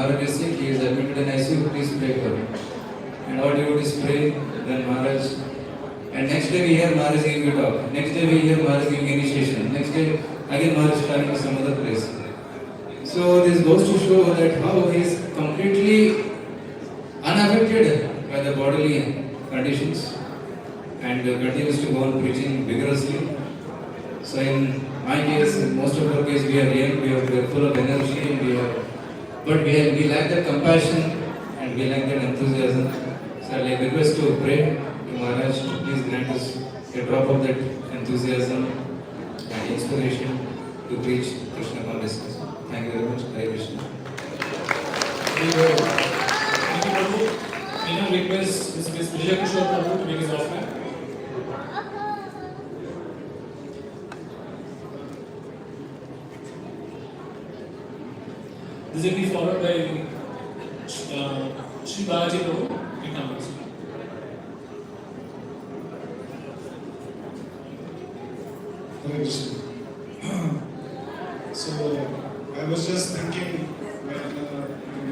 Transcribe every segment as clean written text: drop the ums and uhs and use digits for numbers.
Maharaj is sick, he is admitted in ICU, please pray for him. And all devotees pray, then Maharaj. And next day we hear Maharaj giving a talk. Next day we hear Maharaj giving initiation. Next day again Maharaj traveling to some other place. So this goes to show that how he is completely unaffected by the bodily conditions and continues to go on preaching vigorously. So in my case, in most of our case, we are young, we are full of energy, but we lack that compassion and we lack that enthusiasm. So I request to pray to Maharaj, please grant us a drop of that enthusiasm and inspiration to preach Krishna consciousness. Thank you very much. Hare Krishna. Thank you, Prabhu. I now request Mr. Vijay Kishore Prabhu to make his offering. This will be followed by Shri Balaji Prabhu in numbers. Hare Krishna. So, I was just thinking when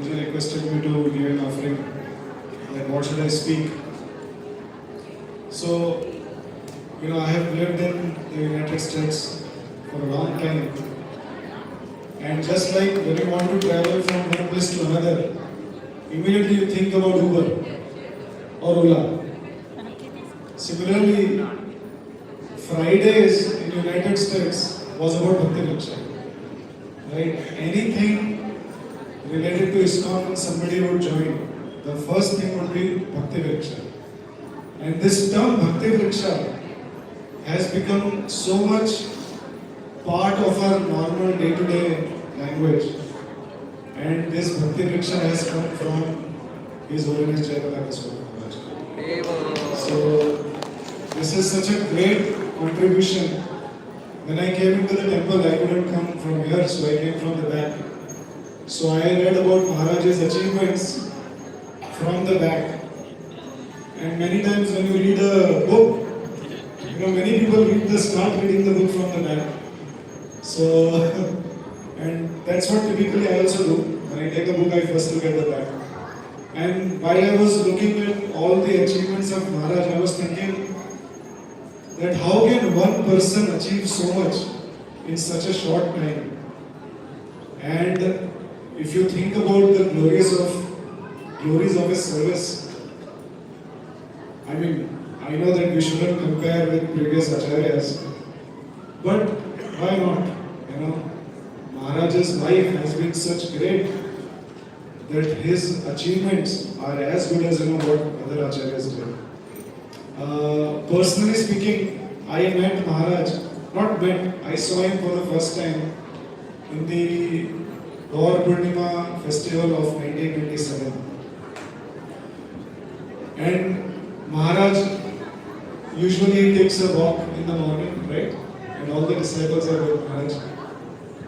Vijay requested me to give an offering, that what should I speak? So, I have lived in the United States for a long time. And just like when you want to travel from one place to another, immediately you think about Uber or Ola. Similarly, Fridays in United States was about Bhakti Raksha. Right? Anything related to ISKCON, somebody would join. The first thing would be Bhakti Raksha. And this term Bhakti Raksha has become so much part of our normal day-to-day language. And this Bhakti Raksha has come from His Holiness Jayapataka Swami Maharaj. So, this is such a great contribution. When I came into the temple, I couldn't come from here, so I came from the back. So I read about Maharaj's achievements from the back. And many times when you read a book, many people start reading the book from the back. So, and that's what typically I also do. When I take a book, I first look at the back. And while I was looking at all the achievements of Maharaj, I was thinking that how can one person achieve so much in such a short time? And if you think about the glories of his service, I know that we shouldn't compare with previous acharyas, but why not? Maharaj's life has been such great that his achievements are as good as what other acharyas did. Personally speaking, I met Maharaj, I saw him for the first time in the Gaur Purnima festival of 1997. And Maharaj usually takes a walk in the morning, right? And all the disciples are with Maharaj.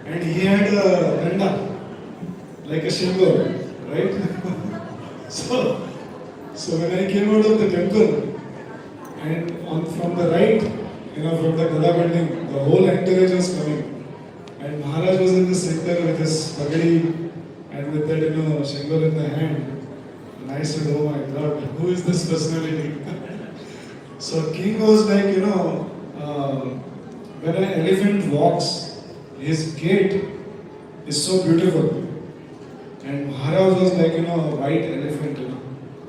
And he had a danda, like a shingo, right? so when I came out of the temple, and from the right, from the Gada building, the whole entourage was coming. And Maharaj was in the center with his pagadi and with that, shingo in the hand. And I said, oh my God, who is this personality? So King was like, when an elephant walks, his gait is so beautiful. And Maharaj was like, a white elephant,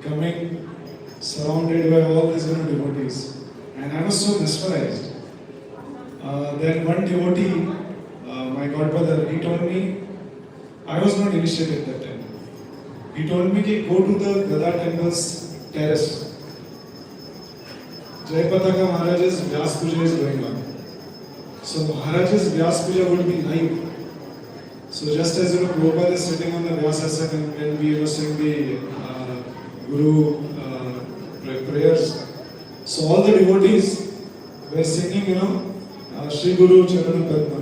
coming surrounded by all these devotees. And I was so mesmerized. Then one devotee, my godbrother, he told me, I was not initiated that time. He told me, go to the Gada temple's terrace. Jayapataka Maharaj's Vyas Puja is going on. So Maharaj's Vyas Puja would be live. So just as Prabhupada is sitting on the Vyasasana and when we sing the Guru prayers, so all the devotees were singing, Shri Guru Charana Padma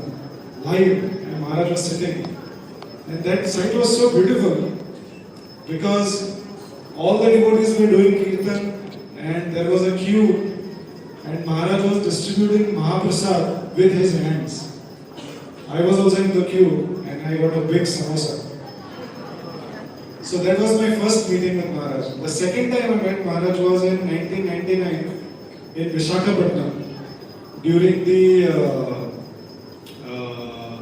live, and Maharaj was sitting. And that sight was so beautiful because all the devotees were doing kirtan and there was a queue and Maharaj was distributing Mahaprasad with his hands. I was also in the queue and I got a big samosa. So that was my first meeting with Maharaj. The second time I met Maharaj was in 1999 in Visakhapatnam during the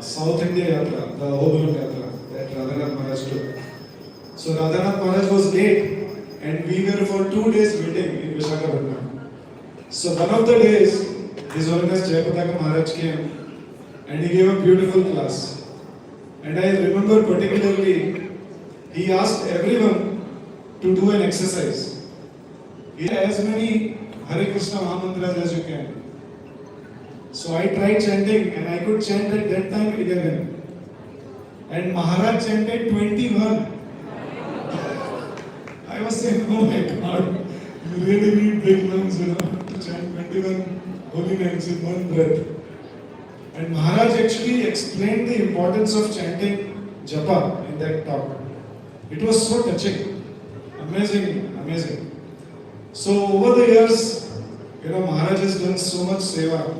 South India Yatra, the Hobalum Yatra that Radhanath Maharaj took. So Radhanath Maharaj was late and we were for 2 days waiting in Visakhapatnam. So one of the days, His Holiness Jayapataka Maharaj came and he gave a beautiful class. And I remember particularly, he asked everyone to do an exercise. He had as many Hare Krishna Mahamantras as you can. So I tried chanting and I could chant at that time 11. And Maharaj chanted 21. I was saying, oh my God, you really need big lungs, to chant 21 holy names in one breath. And Maharaj actually explained the importance of chanting japa in that talk. It was so touching, amazing, amazing. So over the years, Maharaj has done so much seva.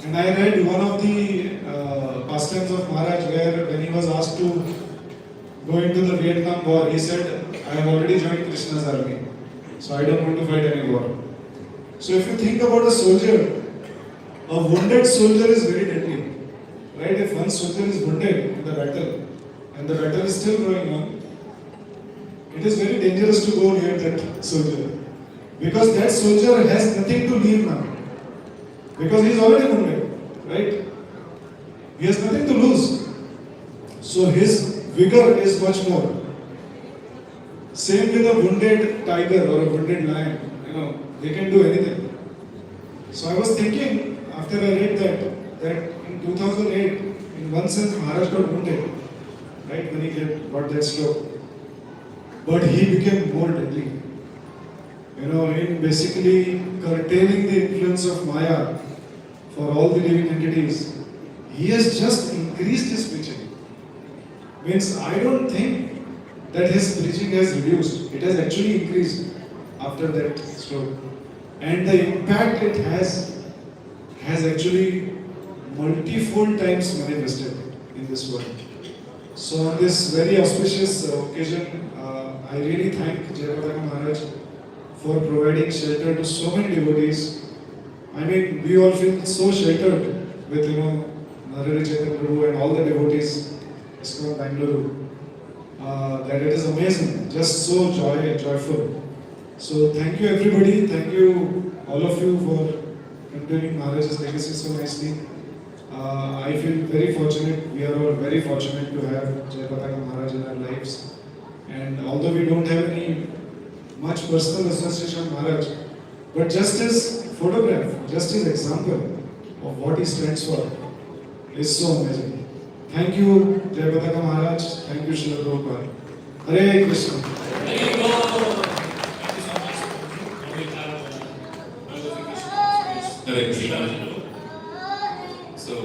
And I read one of the pastimes of Maharaj where when he was asked to go into the Vietnam War, he said, I have already joined Krishna's army, so I don't want to fight any war. So if you think about a soldier, a wounded soldier is very deadly. Right? If one soldier is wounded in the battle, and the battle is still going on, it is very dangerous to go near that soldier. Because that soldier has nothing to leave now. Because he is already wounded. Right? He has nothing to lose. So his vigor is much more. Same with a wounded tiger or a wounded lion. They can do anything. So I was thinking, after I read that in 2008, in one sense, Maharaj got wounded, right, when he got that stroke. But he became more deadly. In basically curtailing the influence of Maya for all the living entities, he has just increased his preaching. Means I don't think that his preaching has reduced. It has actually increased after that stroke. And the impact it has actually multifold times manifested in this world. So on this very auspicious occasion, I really thank Jayapataka Maharaj for providing shelter to so many devotees. I mean, we all feel so sheltered with Narari Chaitanya Prabhu and all the devotees ISKCON Bengaluru, that it is amazing, just so joyful. So thank you everybody, thank you all of you for continuing Maharaj's legacy so nicely. I feel very fortunate, we are all very fortunate to have Jayapataka Maharaj in our lives. And although we don't have any much personal association with Maharaj, but just his photograph, just his example of what he stands for is so amazing. Thank you Jayapataka Maharaj, thank you Srila Prabhupada. Hare Krishna. Thank you so much. Now we have Hare Krishna. So,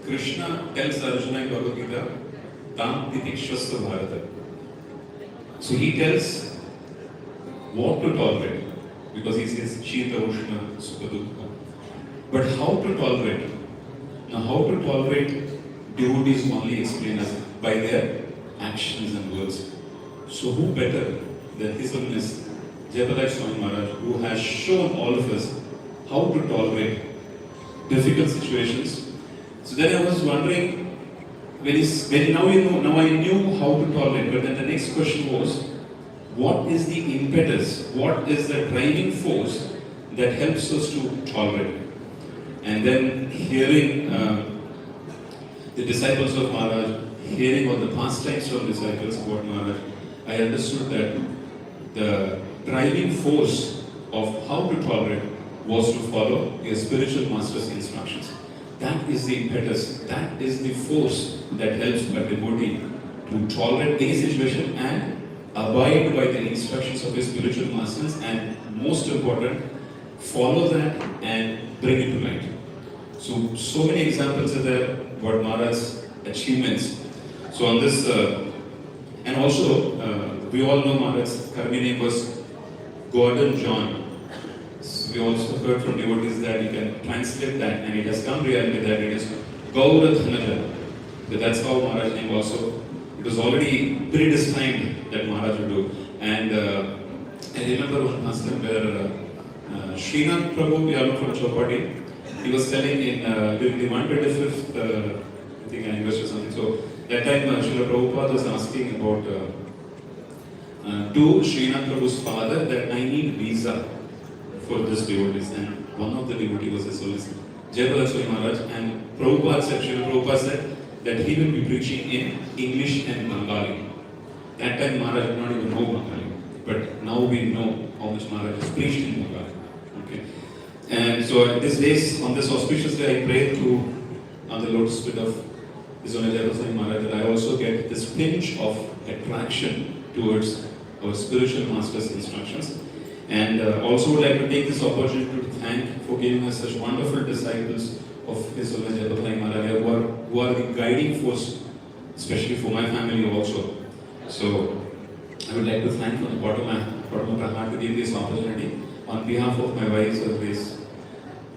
Krishna tells Arjuna in Bhagavad Gita, Tam titikshvasva bharata. So he tells what to tolerate, because he says Shita Ushna Sukha Dukkha. But how to tolerate? Now, how to tolerate, devotees only explain us by their actions and words. So who better than His Holiness Jayapataka Swami Maharaj, who has shown all of us how to tolerate difficult situations. So then I was wondering, now I knew how to tolerate, but then the next question was, what is the impetus, what is the driving force that helps us to tolerate? And then hearing the disciples of Maharaj, hearing all the pastimes from disciples about Maharaj, I understood that the driving force of how to tolerate was to follow your spiritual master's instructions. That is the impetus, that is the force that helps a devotee to tolerate any situation and abide by the instructions of his spiritual masters, and most important, follow that and bring it to light. So many examples are there about Maharaj's achievements. So on this, and also, we all know Maharaj's Karmi name was Gordon John. So we also heard from devotees that you can translate that, and it has come reality that it is Gaura Dhanaja. So that's how Maharaj's name also It was already predestined that Maharaj would do. And I remember one instance where Srinath Prabhu, we all know from Chopati, he was telling in during the 125th I think anniversary or something. So that time Srila Prabhupada was asking about to Srinath Prabhu's father that I need visa for this devotees, and one of the devotee was his solis Jayapalachari Maharaj, and Prabhupada said, Srila Prabhupada said that he will be preaching in English and Bengali. That time Maharaj did not even know Bengali, but now we know how much Maharaj has preached in Bengali. Okay. And so at these days, on this auspicious day, I pray to on the lotus feet of His Holiness Jayapalachari Maharaj that I also get this pinch of attraction towards our spiritual master's instructions. And also would like to take this opportunity to thank for giving us such wonderful disciples of His Holiness Jayapalachari Maharaj who are the guiding force, especially for my family also. So I would like to thank from the bottom of my heart to give this opportunity on behalf of my wives, Grace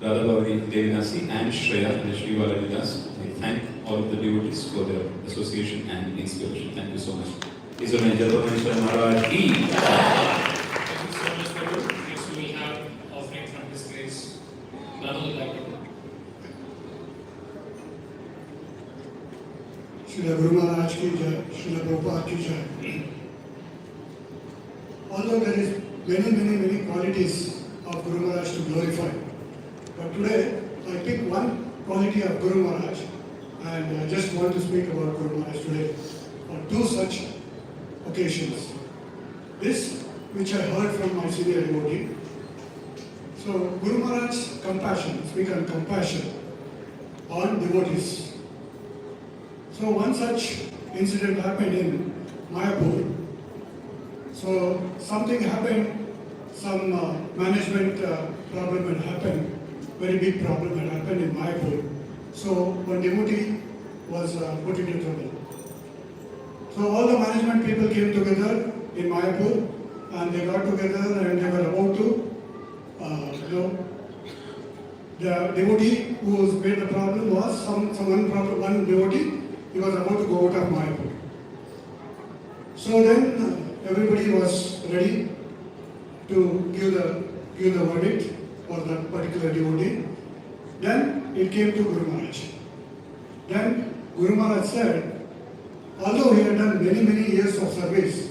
Radha Bhavani Devinasi and Shreya and Shri Valadidas. I thank all of the devotees for their association and inspiration. Thank you so much. His Holiness Jayapalachari Maharaj ki. Thank you so much, Prabhu. Next we will have offering from His Grace. Brother would like to. Srila Guru Maharaj ki jai, Srila Prabhupada ki jai. Although there is many qualities of Guru Maharaj to glorify, but today I pick one quality of Guru Maharaj and I just want to speak about Guru Maharaj today on two such occasions. This which I heard from my senior devotee. So Guru Maharaj's compassion, speak on compassion on devotees. So one such incident happened in Mayapur. So something happened, some management problem had happened, very big problem had happened in Mayapur. So one devotee was put into trouble. So all the management people came together in Mayapur and they got together and they were about to, the devotee who was made the problem was one devotee, he was about to go out of Mayapur. So then everybody was ready to give the verdict for that particular devotee. Then it came to Guru Maharaj. Then Guru Maharaj said, although he had done many years of service,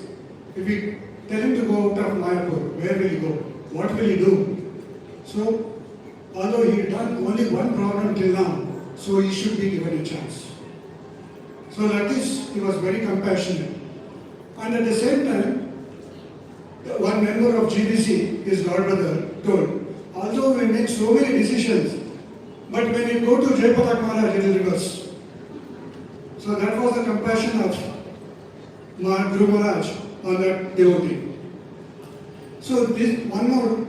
if we tell him to go out of Mayapur, where will he go? What will he do? So, although he had done only one problem till now, so he should be given a chance. So like this, he was very compassionate. And at the same time, one member of GBC, his godbrother, told, although we make so many decisions, but when you go to Jayapalachari Maharaj, it is reverse. So that was the compassion of Guru Maharaj on that devotee. So this one more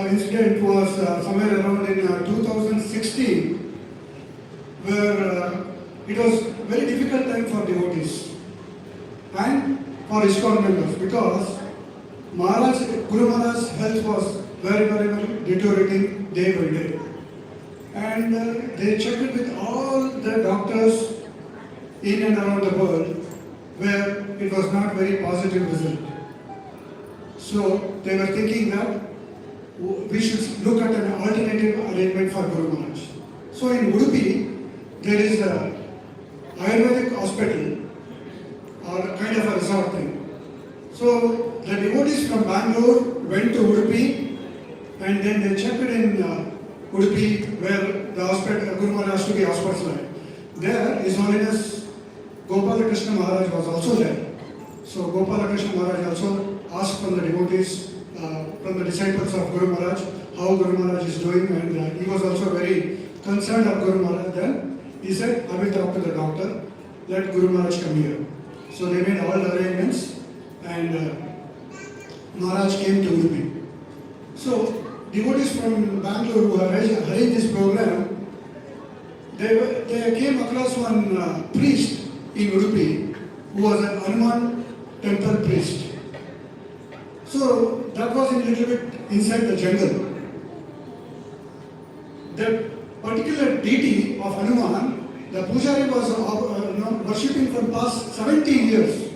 incident was somewhere around in 2016, where it was very difficult time for devotees and for ISKCON members because Guru Maharaj's health was very deteriorating day by day. And they checked it with all the doctors in and around the world where it was not very positive result. So they were thinking that we should look at an alternative arrangement for Guru Maharaj. So in Udupi, there is a Ayurvedic hospital or kind of a resort thing. So the devotees from Bangalore went to Udupi and then they checked it in Udupi where the hospital, Guru Maharaj has to be hospitalized. There, His Holiness Gopalakrishna Maharaj was also there. So Gopalakrishna Maharaj also asked from the devotees, from the disciples of Guru Maharaj, how Guru Maharaj is doing, and he was also very concerned of Guru Maharaj. Then he said, I will talk to the doctor, let Guru Maharaj come here. So they made all the arrangements and Maharaj came to Udupi. So devotees from Bangalore who arranged this program, they came across one priest in Udupi who was an Hanuman temple priest. So that was a little bit inside the jungle. The particular deity of Hanuman the Pujari was worshipping for past 17 years,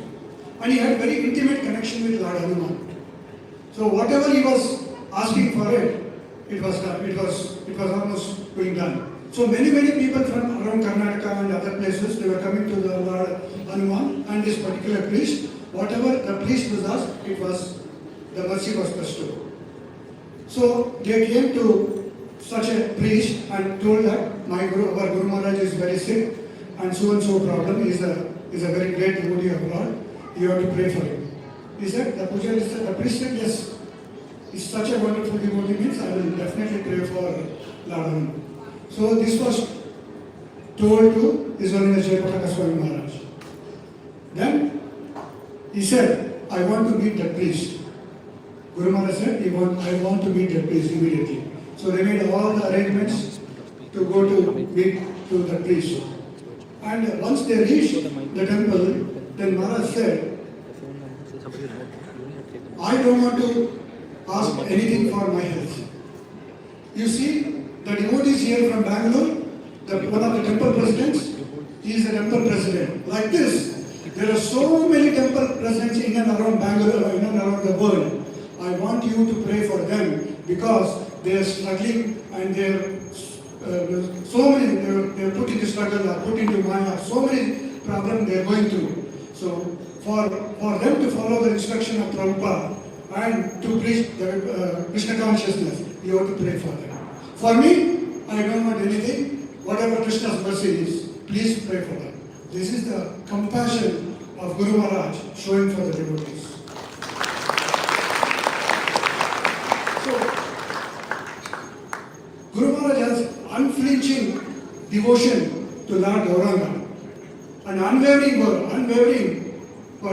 and he had very intimate connection with Lord Hanuman. So whatever he was asking for it was done. It was almost being done. So many people from around Karnataka and other places, they were coming to the Lord Hanuman and this particular priest. Whatever the priest was asked, the mercy was bestowed. So they came to such a priest and told that our Guru Maharaj is very sick and so problem is a very great devotee of Lord. You have to pray for him. He said, the priest said, yes, he's such a wonderful devotee, means I will definitely pray for Lord Hanuman. So this was told to His Holiness Jayapataka Swami Maharaj. Then he said, I want to meet the priest. Guru Maharaj said, I want to meet the priest immediately. So they made all the arrangements to go to meet to the priest. And once they reached the temple, then Maharaj said, I don't want to ask anything for my health. You see, the devotees here from Bangalore, one of the temple presidents, he is a temple president. Like this, there are so many temple presidents in and around Bangalore, in and around the world. I want you to pray for them because they are struggling and they are they are put into struggle or put into maya, so many problems they are going through. So for them to follow the instruction of Prabhupada and to preach the Krishna consciousness, you have to pray for them. For me, I don't want anything. Whatever Krishna's mercy is, please pray for them. This is the compassion of Guru Maharaj showing for the devotees. So, Guru Maharaj has unflinching devotion to Lord Gauranga and unwavering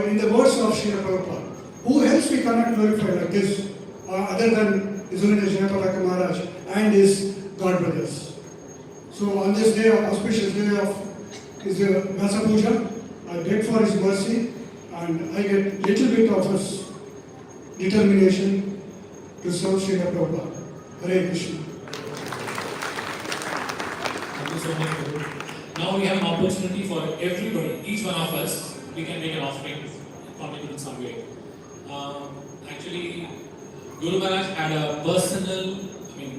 in the words of Srila Prabhupada. Who else we cannot glorify like this other than His Holiness Jayapataka Maharaj and his God brothers. So on this day, auspicious day of his Vyasa Puja, I beg for his mercy and I get little bit of his determination to serve Srila Prabhupada. Hare Krishna. Thank you so much, Guru. Now we have an opportunity for everybody, each one of us, we can make an offering, contribute in some way. Actually, Guru Maharaj had a personal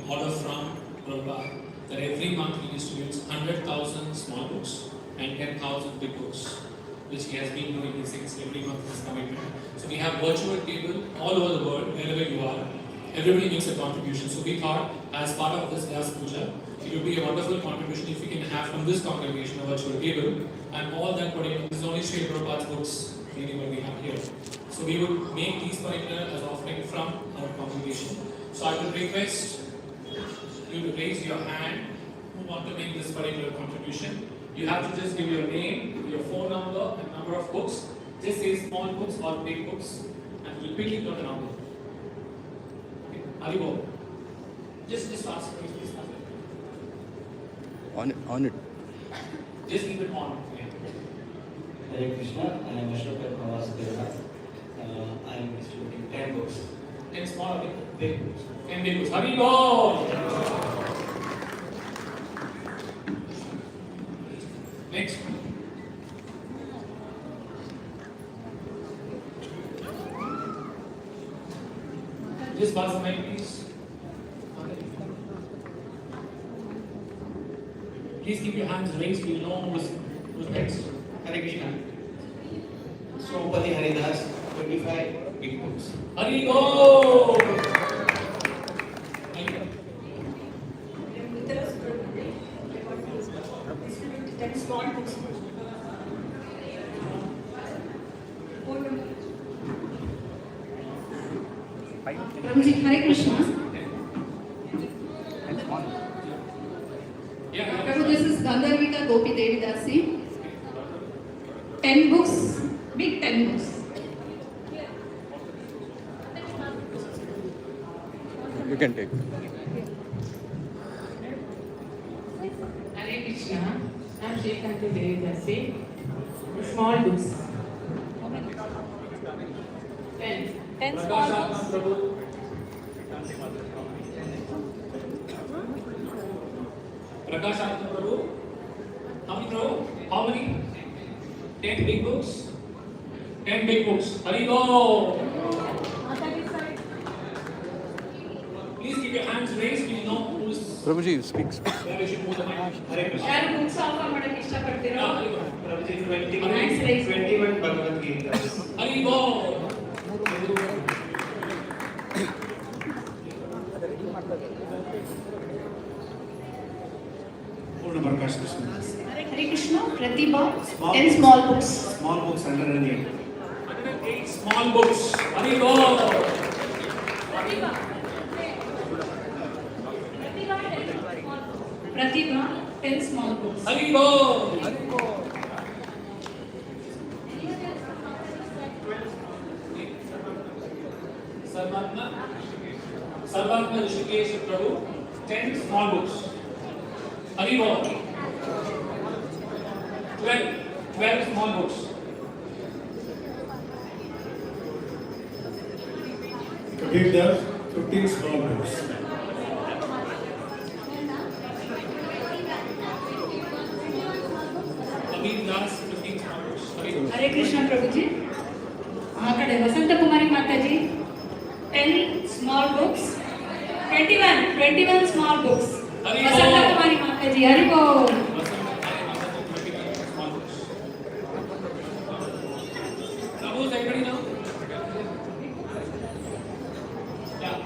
order from Prabhupada that every month he distributes 100,000 small books and 10,000 big books, which he has been doing since every month his commitment. So we have virtual table all over the world, wherever you are. Everybody makes a contribution. So we thought, as part of this Vyasa Puja, it would be a wonderful contribution if we can have from this congregation a virtual table, and all that particular, this is only Sri Prabhupada's books, meaning what we have here. So we would make these particular as offering from our congregation. So I would request you to raise your hand who want to make this particular contribution. You have to just give your name, your phone number, and number of books. Just say small books or big books, and we'll quickly note the number. Okay. Aribo. Just fast, please fast. On it. Just keep it on. Yeah. Hare Krishna, I am Ashok Pramasteva. I am distributing 10 books. 10 small or big? Big books. 10 big books. Haribo! Next. Just pass the mic, please. Please keep your hands raised. We know who's next. Hare Krishna. Sopati Haridas, 25 big books. Haribo! Thank you. 10 small books. Prabhuji, Hare Krishna. Yeah. Prabhu, this is Gandharvika Gopi Devi Dasi. 10 books, big 10 books. You can take. Hare Krishna, I am Srikanti Devidasi. Small books. 10. 10 small books. Prabhu. Prakash Prabhu. How many many? 10 big books? 10 big books. Hari Bo! Please keep your hands raised. We know who's. Prabhuji, speak. Where we should move the mic. Hare Krishna. ಯಾರು books offer ಮಾಡಕ್ಕೆ ಇಷ್ಟಪಡ್ತೀರೋ Yeah, Hari Bo. Prabhuji, Hands raised. 21 Bhagavad Gita. Hari Bo! Purna Prakash Krishna. Hare Krishna, Pratibha, 10 small books. Small books, 108. 108 small books. Hari Bo! Pratibha, 10 small books. Hari Bo! Sarvatma Rishikesh Prabhu, 10 small books. Hari Bo! 12 small books. Kabir Das, 15 small books. Kabir Das, 15 small books. Hari Bo! हरे कृष्ण प्रभु जी आ कड़े वसंत कुमारी माता जी 10 small books 21 small books Hari बोल। वसंत कुमारी माता जी हरि बोल Small books. Prabhu, is everybody now? Yeah.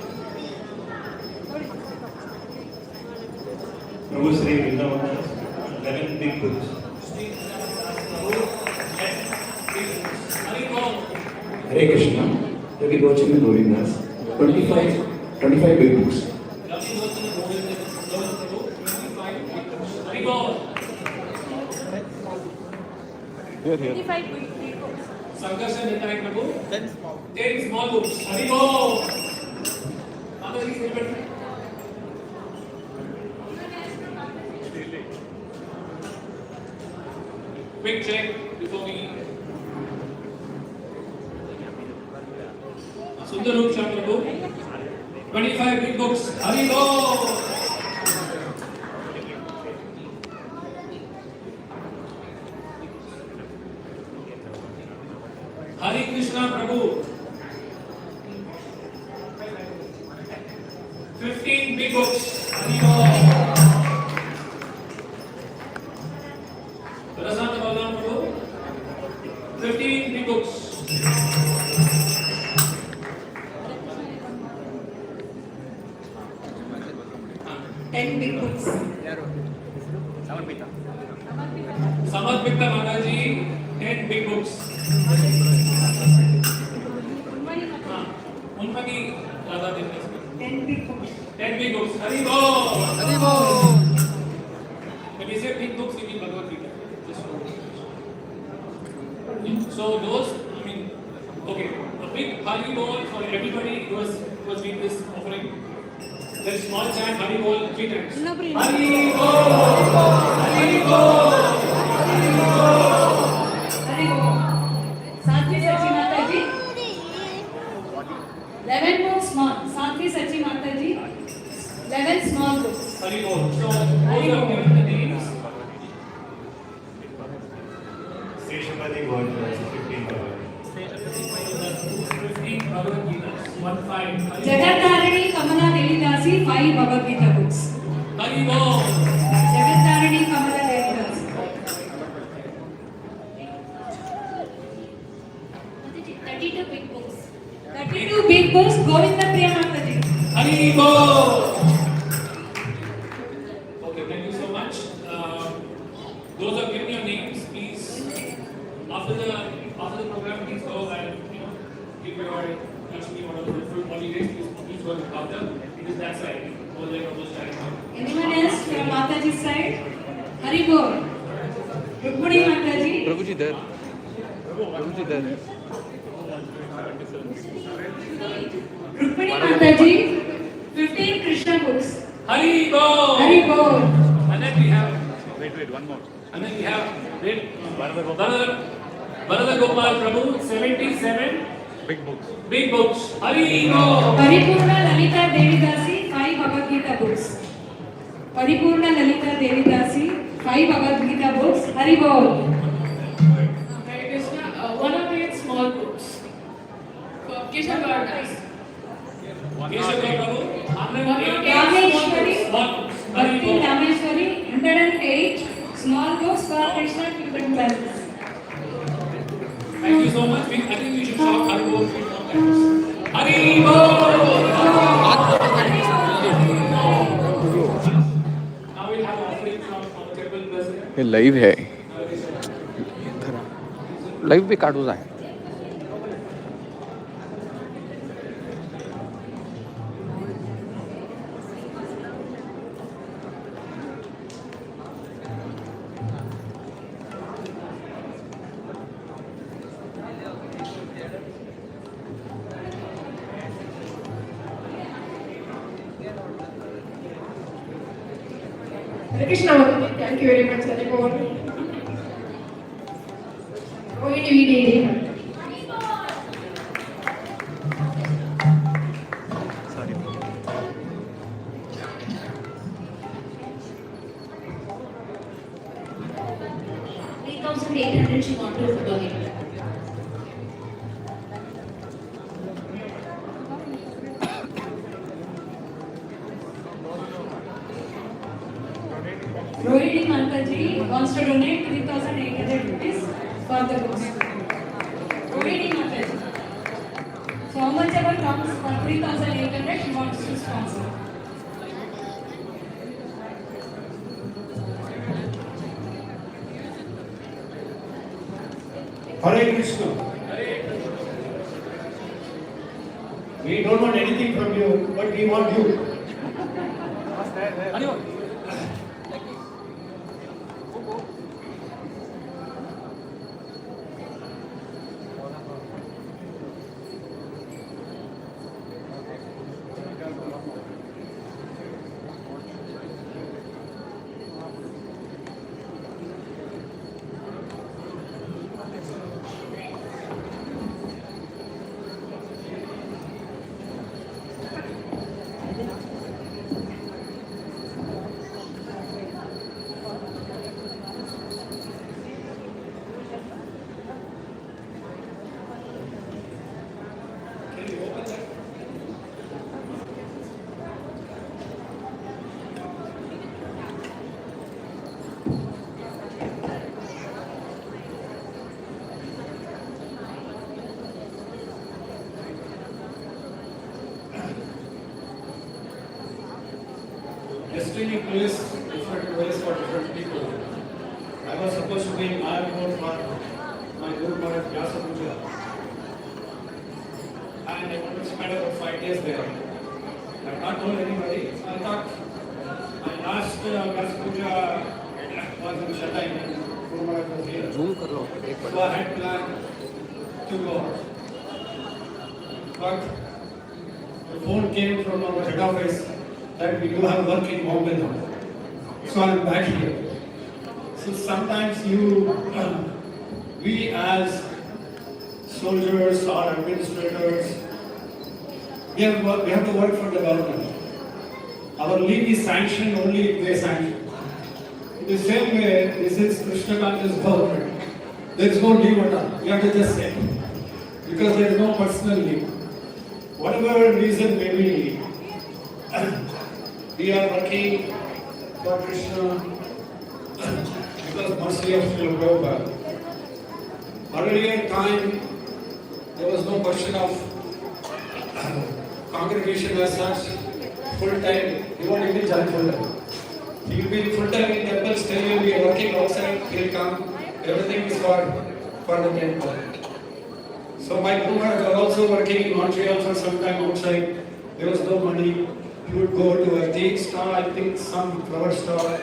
Prabhu Sri Vrindavan, 11 big books. Hari Bo! Hare Krishna, Ravi Gautam and Govindas, 25 big books. Ravi Gautam and Govindas, 25 big books. Hari Bo! Sankarshan Nitai Prabhu, 10 small books. Hari Bo! Mataji, celebrate. Quick check before we. Sundarup Shah Prabhu, 25 big books. Hari Bo! Hari Krishna Prabhu, 15 big books. Hari Bo! Rasana Balaram Prabhu, 15 big books. 10 big books Samarpita Mataji, 10 big books. Unmani Radha Devi, 10 big books 10 big books. Hari Bo! When we say big books, we mean Bhagavad Gita. So those, I mean, okay, a big Hari Bol for everybody who has been this offering. There is small chant Hari Bol 3 times. Hari Bol! Hari Bol! Hari बोल सात्वी सची माता जी 11 books small सात्वी सची माता जी 11 small books Hari Bol. So those are given the names. Seshapati Govindas, 15 Bhagavad. 15 Bhagavad Gita. 1-5. Hari Bol. जगत्तारिणी Kamala देवीदासी 5 Bhagavad Gita books Hari Bol. जगत्तारिणी Kamala देवीदासी 32 big books 32 big books Govind प्रिया माता जी Hari Bol. Okay, thank you so much. Those are given your names, please. After the program, please go and give your actually one of the full holidays. Please go after. It is that side. Go there on those sides. anyone else from Mataji's side Hari बोल रुक्मिणी माता जी Prabhuji there. Prabhuji there. Rukmini माता जी 15 Krishna books Hari Bol. Hari बोल And then we have. Wait, one more. And then we have. Wait. Bharata Gopal Prabhu, 77 Big books. big books. Hari Bol. परिपूर्ण Lalita देवीदासी 5 Bhagavad Gita books परिपूर्ण Lalita देवीदासी 5 Bhagavad Gita books. Hari Bol. Hare Krishna, 108 small books for Keshav Gaudas. Keshav Prabhu, 108 Rameshwari, small books. Bhakti Rameshwari, 108 small books for Krishna children classes. Thank you so much. I think we should shout Hari Bol 3 more times. Hari Bol! Now we'll have offering from the temple president. हे live है live भी काढू जाए Hare Krishna, thank you very much, Hari Bol. Going to eat. She want to donate. Rohini Mataji wants to donate 3,800 rupees for the books. Rohini Mataji. So how much ever comes for 3,800 she wants to sponsor. Hare Krishna. We don't want anything from you, but we want you. Destiny plays different ways for different people. I was supposed to be in Mayapur for my Guru Maharaj Vyasa Puja. And I wanted to spend about 5 days there. I have not told anybody. I thought my last Vyasa Puja was in Chennai and Guru Maharaj was here. So I had planned to go. But the phone came from our head office that we do have work in Bombay now. So I'm back here. So sometimes we as soldiers or administrators, we have to work for the government. Our leave is sanctioned only if they sanction. In the same way, this is Krishna Kanda's government. There is no leave at all. You have to just say. Because there is no personal leave. Whatever reason may be, we are working for Krishna because mercy of Srila Prabhupada. Earlier time, there was no question of congregation as such, full time. He won't even join full time. He will be full time in temple, still he will be working outside, he will come. Everything is for the temple. So my Guru Maharaj was also working in Montreal for some time outside. There was no money. He would go to a tea stall, I think some flower stall.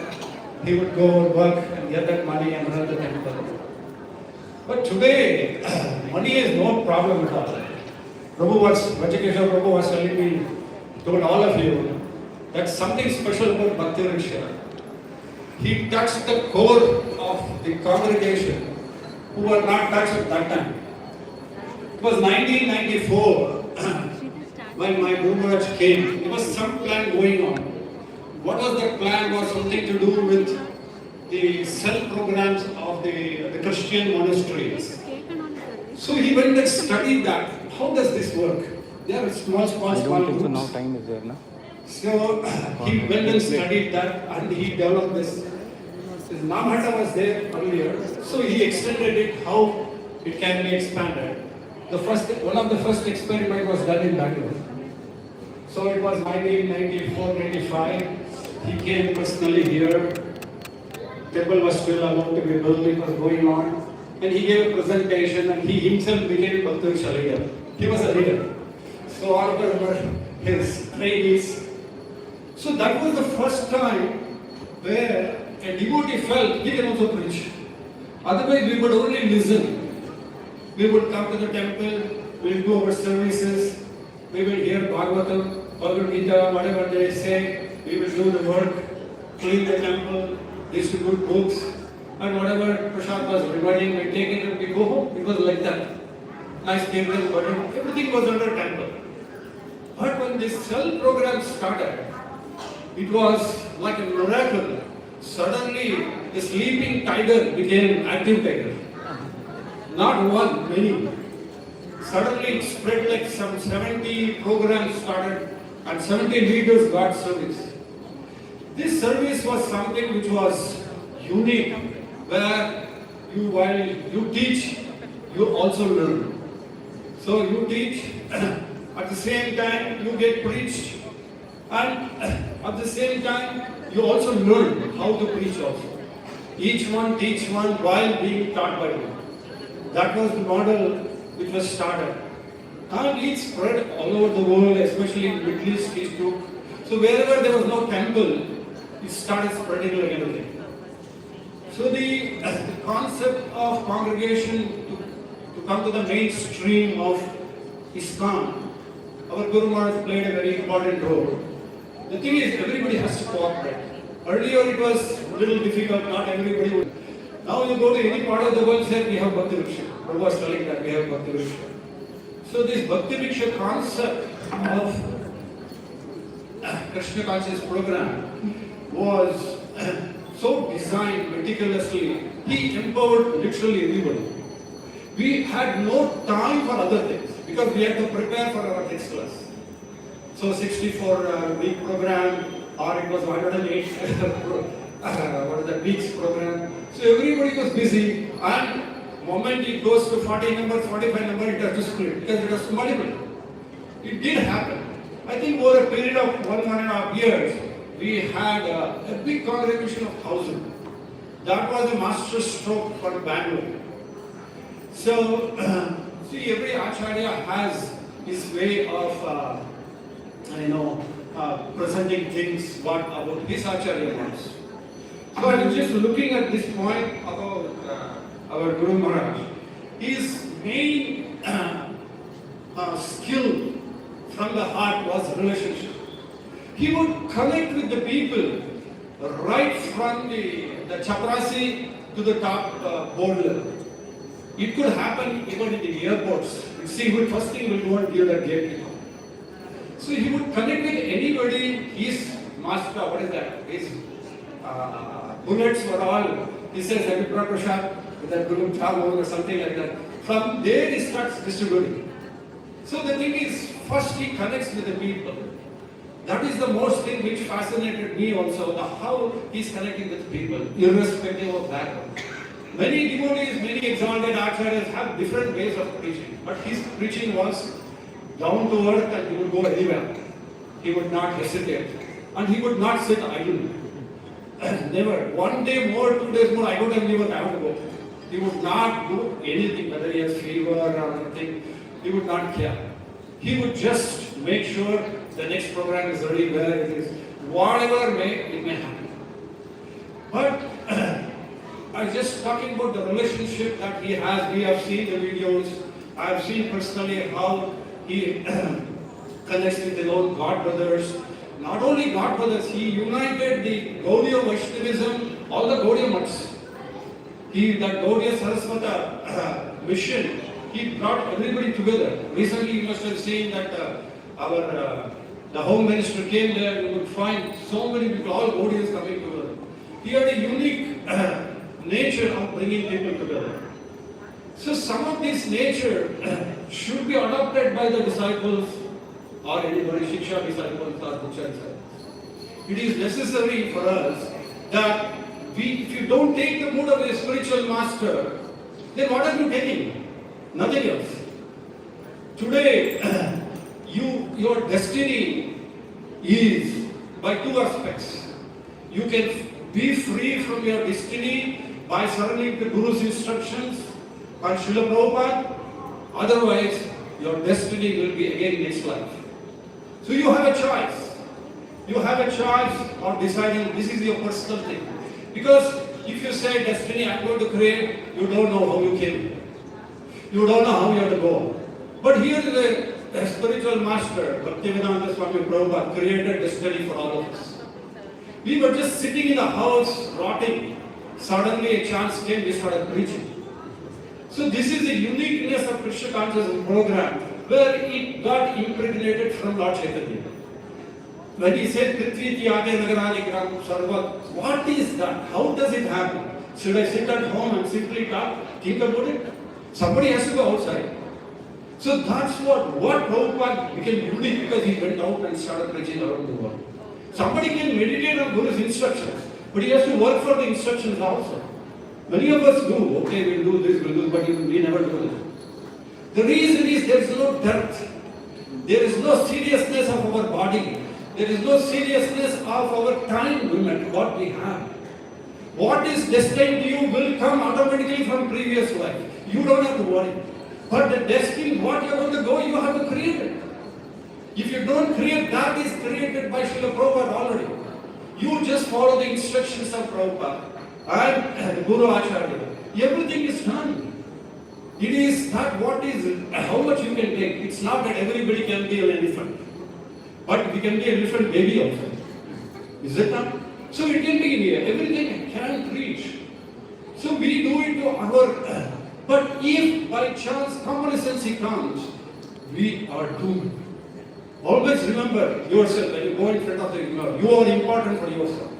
He would go work and get that money and run the temple. But today, money is no problem at all. Vajikesha Prabhu was telling me, told all of you, that something special about Bhakti Vriksha. He touched the core of the congregation who were not touched at that time. It was 1994 when my Guru Maharaj came. There was some plan going on. What was that plan was something to do with the cell programs of the Christian monasteries. So he went and studied that. How does this work? They are small I don't think so. Now groups. time is there, na? So he went and studied that and he developed this. This Namhata was there earlier, so he extended it how it can be expanded. One of the first experiment was done in Bangalore. So it was 1994-95. He came personally here. Temple was still about to be built, it was going on. And he gave a presentation and he himself became Bhakti leader. He was a leader. So all of them were his trainees. So that was the first time where a devotee felt he can also preach. Otherwise we would only listen. We would come to the temple, we will do our services, we will hear Bhagavatam, Bhagavad Gita, whatever they say, we will do the work, clean the temple, distribute books, and whatever Prasad was reminding, we take it and we go home. It was like that. Nice kirtan, everything was under temple. But when this cell program started, it was like a miracle. Suddenly, the sleeping tiger became active tiger. Not one, many. Suddenly it spread like some 70 programs started and 70 leaders got service. This service was something which was unique, where while you teach, you also learn. So you teach, at the same time you get preached, and at the same time you also learn how to preach also. Each one teach one while being taught by one. That was the model which was started. And it spread all over the world, especially in Middle East, it took. So wherever there was no temple, it started spreading like anything. So the concept of congregation to come to the mainstream of ISKCON, our Guru Maharaj played a very important role. The thing is, everybody has to cooperate. Earlier it was a little difficult, not everybody would. Now you go to any part of the world, say we have Bhakti Vriksha. Prabhu was telling that we have Bhakti Vriksha. So this Bhakti Vriksha concept of Krishna conscious program was so designed meticulously. He empowered literally everybody. We had no time for other things because we had to prepare for our next class. So 64-week program, or it was 108 weeks program. So everybody was busy, and moment it goes to 40 numbers, 45 numbers, it has to split because it was multiple. It did happen. I think over a period of 1.5 years, we had a big congregation of 1,000. That was a master stroke for Bangalore. So, see, every Acharya has his way of, presenting things about his Acharya wants. So I was just looking at this point about our Guru Maharaj. His main skill from the heart was relationship. He would connect with the people right from the chaprasi to the top board level. It could happen even in the airports. You see, first thing will go and give that gate. So he would connect with anybody. His master, what is that? His bullets were all, he says, Abhipra Prashad, with that Guru Chamo or something like that. From there he starts distributing. So the thing is, first he connects with the people. That is the most thing which fascinated me also, how he's connecting with people, irrespective of background. Many devotees, many exalted acharyas have different ways of preaching, but his preaching was down to earth and he would go anywhere. He would not hesitate. And he would not sit idle. Never. 1 day more, 2 days more, I don't even have to go. He would not do anything, whether he has fever or anything. He would not care. He would just make sure the next program is ready where it is. Whatever it may happen. But I was just talking about the relationship that he has. We have seen the videos. I have seen personally how he connects with the old God brothers. Not only God brothers, he united the Gaudiya Vaishnavism, all the Gaudiya Mats. That Gaudiya Saraswata mission, he brought everybody together. Recently you must have seen that the Home Minister came there, you would find so many people, all Gaudiyas coming together. He had a unique nature of bringing people together. So some of this nature should be adopted by the disciples or anybody, Shiksha disciples or Diksha disciples. It is necessary for us that if you don't take the mood of a spiritual master, then what are you taking? Nothing else. Today, your destiny is by two aspects. You can be free from your destiny by surrendering the Guru's instructions by Srila Prabhupada. Otherwise, your destiny will be again next life. So you have a choice. You have a choice of deciding this is your personal thing. Because if you say destiny I'm going to create, you don't know how you came. You don't know how you have to go. But here is a spiritual master, Bhaktivedanta Swami Prabhupada, created destiny for all of us. We were just sitting in the house, rotting. Suddenly a chance came, we started preaching. So this is the uniqueness of Krishna Consciousness program, where it got impregnated from Lord Chaitanya. When he said, Prithvi Tyage Nagarani Gram Sarvat, what is that? How does it happen? Should I sit at home and simply talk, think about it? Somebody has to go outside. So that's what Prabhupada became unique, because he went out and started preaching around the world. Somebody can meditate on Guru's instructions, but he has to work for the instructions also. Many of us do, okay, we'll do this, but we never do this. The reason is there is no depth. There is no seriousness of our body. There is no seriousness of our time limit, what we have. What is destined to you will come automatically from previous life. You don't have to worry. But the destiny, what you are going to go, you have to create it. If you don't create, that is created by Srila Prabhupada already. You just follow the instructions of Prabhupada and Guru Acharya. Everything is done. It is not what is, how much you can take. It's not that everybody can be an elephant. But we can be an elephant baby also. Is it not? So it can be everything can reach. So we do it to our, but if by chance complacency comes, we are doomed. Always remember yourself when you go in front of the mirror, you are important for yourself.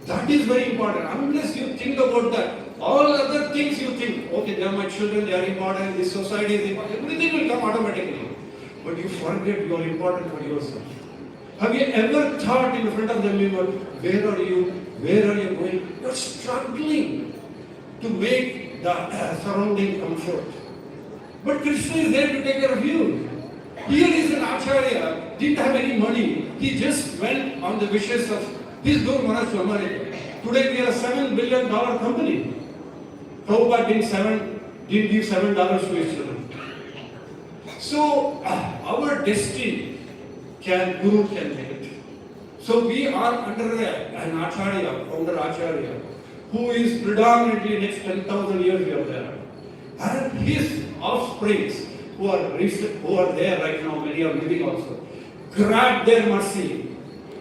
That is very important. Unless you think about that, all other things you think, okay, they are my children, they are important, this society is important, everything will come automatically. But you forget you are important for yourself. Have you ever thought in front of the mirror, where are you? Where are you going? You are struggling to make the surrounding comfort. But Krishna is there to take care of you. Here is an Acharya, didn't have any money. He just went on the wishes of his Guru Maharaj to America. Today we are a $7 billion company. Prabhupada didn't give $7 to his children. So our destiny Guru can make it. So we are under an Acharya, founder Acharya, who is predominantly next 10,000 years we are there. And his offsprings who are there right now, many are living also, grab their mercy.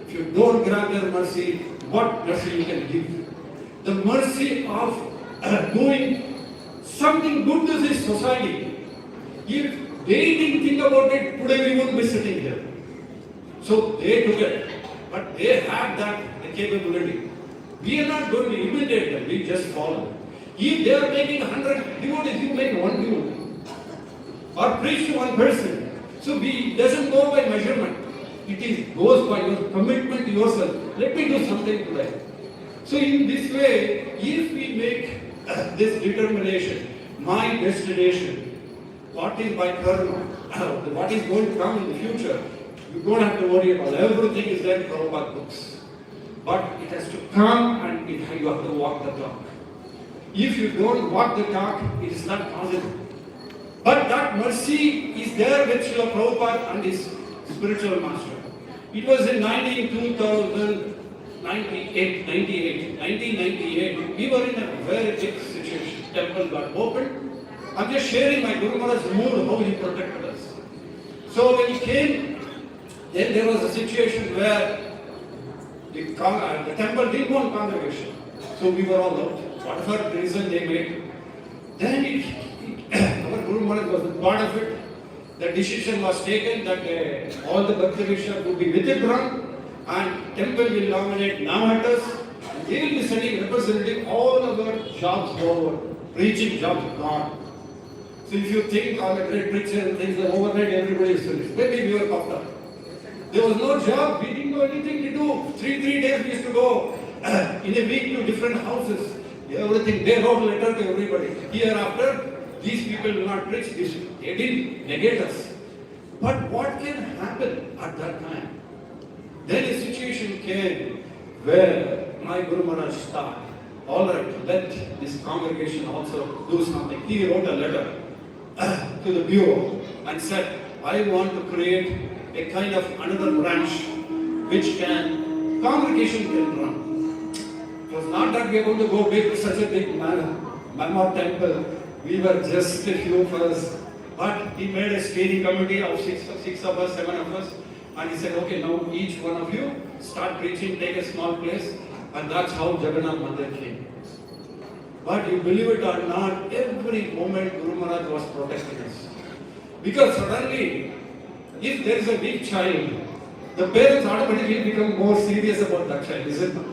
If you don't grab their mercy, what mercy you can give? The mercy of doing something good to this society. If they didn't think about it, today we wouldn't be sitting here. So they took it, but they have that capability. We are not going to imitate them, we just follow. If they are making 100 devotees, you make one devotee. Or preach to one person. So it doesn't go by measurement. It goes by your commitment to yourself. Let me do something today. So in this way, if we make this determination, my destination, what is my karma, what is going to come in the future, you don't have to worry about it. Everything is there in Prabhupada books. But it has to come and you have to walk the talk. If you don't walk the talk, it is not possible. But that mercy is there with Srila Prabhupada and his spiritual master. It was in 1998, we were in a very big situation. Temple got opened. I'm just sharing my Guru Maharaj's mood, how he protected us. So when he came, then there was a situation where the temple didn't want congregation. So we were all out. Whatever reason they made. Then our Guru Maharaj was part of it. The decision was taken that all the Bhakti Vishya would be withdrawn and temple will nominate Namatas. He will be sending representative all our jobs over, preaching jobs gone. So if you think I'm a great preacher and things that overnight everybody is finished, maybe we were puffed up. There was no job, we didn't know anything to do. Three days we used to go in a week to different houses. Everything, they wrote a letter to everybody. Hereafter, these people will not preach this. They didn't negate us. But what can happen at that time? Then a situation came where my Guru Maharaj thought, all right, let this congregation also do something. He wrote a letter to the bureau and said, I want to create a kind of another branch which congregation can run. It was not that we are going to go big, such a big mammoth temple. We were just a few of us. But he made a steering committee of six of us, 7 of us. And he said, okay, now each one of you start preaching, take a small place. And that's how Jagannath Mandir came. But you believe it or not, every moment Guru Maharaj was protecting us. Because suddenly, if there is a weak child, the parents automatically become more serious about that child, isn't it?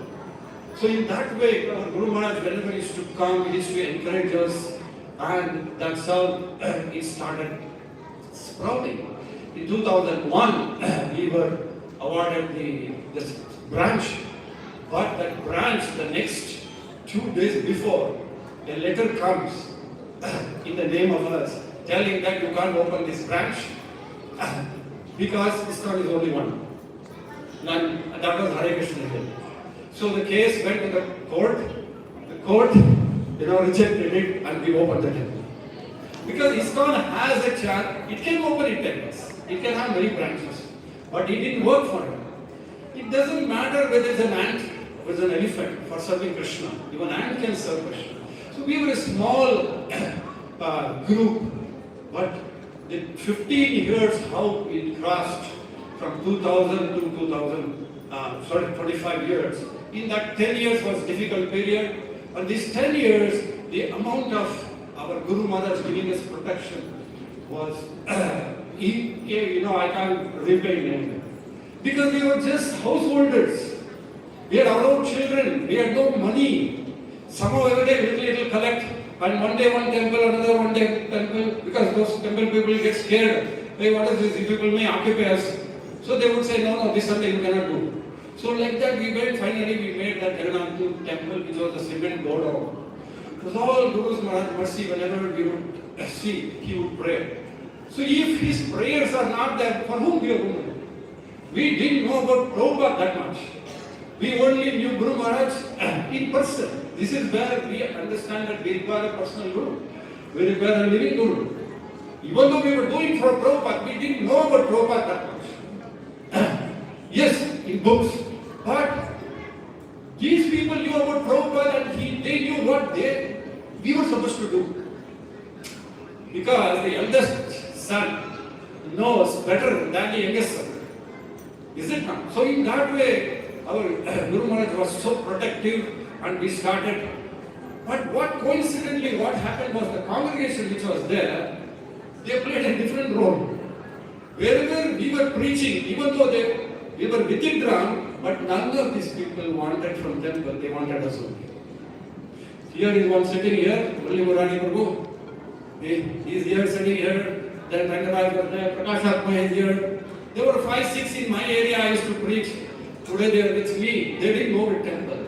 So in that way, our Guru Maharaj, whenever he used to come, he used to encourage us. And that's how it started sprouting. In 2001, we were awarded this branch. But that branch, the next 2 days before, a letter comes in the name of us, telling that you can't open this branch because ISKCON is only one. And that was Hare Krishna. So the case went to the court. The court, rejected it, and we opened the temple. Because ISKCON has a chance, it can open in temples. It can have many branches. But it didn't work for him. It doesn't matter whether it's an ant or it's an elephant for serving Krishna. Even ant can serve Krishna. So we were a small group, but the 15 years how it crossed from 2000 to 25 years. In that 10 years was difficult period. And these 10 years, the amount of our Guru Maharaj giving us protection was, I can't repay in any way. Because we were just householders. We had our own children. We had no money. Somehow every day little collect. And one day one temple, another one day temple. Because those temple people get scared. Hey, what is this? These people may occupy us. So they would say, no, this Sunday you cannot do. So like that finally we made that Jagannath temple, which was a cement go down. It was all Guru's mercy. Whenever we would see, he would pray. So if his prayers are not there, for whom we are going to do? We didn't know about Prabhupada that much. We only knew Guru Maharaj in person. This is where we understand that we require a personal Guru. We require a living Guru. Even though we were doing for Prabhupada, we didn't know about Prabhupada that much. Yes, in books. But these people knew about Prabhupada and they knew what we were supposed to do. Because the eldest son knows better than the youngest son. Is it not? So in that way, our Guru Maharaj was so protective and we started. But coincidentally what happened was the congregation which was there, they played a different role. Wherever we were preaching, even though we were within drum, but none of these people wanted from temple, they wanted us only. Here is one sitting here, Murli Murani Prabhu. He is here sitting here, then Rangaraj was there, Prakash Atma is here. There were 5, 6 in my area I used to preach. Today they are with me, they didn't go with temple.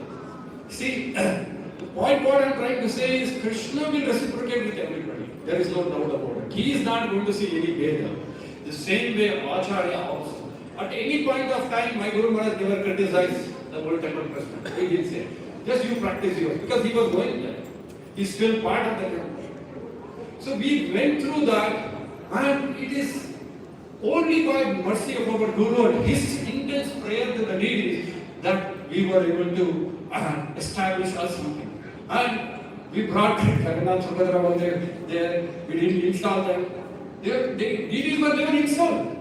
See, the point what I am trying to say is Krishna will reciprocate with everybody. There is no doubt about it. He is not going to see any beda. The same way Acharya also. At any point of time, my Guru Maharaj never criticized the whole temple president. He didn't say, just you practice yours. Because he was going there. He's still part of the temple. So we went through that, and it is only by mercy of our Guru and his intense prayer to the needy that we were able to establish us something. And we brought Jagannath Subhadra there, we didn't install them. These were never installed.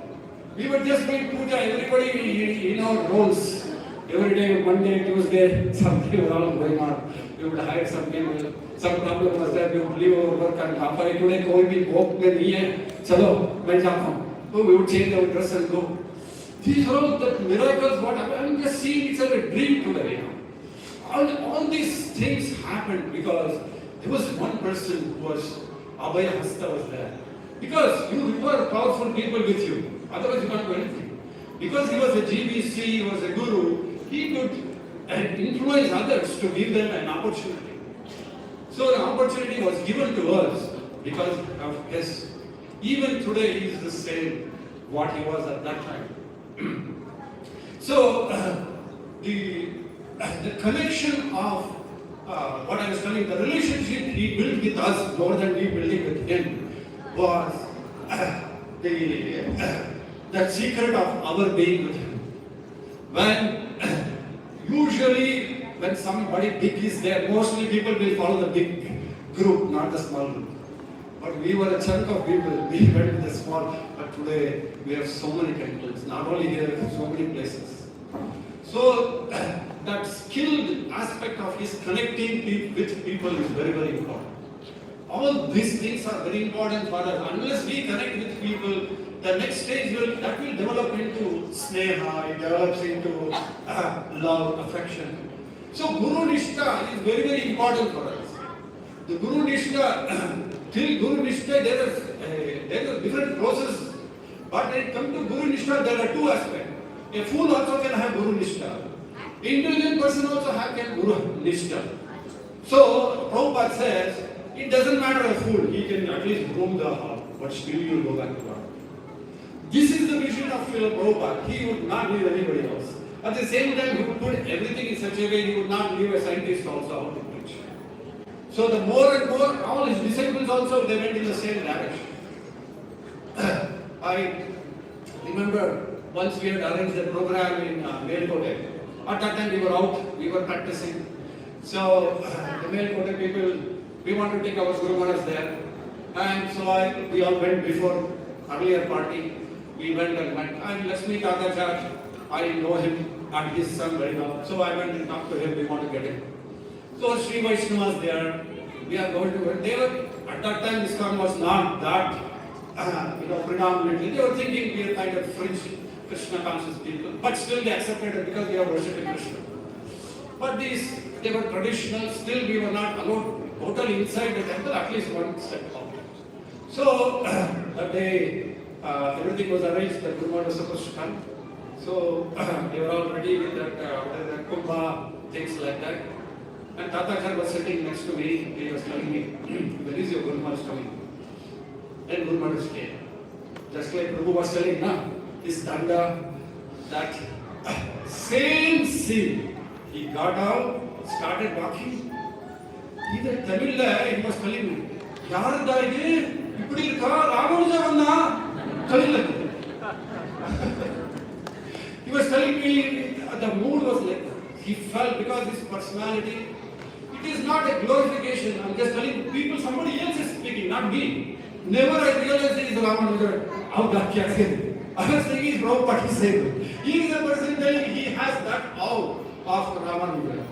We were just doing puja, everybody in our roles. Every day, Monday, Tuesday, something was all going on. We would hire some people. Some problem was that we would leave our work and Papa, today कोई भी भोग में नहीं है, चलो मैं जाता हूँ. So we would change our dress and go. These are all the miracles what happened. I'm just seeing it's a dream today. all these things happened because there was one person who was Abhaya Hasta was there. Because you require powerful people with you, otherwise you can't do anything. Because he was a GBC, he was a guru, he could influence others to give them an opportunity. So the opportunity was given to us because of his. Even today he is the same what he was at that time. So the connection of what I was telling, the relationship he built with us more than we building with him was the secret of our being with him. When usually when somebody big is there, mostly people will follow the big group, not the small group. But we were a chunk of people, we went with the small, but today we have so many temples, not only here, so many places. So that skilled aspect of his connecting with people is very, very important. All these things are very important for us. Unless we connect with people, the next stage will develop into sneha, it develops into love, affection. So Guru Nishtha is very, very important for us. The Guru Nishtha, till Guru Nishtha there is a different process. But when it comes to Guru Nishtha, there are two aspects. A fool also can have Guru Nishtha. Intelligent person also can Guru Nishtha. So Prabhupada says, it doesn't matter a fool, he can at least roam the heart, but still you will go back to God. This is the vision of Prabhupada. He would not leave anybody else. At the same time, he would put everything in such a way he would not leave a scientist also how to preach. So the more and more, all his disciples also, they went in the same direction. I remember once we had arranged a program in Melkote. At that time we were out, we were practicing. So the Melkote people, we wanted to take our Guru Maharaj there. And so we all went before earlier party. We went and Lakshmi Tatacharya, I know him and his son very well. So I went and talked to him, we want to get him. So Sri Vaishnavas there, we are going to, they were, at that time ISKCON was not that, predominantly. They were thinking we are kind of fringe Krishna conscious people, but still they accepted it because they are worshipping Krishna. But they were traditional, still we were not allowed totally inside the temple, at least one step out. So that day, everything was arranged, the Guru Maharaj was supposed to come. So they were all ready with that kumbha, things like that. And Tatacharya was sitting next to me, he was telling me, when is your Guru Maharaj coming? Then Guru Maharaj came. Just like Prabhu was telling, his danda, that same scene. He got out, started walking. Either Tamil, he was telling me, Yarada ide, ipadi irka, Ramanuja vanna, Tamil. He was telling me, the mood was like, he felt because his personality, it is not a glorification. I'm just telling people, somebody else is speaking, not me. Never I realized he is Ramanuja. How that kya said? I was thinking he's Prabhupada said. He is a person telling he has that awe of Ramanuja.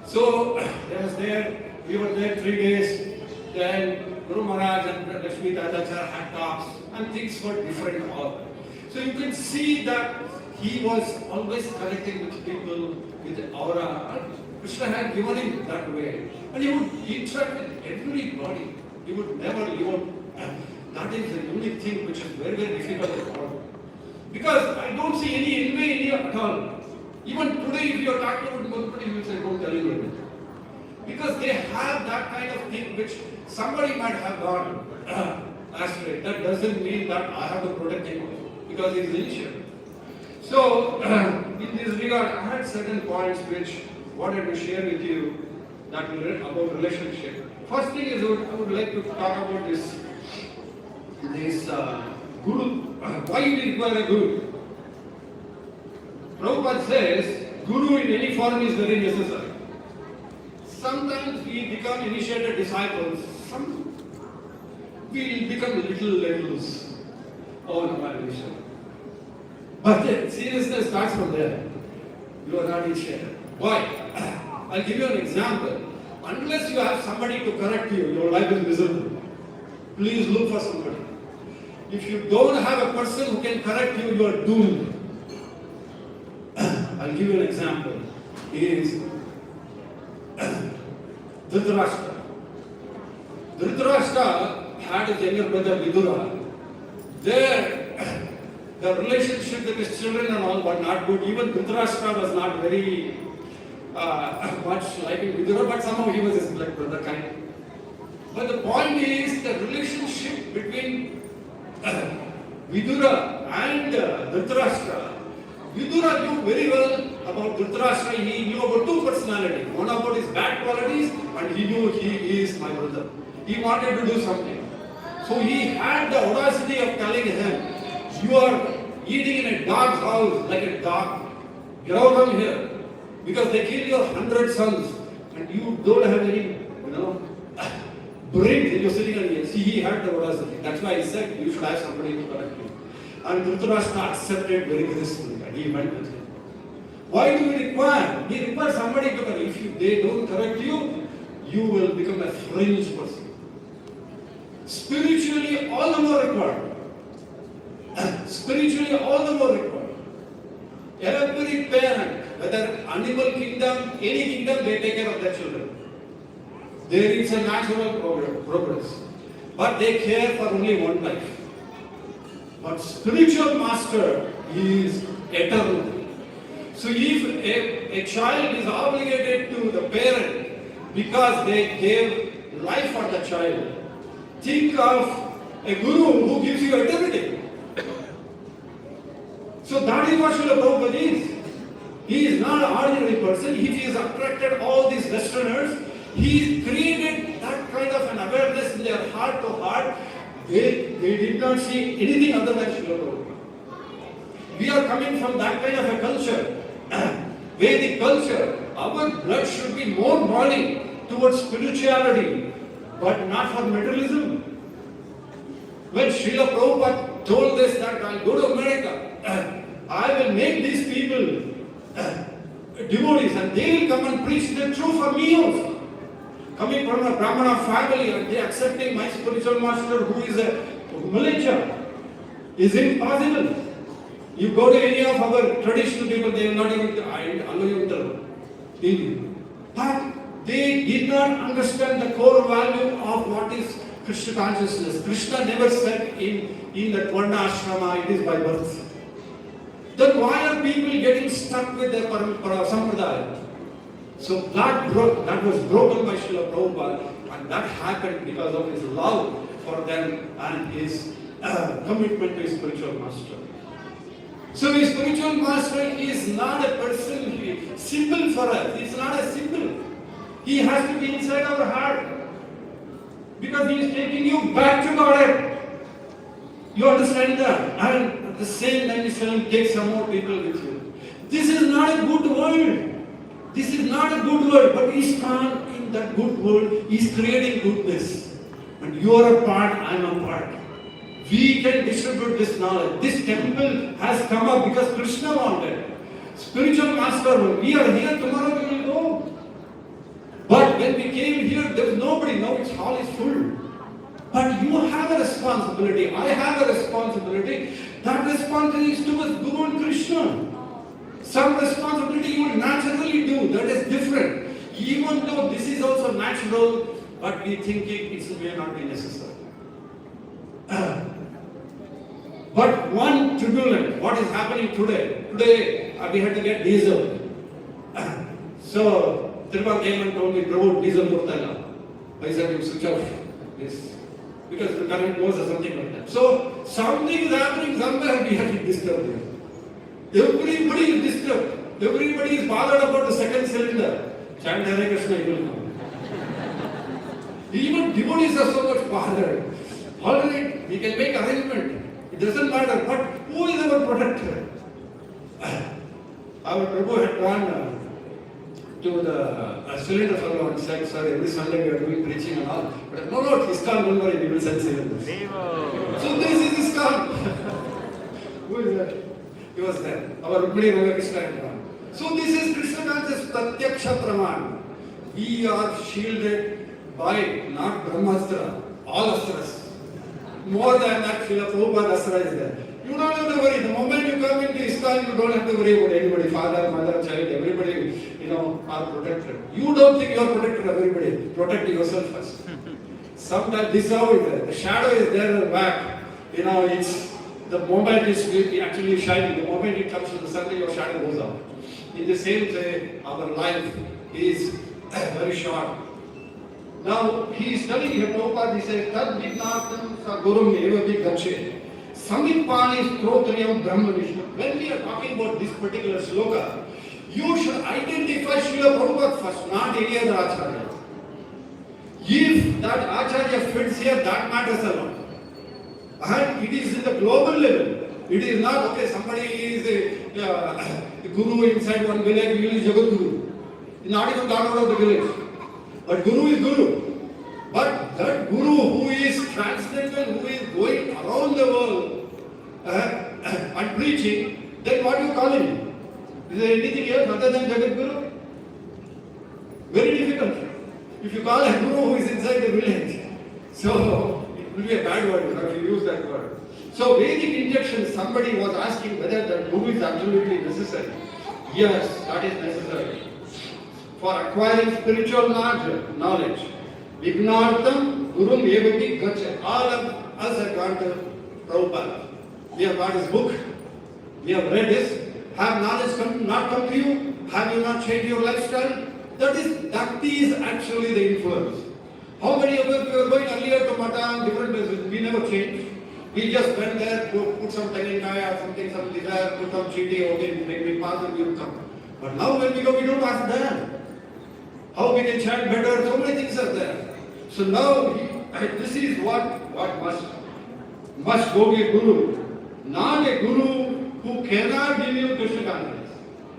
So I was there, we were there 3 days. Then Guru Maharaj and Lakshmi Tatacharya had talks and things were different all. So you can see that he was always connecting with people with the aura. Krishna had given him that way. And he would interact with everybody. He would never leave. That is the unique thing which is very, very difficult to follow. Because I don't see any envy in here at all. Even today, if you are talking about Murphy, you will say, don't tell him. Because they have that kind of thing which somebody might have gone astray. That doesn't mean that I have to protect him because he is initial. So, in this regard, I had certain points which I wanted to share with you that about relationship. First thing is, I would like to talk about this Guru. Why we require a Guru? Prabhupada says, Guru in any form is very necessary. Sometimes we become initiated disciples, some we become little loose on evaluation. But the seriousness starts from there. You are not initiated. Why? I'll give you an example. Unless you have somebody to correct you, your life is miserable. Please look for somebody. If you don't have a person who can correct you, you are doomed. I'll give you an example. Dhritarashtra. Dhritarashtra had his younger brother Vidura. The relationship with his children and all were not good. Even Dhritarashtra was not very much liking Vidura, but somehow he was his blood brother kind. But the point is the relationship between Vidura and Dhritarashtra. Vidura knew very well about Dhritarashtra. He knew about two personalities. One about his bad qualities, and he knew he is my brother. He wanted to do something. So he had the audacity of telling him, you are eating in a dog's house like a dog. Get out from here. Because they kill your 100 sons and you don't have any, brain. You're sitting on here. See, he had the audacity. That's why he said, you should have somebody to correct you. And Dhritarashtra accepted very gracefully and he went with him. Why do we require? We require somebody to correct. If they don't correct you, you will become a fringe person. Spiritually, all the more required. Spiritually, all the more required. Every parent, whether animal kingdom, any kingdom, they take care of their children. There is a natural progress. But they care for only one life. But spiritual master is eternal. So if a child is obligated to the parent because they gave life for the child, think of a guru who gives you eternity. So that is what Srila Prabhupada is. He is not an ordinary person. If he has attracted all these Westerners, he created that kind of an awareness in their heart to heart. They did not see anything other than Srila Prabhupada. We are coming from that kind of a culture. Vedic culture. Our blood should be more burning towards spirituality, but not for materialism. When Srila Prabhupada told this that I'll go to America, I will make these people devotees and they will come and preach the truth for me also. Coming from a Brahmana family and they accepting my spiritual master who is a Malaysia is impossible. You go to any of our traditional people, they will not even allow you to. But they did not understand the core value of what is Krishna consciousness. Krishna never said in that Varna Ashrama, it is by birth. Then why are people getting stuck with their sampradaya? So that was broken by Srila Prabhupada, and that happened because of his love for them and his commitment to his spiritual master. So his spiritual master is not a person, symbol for us. It's not a symbol. He has to be inside our heart. Because he is taking you back to God. You understand that? And at the same time, he's telling, take some more people with you. This is not a good world. This is not a good world. But ISKCON in that good world is creating goodness. And you are a part, I am a part. We can distribute this knowledge. This temple has come up because Krishna wanted. Spiritual master, we are here, tomorrow we will go. But when we came here, there was nobody. Now its hall is full. But you have a responsibility. I have a responsibility. That responsibility is towards Guru and Krishna. Some responsibility you will naturally do. That is different. Even though this is also natural, but we think it may not be necessary. But one tribulation, what is happening today? Today we had to get diesel. So Tirupati came and told me, Prabhu, diesel murtala. I said, you switch off this. Because the current goes or something like that. So something is happening somewhere, we have to disturb them. Everybody is disturbed. Everybody is bothered about the second cylinder. Chant Hare Krishna, it will come. Even devotees are so much bothered. All right, we can make arrangement. It doesn't matter. But who is our protector? Our Prabhu had gone to the cylinder fellow and said, sir, every Sunday we are doing preaching and all. But no, ISKCON, don't worry, we will send cylinders. So this is ISKCON. Who is that? He was there. Our Rukmini Rangakrishna had gone. So this is Krishna conscious Pratyaksha Praman. We are shielded by not Brahmastra, all astras. More than that, Srila Prabhupada Asra is there. You don't have to worry. The moment you come into ISKCON, you don't have to worry about anybody. Father, mother, child, everybody, are protected. You don't think you are protected of everybody. Protect yourself first. Sometimes this is how it is. The shadow is there at the back. It's the moment it's actually shining. The moment it comes to the sun, your shadow goes out. In the same way, our life is very short. Now, he is telling here, Prabhupada, he says, Tad Vignatam Sagurum Evati Gache. Samipani Strotriyam Brahma Vishnu. When we are talking about this particular sloka, you should identify Srila Prabhupada first, not any other Acharya. If that Acharya fits here, that matters a lot. And it is in the global level. It is not, okay, somebody is a guru inside one village, he is Jagat Guru. He not even gone out of the village. But Guru is Guru. But that Guru who is transcendental, who is going around the world and preaching, then what do you call him? Is there anything else other than Jagat Guru? Very difficult. If you call a Guru who is inside the village, so it will be a bad word, you have to use that word. So Vedic injection, somebody was asking whether that Guru is absolutely necessary. Yes, that is necessary. For acquiring spiritual knowledge. Vignartam Gurum Evati Gacha. All of us have gone to Prabhupada. We have got his book. We have read this. Have knowledge not come to you? Have you not changed your lifestyle? That is actually the influence. How many of us were going earlier to Mata, different places? We never changed. We just went there to put some Telinga or something, some desire, put some chiti, okay, make me pass and we will come. But now when we go, we don't ask them. How we can chant better, so many things are there. So now, this is what must go be a guru. Not a guru who cannot give you Krishna consciousness.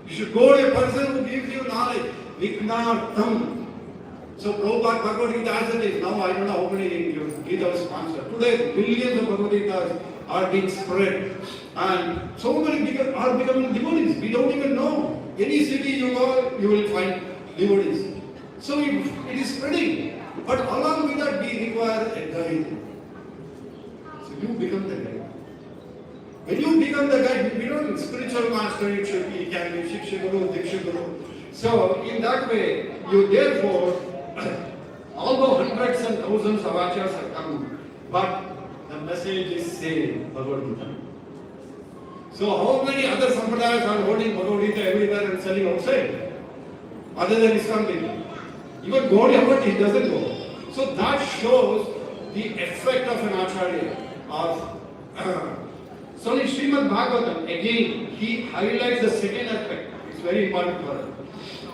You should go to a person who gives you knowledge. Vignartam. So Prabhupada Bhagavad Gita as it is. Now I don't know how many Gita was sponsored. Today billions of Bhagavad Gitas are being spread. And so many are becoming devotees. We don't even know. Any city you go, you will find devotees. So it is spreading. But along with that, we require a guide. So you become the guide. When you become the guide, we don't spiritual master, it should be, it can be Shiksha Guru, Diksha Guru. So in that way, you therefore, although hundreds and thousands of acharyas have come, but the message is same, Bhagavad Gita. So how many other sampradayas are holding Bhagavad Gita everywhere and selling outside? Other than ISKCON people. Even Gaudiya, but he doesn't go. So that shows the effect of an acharya. So in Srimad Bhagavatam, again, he highlights the second aspect. It's very important for us.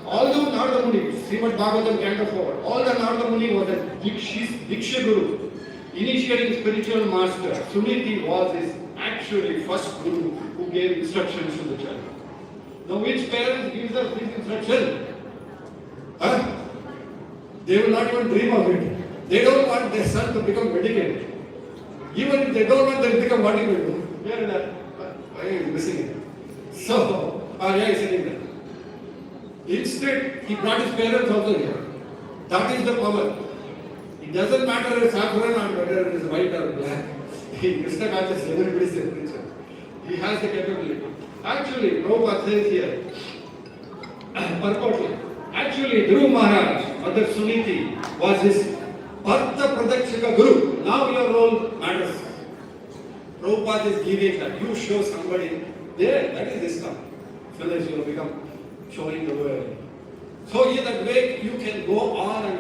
Although Narada Muni, Srimad Bhagavatam Canto 4, all the Narada Muni was a Diksha Guru, initiating spiritual master. Suniti was his actually first guru who gave instructions to the child. Now which parent gives us this instruction? They will not even dream of it. They don't want their son to become medicated. Even if they don't want them to become, what he will do? Where is that? Why are you missing it? So, Arya is sitting there. Instead, he brought his parents also here. That is the power. It doesn't matter if it's saffron or whether it is white or black. In Krishna consciousness, everybody is a preacher. He has the capability. Actually, Prabhupada says here, purportedly, actually, Dhruv Maharaj, Mother Suniti, was his Bharta Pradakshika Guru. Now your role matters. Prabhupada is giving that. You show somebody there, that is ISKCON. Finish, you will become showing the world. So in that way, you can go on and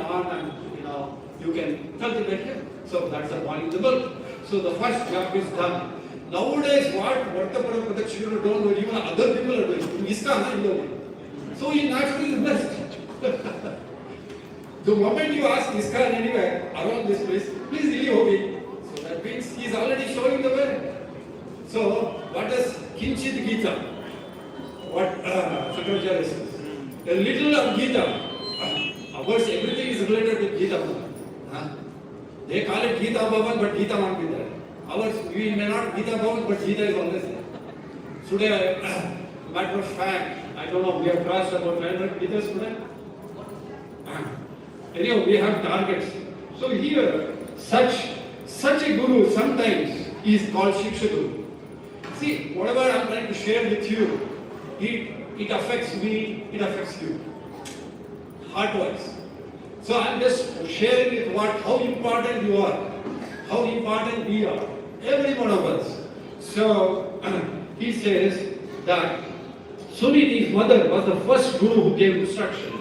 you can cultivate him. So that's the point in the book. So the first job is done. Nowadays, what Bharta Pradakshika don't do, even other people are doing. ISKCON, you know. So he naturally is blessed. The moment you ask ISKCON anywhere around this place, please leave Hobi. So that means he is already showing the way. So what does Kinchit Gita? What Sakaracharya says? A little of Gita. Ours, everything is related with Gita Bhavan. They call it Gita Bhavan, but Gita won't be there. Ours, we may not Gita Bhavan, but Gita is always there. Today, matter of fact, I don't know, we have crossed about 900 meters today. Anyhow, we have targets. So here, such such a guru sometimes is called Shiksha Guru. See, whatever I'm trying to share with you, it affects me, it affects you. Heart-wise. So I'm just sharing with how important you are, how important we are, every one of us. So he says that Suniti's mother was the first guru who gave instruction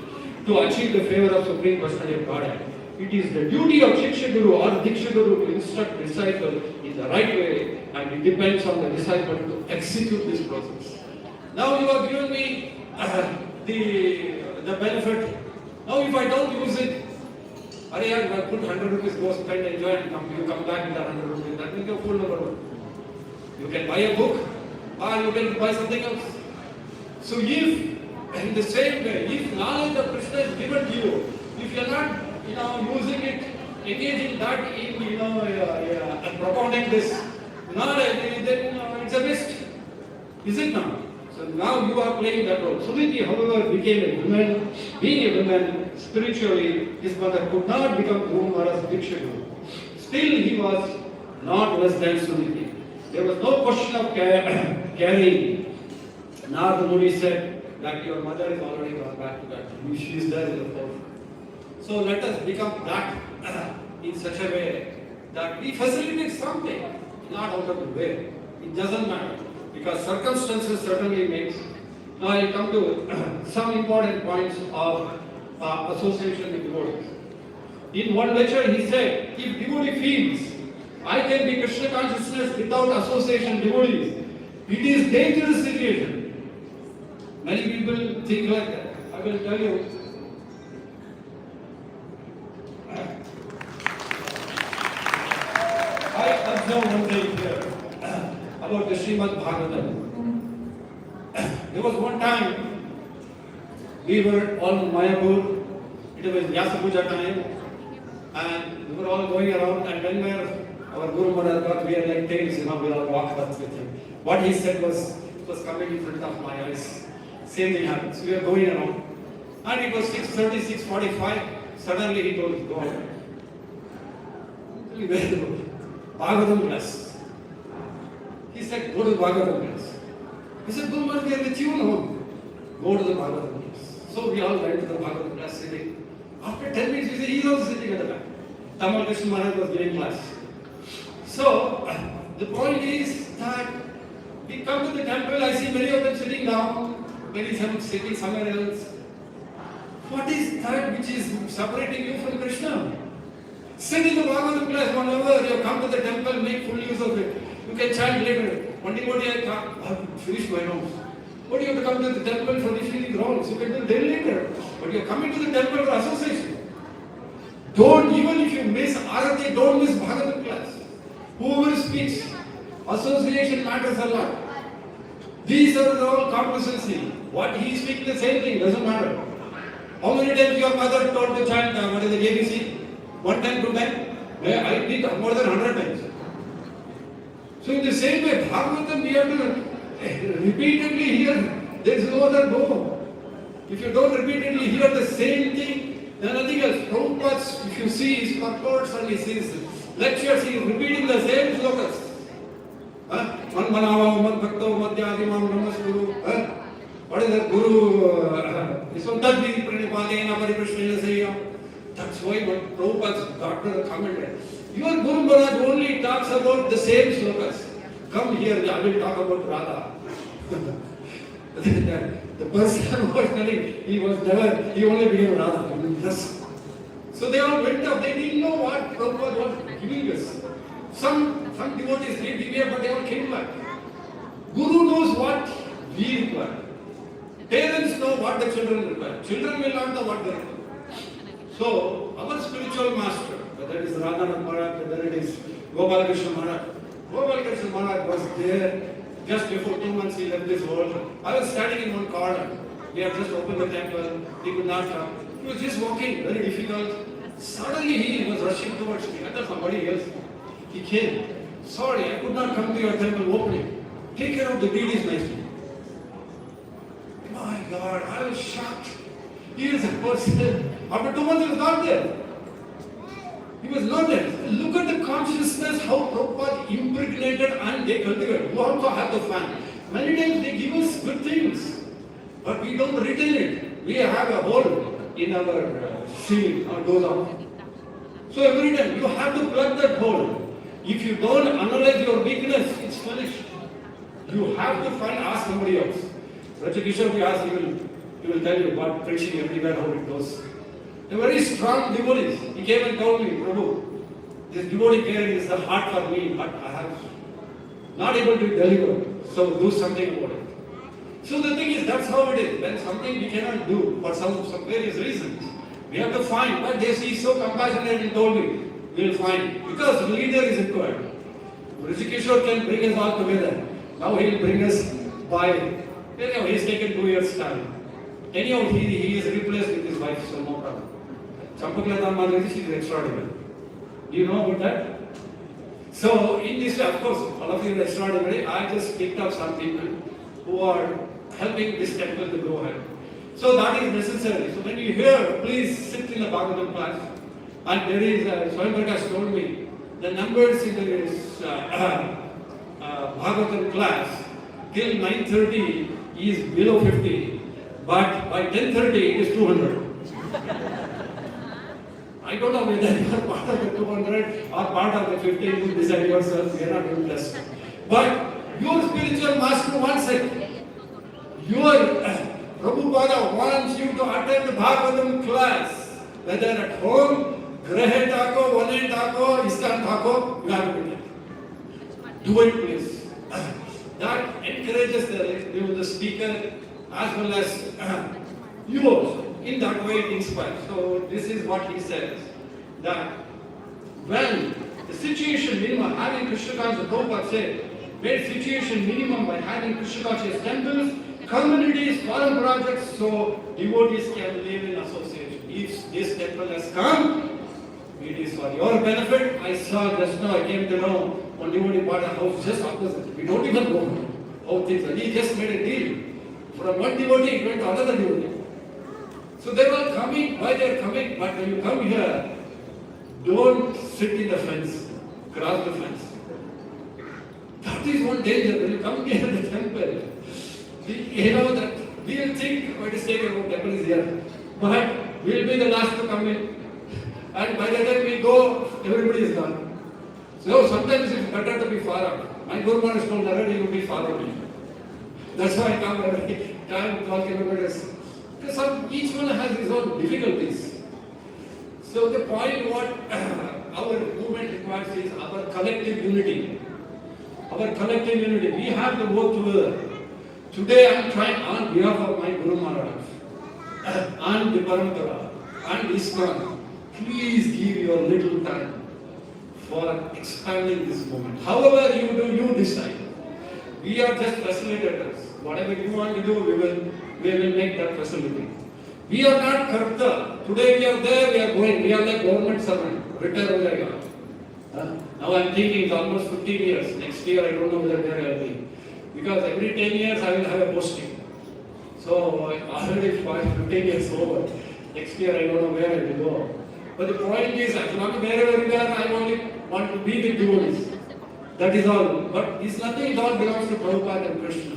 to achieve the favor of Supreme Personality of Godhead. It is the duty of Shiksha Guru or Diksha Guru to instruct disciple in the right way, and it depends on the disciple to execute this process. Now you have given me the benefit. Now if I don't use it, if I put 100 rupees, go spend, enjoy, and you come back with 100 rupees, that will be a fool number one. You can buy a book or you can buy something else. So if, in the same way, if knowledge of Krishna is given to you, if you are not, using it, engaging that in, propounding this knowledge, then it's a waste. Is it not? So now you are playing that role. Suniti, however, became a woman. Being a woman, spiritually, his mother could not become Guru Maharaj's Diksha Guru. Still, he was not less than Suniti. There was no question of carrying. Narada Muni said that your mother is already gone back to that. She is there in the forefront. So let us become that in such a way that we facilitate something, not out of the way. It doesn't matter because circumstances certainly makes. Now I come to some important points of association with devotees. In one lecture he said, if devotee feels I can be Krishna consciousness without association devotees, it is dangerous situation. Many people think like that. I will tell you. I observed one day here about the Srimad Bhagavatam. There was one time we were all in Mayapur. It was Vyasa Puja time, and we were all going around. And when our Guru Maharaj got, we are like tails, we all walked up with him. What he said was coming in front of my eyes. Same thing happened. So we are going around, and it was 6:30, 6:45. Suddenly he told us, go on. Where to go? Bhagavatam class. He said, go to the Bhagavatam class. He said, Guru Maharaj, we are with you now. Go to the Bhagavatam class. So we all went to the Bhagavatam class sitting. After 10 minutes, we said, he is also sitting at the back. Tamal Krishna Maharaj was giving class. So the point is that we come to the temple, I see many of them sitting down, many of them sitting somewhere else. What is that which is separating you from Krishna? Sit in the Bhagavatam class 1 hour, you have come to the temple, make full use of it. You can chant later. One devotee I have finished my rounds. But you have to come to the temple for finishing the rounds. You can do then later. But you are coming to the temple for association. Don't, even if you miss Arati, don't miss Bhagavatam class. Whoever speaks, association matters a lot. These are all complacency. What he is speaking, the same thing, doesn't matter. How many times your mother taught to chant, what is the ABC? 1 time, 2 time? I did more than 100 times. So in the same way, Bhagavatam, we have to repeatedly hear. There is no other go. If you don't repeatedly hear the same thing, then nothing else. Prabhupada, if you see his purports and his lectures, he is repeating the same slokas. Man manava, man bhakto, madhyadi, man namaskuru. What is that? Guru, Iswantadvi Pranipadena Pariprashnena Sayam. That's why when Prabhupada doctor commented, your Guru Maharaj only talks about the same slokas. Come here, I will talk about Radha. The person was telling, he only became Radha. So they all went up, they didn't know what Prabhupada was giving us. Some devotees did deviate, but they all came back. Guru knows what we require. Parents know what the children require. Children will not know what they require. So, our spiritual master, whether it is Radhanath Maharaj, whether it is Gopal Krishna Maharaj was there just before 2 months he left this world. I was standing in one corner. We had just opened the temple. He could not come. He was just walking, very difficult. Suddenly he was rushing towards me. I thought somebody else. He came. Sorry, I could not come to your temple opening. Take care of the deities nicely. My God, I was shocked. He is a person. After 2 months he was not there. He was not there. Look at the consciousness, how Prabhupada impregnated and they cultivate. You also have the fan. Many times they give us good things, but we don't retain it. We have a hole in our ceiling or goes off. So every time you have to plug that hole. If you don't analyze your weakness, it's finished. You have to ask somebody else. Rajagishwar, we ask, he will tell you what preaching everywhere, how it goes. A very strong devotee. He came and told me, Prabhu, this devotee care is the heart for me, but I have not able to deliver. So do something about it. So the thing is, that's how it is. When something we cannot do for some various reasons, we have to find. But they see so compassionate and told me, we will find. Because the leader is required. Rishikeshwar can bring us all together. Now he will bring us by, he has taken 2 years time. Anyhow, he is replaced with his wife, so no problem. Champaklata Madhuri, she is extraordinary. Do you know about that? So, in this, of course, all of you are extraordinary. I just picked up some people who are helping this temple to go ahead. So, that is necessary. So, when you hear, please sit in the Bhagavatam class. And there is, Swayam Prakash told me, the numbers in this Bhagavatam class till 9:30 is below 50. But by 10:30 it is 200. I don't know whether you are part of the 200 or part of the 50, you decide yourself, we are not doing this. But your spiritual master wants it. Your Prabhupada wants you to attend the Bhagavatam class, whether at home, Grahe Tako, One Tako, ISKCON Tako, you have to do it. Do it, please. That encourages the speaker as well as you also. In that way it inspires. So this is what he says, that when the situation minimum, having Krishna consciousness, Prabhupada said, made situation minimum by having Krishna conscious temples, communities, foreign projects, so devotees can live in association. If this temple has come, it is for your benefit. I saw just now, I came to know, one devotee bought a house just opposite. We don't even go how things are. He just made a deal. From one devotee, he went to another devotee. So they were coming, why they are coming? But when you come here, don't sit in the fence, cross the fence. That is one danger. When you come near the temple, you know that we will think, what is taken about temple is here. But we will be the last to come in. And by the time we go, everybody is gone. So sometimes it's better to be far out. My Guru Maharaj told already you will be far out. That's why I come every time 12 kilometers. Because each one has his own difficulties. So the point what our movement requires is our collective unity. Our collective unity. We have to work together. Today I am trying on behalf of my Guru Maharaj and the Parampara and ISKCON. Please give your little time for expanding this movement. However you do, you decide. We are just facilitators. Whatever you want to do, we will make that facility. We are not karta. Today we are there, we are going. We are like government servant. Retire ho jayega. Now I am thinking it's almost 15 years. Next year I don't know whether where I will be. Because every 10 years I will have a posting. So already 15 years over. Next year I don't know where I will go. But the point is, as long as wherever we are, I only want to be with devotees. That is all. But it's nothing, it all belongs to Prabhupada and Krishna.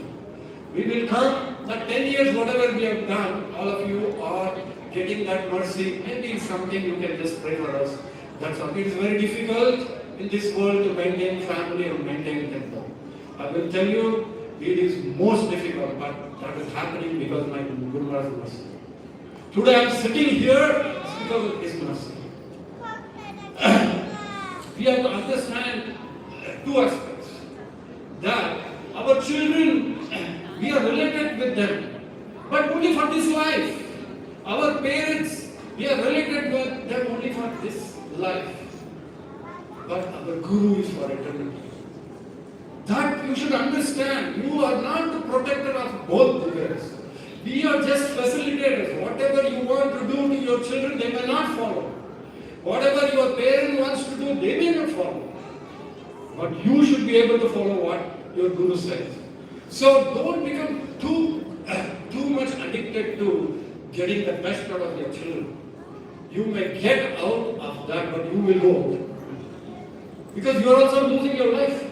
We will come, but 10 years, whatever we have done, all of you are getting that mercy. Maybe it's something you can just pray for us. That's all. It is very difficult in this world to maintain family or maintain temple. I will tell you, it is most difficult, but that is happening because of my Guru Maharaj's mercy. Today I am sitting here because of his mercy. We have to understand two aspects. That our children, we are related with them, but only for this life. Our parents, we are related with them only for this life. But our Guru is for eternity. That you should understand. You are not the protector of both the worlds. We are just facilitators. Whatever you want to do to your children, they may not follow. Whatever your parent wants to do, they may not follow. But you should be able to follow what your Guru says. So don't become too much addicted to getting the best out of your children. You may get out of that, but you will go. Because you are also losing your life.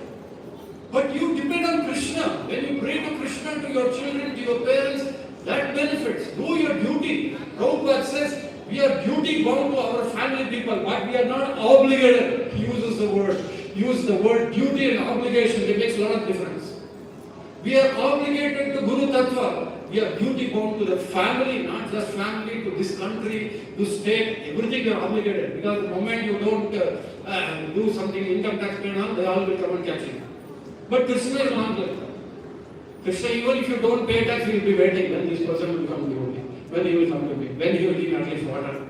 But you depend on Krishna. When you pray to Krishna, to your children, to your parents, that benefits. Do your duty. Prabhupada says, we are duty bound to our family people, but we are not obligated. He uses the word duty and obligation. It makes a lot of difference. We are obligated to Guru Tattva. We are duty bound to the family, not just family, to this country, to state, everything you are obligated. Because the moment you don't do something, income tax pay now, they all will come and catch you. But Krishna is not like that. Krishna, even if you don't pay tax, he will be waiting when this person will come to you, when he will come to me, when he will give at least water.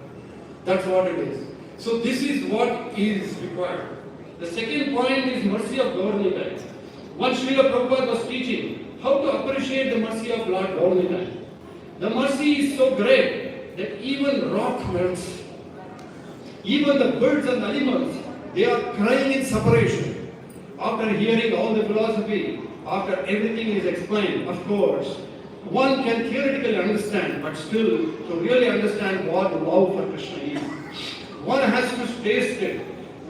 That's what it is. So this is what is required. The second point is mercy of Gaur-Nitai. Once Srila Prabhupada was teaching how to appreciate the mercy of Lord Gaur-Nitai. The mercy is so great that even rock melts. Even the birds and animals, they are crying in separation. After hearing all the philosophy, after everything is explained, of course, one can theoretically understand, but still, to really understand what love for Krishna is, one has to taste it.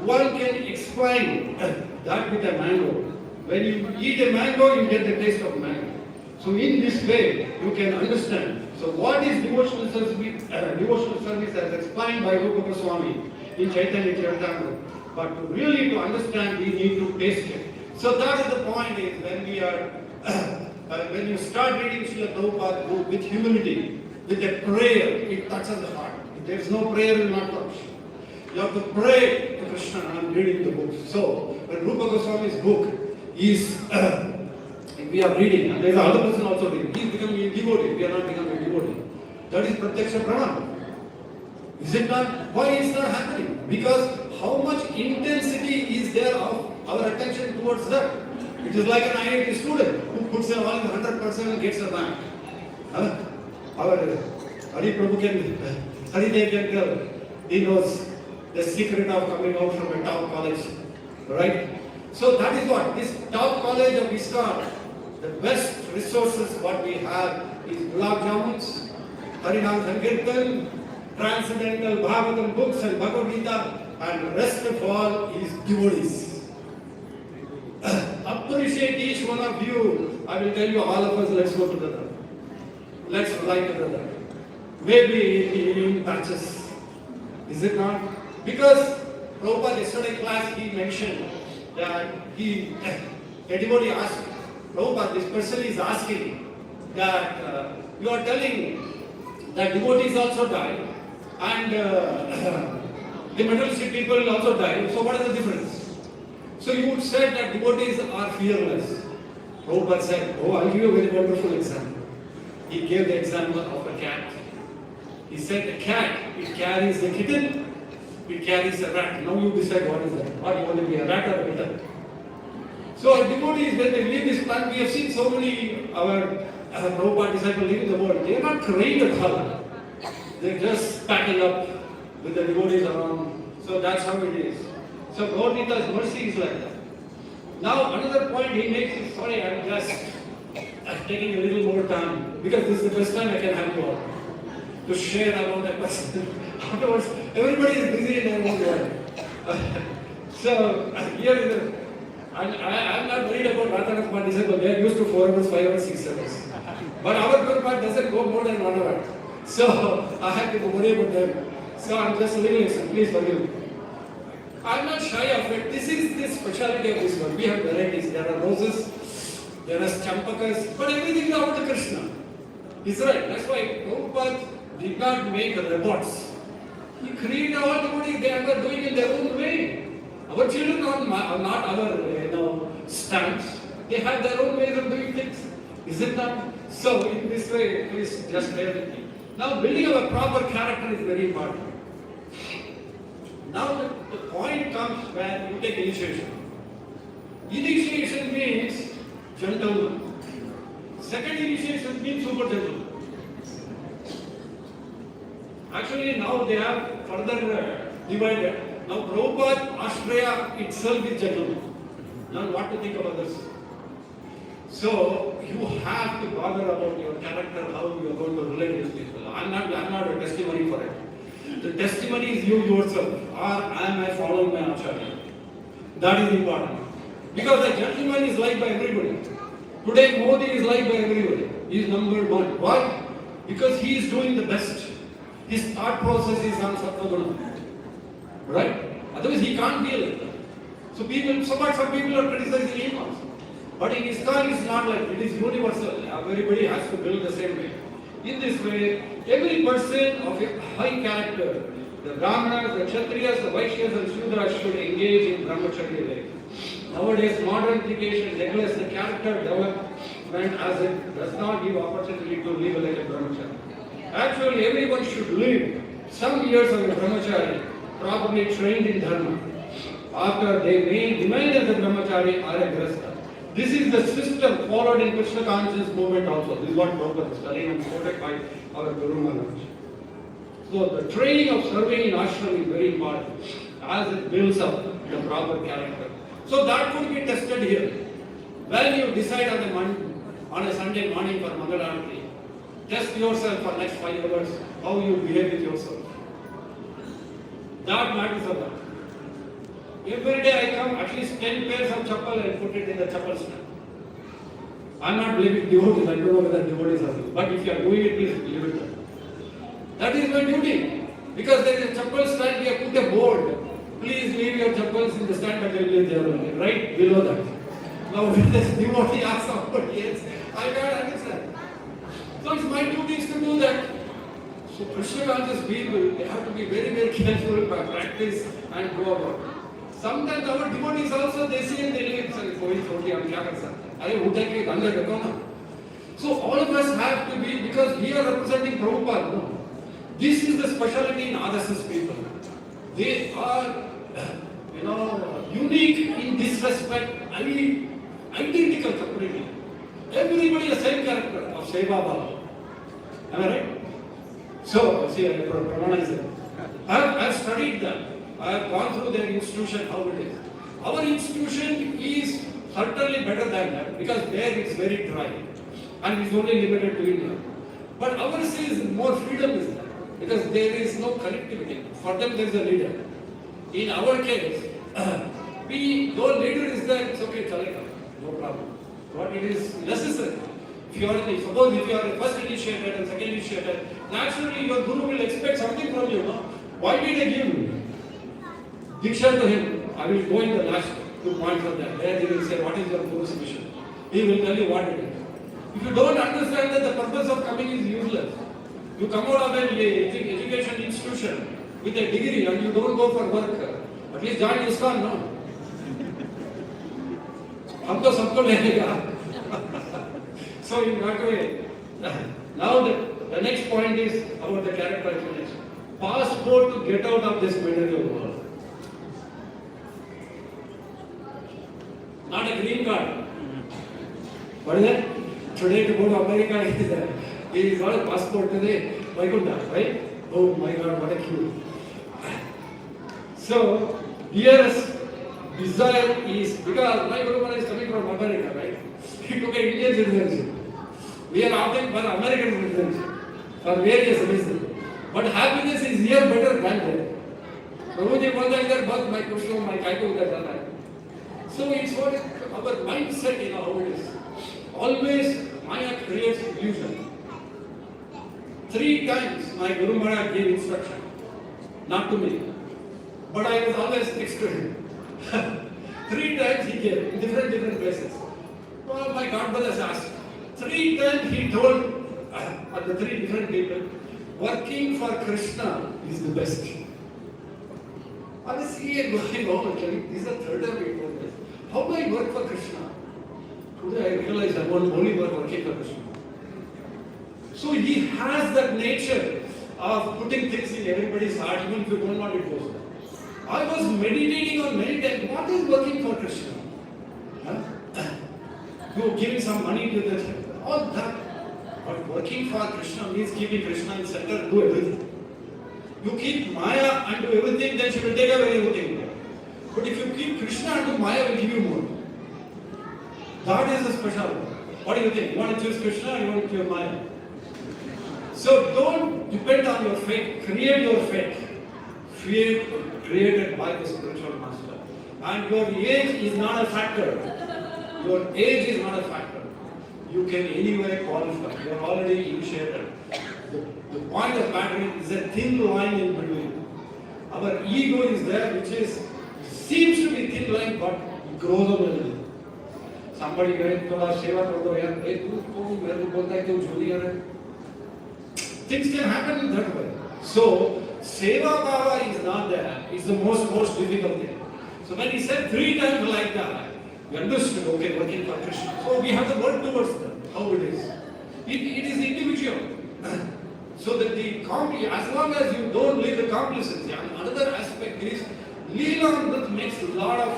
One can explain that with a mango. When you eat a mango, you get the taste of mango. So in this way, you can understand. So what is devotional service as explained by Rupa Goswami in Chaitanya Charitamrita. But really to understand, we need to taste it. So that is the point is when we are, when you start reading Srila Prabhupada book with humility, with a prayer, it touches the heart. If there is no prayer, it will not touch. You have to pray to Krishna and reading the book. So when Rupa Goswami's book is, we are reading, and there is another person also reading, he is becoming a devotee, we are not becoming a devotee. That is Pratyaksha Pranam. Is it not? Why is that happening? Because how much intensity is there of our attention towards that? It is like an IIT student who puts in all 100% and gets a rank. Our Hari Prabhu can, Hari Dev can tell, he knows the secret of coming out from a top college. Right? So that is what, this top college of ISKCON, the best resources what we have is Gulab Jamuns, Harinam Sankirtan, transcendental Bhagavatam books and Bhagavad Gita, and rest of all is devotees. Appreciate each one of you. I will tell you, all of us, let's go together. Let's fly together. Maybe in batches. Is it not? Because Prabhupada yesterday class he mentioned that a devotee asked, Prabhupada, this person is asking that you are telling that devotees also die and the materialistic people also die. So what is the difference? So you would say that devotees are fearless. Prabhupada said, oh, I'll give you a very wonderful example. He gave the example of a cat. He said the cat, it carries the kitten, it carries a rat. Now you decide what is that. Or you want to be a rat or a kitten. So our devotees, when they leave this planet, we have seen so many our Prabhupada disciples leaving the world. They are not crying at all. They just packing up with the devotees around. So that's how it is. So Gaur-Nita's mercy is like that. Now another point he makes is, sorry, I'm just taking a little more time because this is the best time I can have you all to share about that person. Afterwards, everybody is busy in their own world. So here is the, I'm not worried about Radhanath Mati, but they are used to 4 hours, 5 hours, 6 hours. But our group doesn't go more than 1 hour. So I have to worry about them. So I'm just a little listen, please forgive me. I'm not shy of it. This is the specialty of this one. We have varieties. There are roses, there are champakas, but everything is about Krishna. He's right. That's why Prabhupada did not make robots. He created all devotees. They are doing it their own way. Our children are not our stamps. They have their own ways of doing things. Is it not? So in this way, please just bear with me. Now building of a proper character is very important. Now the point comes where you take initiation. Initiation means gentleman. Second initiation means super gentleman. Actually now they have further divided. Now Prabhupada, Australia itself is gentleman. Now what to think of others? So you have to bother about your character, how you are going to relate with people. I'm not a testimony for it. The testimony is you yourself, or am I following my acharya? That is important. Because the gentleman is liked by everybody. Today Modi is liked by everybody. He is number one. Why? Because he is doing the best. His thought process is on Sattva-guna. Right? Otherwise he can't be like that. So some people are criticizing him also. But in ISKCON it's not like it is universal. Everybody has to build the same way. In this way, every person of a high character, the Brahmanas, the Kshatriyas, the Vaishyas and Shudras should engage in brahmacharya life. Nowadays, modern education neglects the character development as it does not give opportunity to live like a brahmachari. Actually, everyone should live some years of a brahmachari, properly trained in dharma. After they may remain as a brahmachari or a grasta. This is the system followed in Krishna conscious movement also. This is what Prabhupada is telling and quoted by our Guru Maharaj. So the training of serving in ashram is very important as it builds up the proper character. So that could be tested here. When you decide on a Sunday morning for Mangalarati, test yourself for next 5 hours how you behave with yourself. That matters a lot. Every day I come at least 10 pairs of chappal and put it in the chappal stand. I am not blaming devotees, I don't know whether devotees are doing. But if you are doing it, please leave it there. That is my duty. Because there is a chappal stand, we have put a board. Please leave your chappals in the stand and they will leave there only. Right below that. Now when this devotee asks somebody else, I can't understand. So it's my duty to do that. So Krishna conscious people, they have to be very, very careful by practice and go about. Sometimes our devotees also, they see and they leave, sorry, so all of us have to be, because we are representing Prabhupada, no? This is the specialty in RSS people. They are, unique in this respect, identical completely. Everybody the same character of Seva Baba. Am I right? So, see, I pronounce it. I have studied that. I have gone through their institution, how it is. Our institution is certainly better than that because there it's very dry and it's only limited to India. But ours is more freedom is there because there is no connectivity. For them there is a leader. In our case, though leader is there, it's okay, chalega, no problem. But it is necessary. Suppose if you are the first initiator and second initiator, naturally your guru will expect something from you. No? Why did I give you? Diksha to him. I will go in the last 2 points of that. There he will say, what is your guru's mission? He will tell you what it is. If you don't understand that the purpose of coming is useless, you come out of an education institution with a degree and you don't go for work, at least join ISKCON, no? हम तो सबको लेगा. So in that way, now the next point is about the character explanation. Passport to get out of this material world. Not a green card. What is that? Today to go to America is not a passport today. Vaikunta, right? Oh my God, what a queue. So, dearest desire is, because my Guru Maharaj is coming from America, right? He took an Indian citizenship. We are opting for American citizenship for various reasons. But happiness is here better than there. Prabhuji was either birth, my Krishna, my Kaiku, that. So it's what our mindset, how it is. Always Maya creates illusion. 3 times my Guru Maharaj gave instruction, not to me, but I was always next to him. 3 times he gave in different places. Well, my godmother asked. 3 times he told the 3 different people, working for Krishna is the best. I was here going on, this is the 3rd time he told this. How do I work for Krishna? Today I realize I want only working for Krishna. So he has that nature of putting things in everybody's heart, even if you don't want it to go. I was meditating on many times, what is working for Krishna? You giving some money to the all that. But working for Krishna means keeping Krishna in center, do everything. You keep Maya and do everything, then she will take away everything. But if you keep Krishna and do Maya, will give you more. That is the special. What do you think? You want to choose Krishna or you want to choose Maya? So don't depend on your faith, create your faith. Faith created by the spiritual master. And your age is not a factor. Your age is not a factor. You can anyway qualify. You are already initiated. The point of matter is a thin line in between. Our ego is there, which seems to be thin line, but it grows up a little. Somebody going to Seva things can happen in that way. So, Seva Bhava is not there. It's the most difficult thing. So when he said 3 times like that, we understood, okay, working for Krishna. So we have to work towards that, how it is. It is individual. So that as long as you don't leave the complacency, another aspect is, Leela Amrit makes a lot of,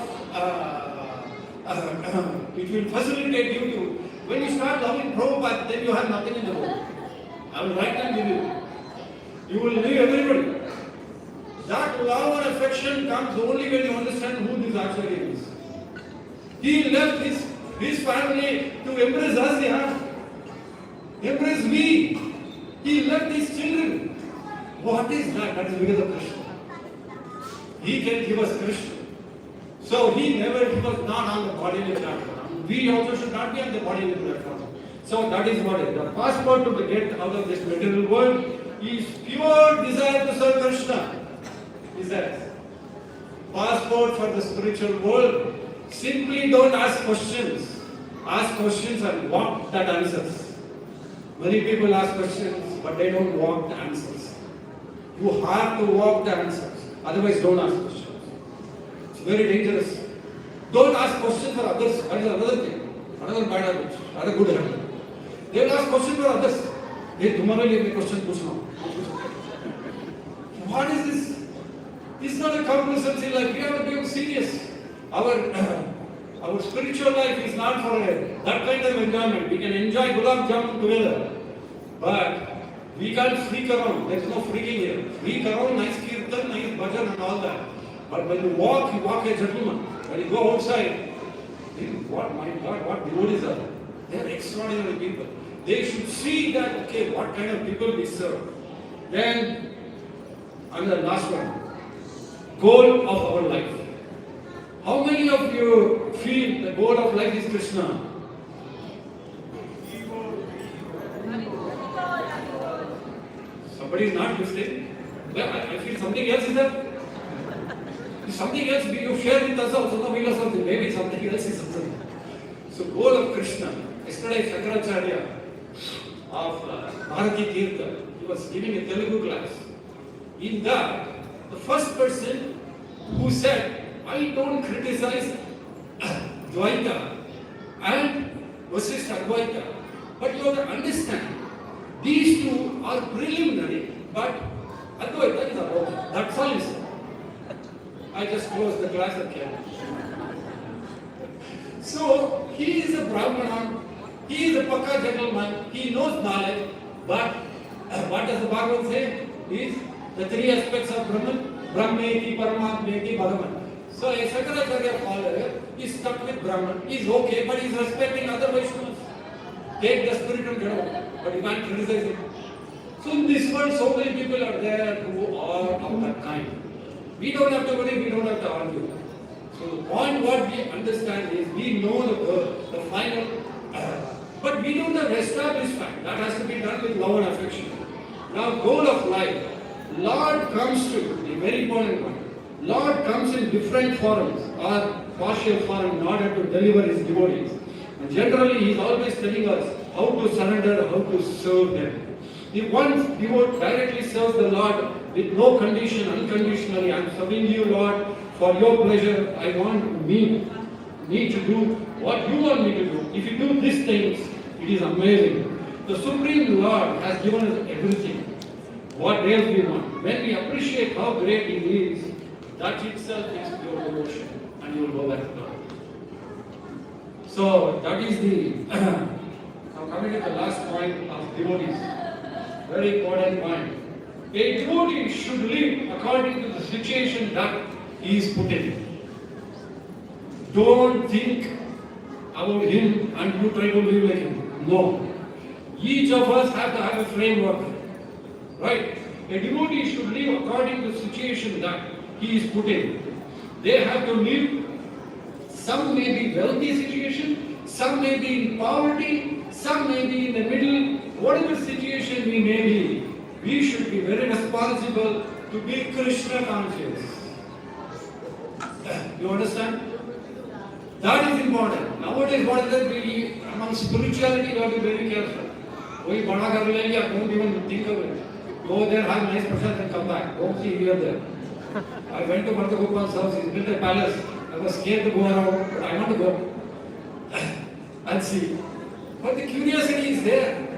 it will facilitate you to, when you start loving Prabhupada, then you have nothing in the world. I will write and give you. You will leave everybody. That love and affection comes only when you understand who this actually is. He left his family to embrace us, yeah? Embrace me. He left his children. What is that? That is because of Krishna. He can give us Krishna. So he was not on the bodily platform. We also should not be on the bodily platform. So that is what it is. The passport to get out of this material world is pure desire to serve Krishna. Desire. Passport for the spiritual world. Simply don't ask questions. Ask questions and walk that answers. Many people ask questions, but they don't walk the answers. You have to walk the answers. Otherwise, don't ask questions. It's very dangerous. Don't ask questions for others. That is another thing. Another bad habit. Another good habit. They will ask questions for others. Hey, tomorrow you have a question. What is this? It's not a complacency life. We have to be serious. Our spiritual life is not for that kind of enjoyment. We can enjoy gulab jamun together, but we can't freak around. There is no freaking here. Freak around, nice kirtan, nice bhajan and all that. But when you walk a gentleman. When you go outside, what, my God, what devotees are. They are extraordinary people. They should see that, okay, what kind of people we serve. Then, and the last one, goal of our life. How many of you feel the goal of life is Krishna? Somebody is not listening. I feel something else is there. Something else you share with us also, no, we know something. Maybe something else is something. So, goal of Krishna. Yesterday, Shankaracharya of Bharati Tirtha, he was giving a Telugu class. In that, the first person who said, I don't criticize Dvaita and versus Advaita, but you have to understand, these two are preliminary, but Advaita is about. That's all he said. I just closed the class again. So, he is a Brahmana, he is a Pakka gentleman, he knows knowledge, but what does the Bhagavad say? Is the 3 aspects of Brahman, Brahmeti, Paramatmeti, Bhagavan. So a Shankaracharya follower is stuck with Brahman. He is okay, but he is respecting other Vaishnavas. Take the spirit and get out. But you can't criticize it. So in this world, so many people are there who are of that kind. We don't have to worry, we don't have to argue. So the point what we understand is, we know the final, but we don't have established fact. That has to be done with love and affection. Now, goal of life. Lord comes to, a very important one. Lord comes in different forms or partial form in order to deliver his devotees. And generally, he is always telling us how to surrender, how to serve them. If one devotee directly serves the Lord with no condition, unconditionally, I am serving you, Lord, for your pleasure. I want me to do what you want me to do. If you do these things, it is amazing. The Supreme Lord has given us everything. What else we want? When we appreciate how great he is, that itself is your devotion, and you will go back to God. So that is the. Now coming to the last point of devotees, very important point. A devotee should live according to the situation that he is put in. Don't think about him and you try to live like him. No. Each of us have to have a framework. Right? A devotee should live according to the situation that he is put in. They have to live. Some may be wealthy situation, some may be in poverty, some may be in the middle. Whatever situation we may be, we should be very responsible to be Krishna conscious. You understand? That is important. Nowadays, what is that we, among spirituality, we have to be very careful. We don't even think of it. Go there, have nice presents and come back. Don't see here there. I went to Bharata Gopal's house, he's built a palace. I was scared to go around, but I want to go and see. But the curiosity is there.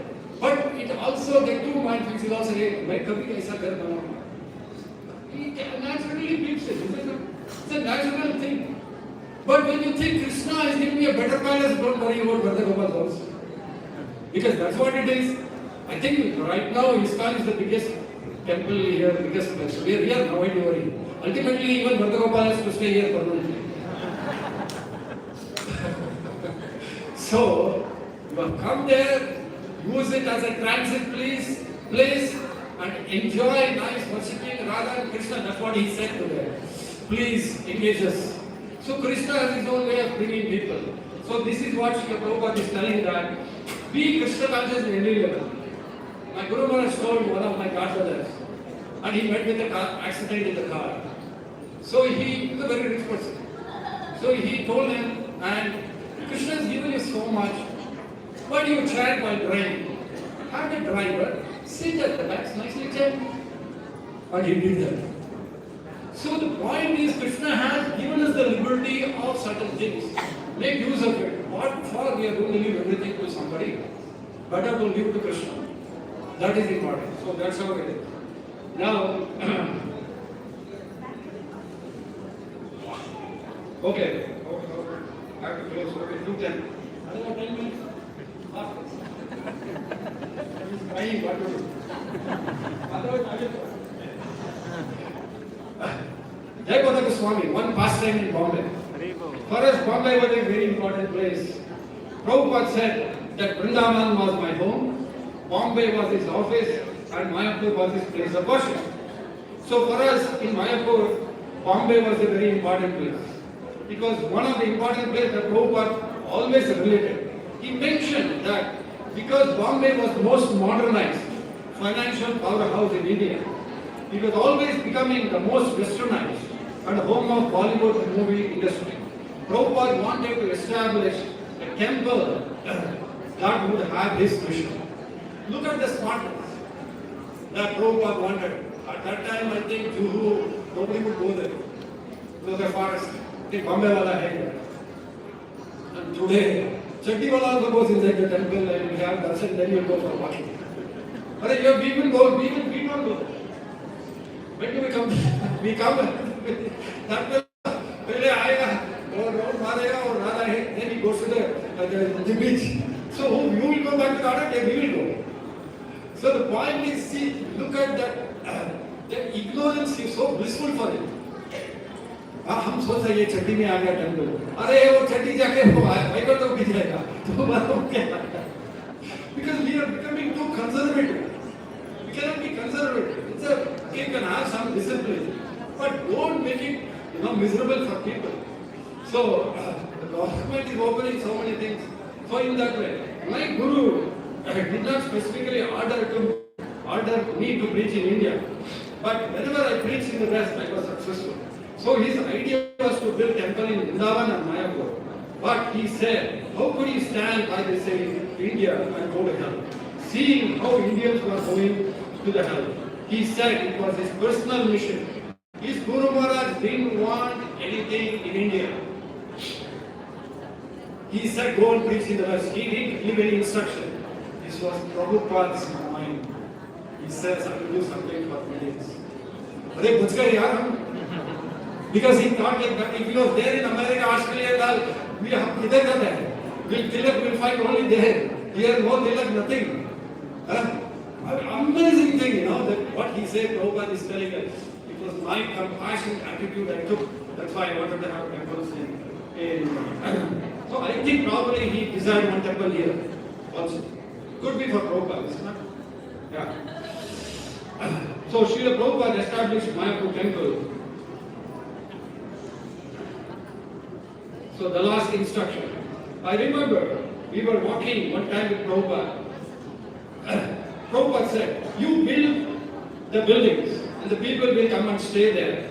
But it also, the two minds will also say, मैं कभी ऐसा घर बनाऊंगा. He naturally believes it, isn't it? It's a natural thing. But when you think Krishna is giving me a better palace, don't worry about Bharata Gopal's house. Because that's what it is. I think right now ISKCON is the biggest temple here, biggest place. We are here, nobody worry. Ultimately, even Bharata Gopal has to stay here permanently. So, you have come there, use it as a transit place and enjoy nice worshipping Radha and Krishna. That's what he said today. Please engage us. So Krishna has his own way of bringing people. So this is what Srila Prabhupada is telling, that be Krishna conscious in any level. My Guru Maharaj told one of my godfathers, and he met with an accident in the car. So he was a very rich person. So he told him, and Krishna has given you so much. Why do you chant while driving? Have the driver sit at the back, nicely chant. And he did that. So the point is, Krishna has given us the liberty of certain things. Make use of it. What for we are going to leave everything to somebody? Better to leave to Krishna. That is important. So that's how it is. Now, okay. I have to close. Okay, 2:10. Another 10 minutes. Trying what to do. Otherwise, I will. Jai Bhadaka Swami, one pastime in Bombay. For us, Bombay was a very important place. Prabhupada said that Vrindavan was my home, Bombay was his office, and Mayapur was his place of worship. So for us in Mayapur, Bombay was a very important place. It was one of the important places that Prabhupada always related. He mentioned that because Bombay was most modernized financial powerhouse in India, it was always becoming the most westernized and home of Bollywood movie industry. Prabhupada wanted to establish a temple that would have his vision. Look at the smartness that Prabhupada wanted. At that time, I think Juhu, nobody would go there. It was a forest. I think Bombay wala hai there. And today, Chatti wala also goes inside the temple and we have darshan, then you go for walking. But you have people go, we don't go. When do we come? We come. That will पहले आएगा और road मारेगा और राधा है, then he goes to the beach. So you will go back to Radha, we will go. So the point is, see, look at that. The ignorance is so blissful for him. हम सोच रहे ये छठी में आ गया temple, अरे वो छठी जाके वो वैकुंठ तो भी जाएगा, तो मतलब क्या? Because we are becoming too conservative. We cannot be conservative. It's a, you can have some discipline, but don't make it, miserable for people. So the government is opening so many things. So in that way, my Guru did not specifically order me to preach in India, but whenever I preached in the West, I was successful. So his idea was to build temple in Vrindavan and Mayapur. But he said, how could he stand by the saying India and go to hell? Seeing how Indians were going to the hell, he said it was his personal mission. His Guru Maharaj didn't want anything in India. He said, go and preach in the West. He didn't give any instruction. This was Prabhupada's mind. He says, I will do something for millions. Arey, bach gaye yaar. Because he thought like that if he was there in America, Australia, we have idhar jata hai. Tilak will find only there. Here, no tilak, nothing. Amazing thing, that what he said, Prabhupada is telling us. It was my compassionate attitude I took. That's why I wanted to have temples in So I think probably he designed one temple here also. Could be for Prabhupada, isn't it? Yeah. So Srila Prabhupada established Mayapur temple. So the last instruction. I remember we were walking one time with Prabhupada. Prabhupada said, you build the buildings and the people will come and stay there.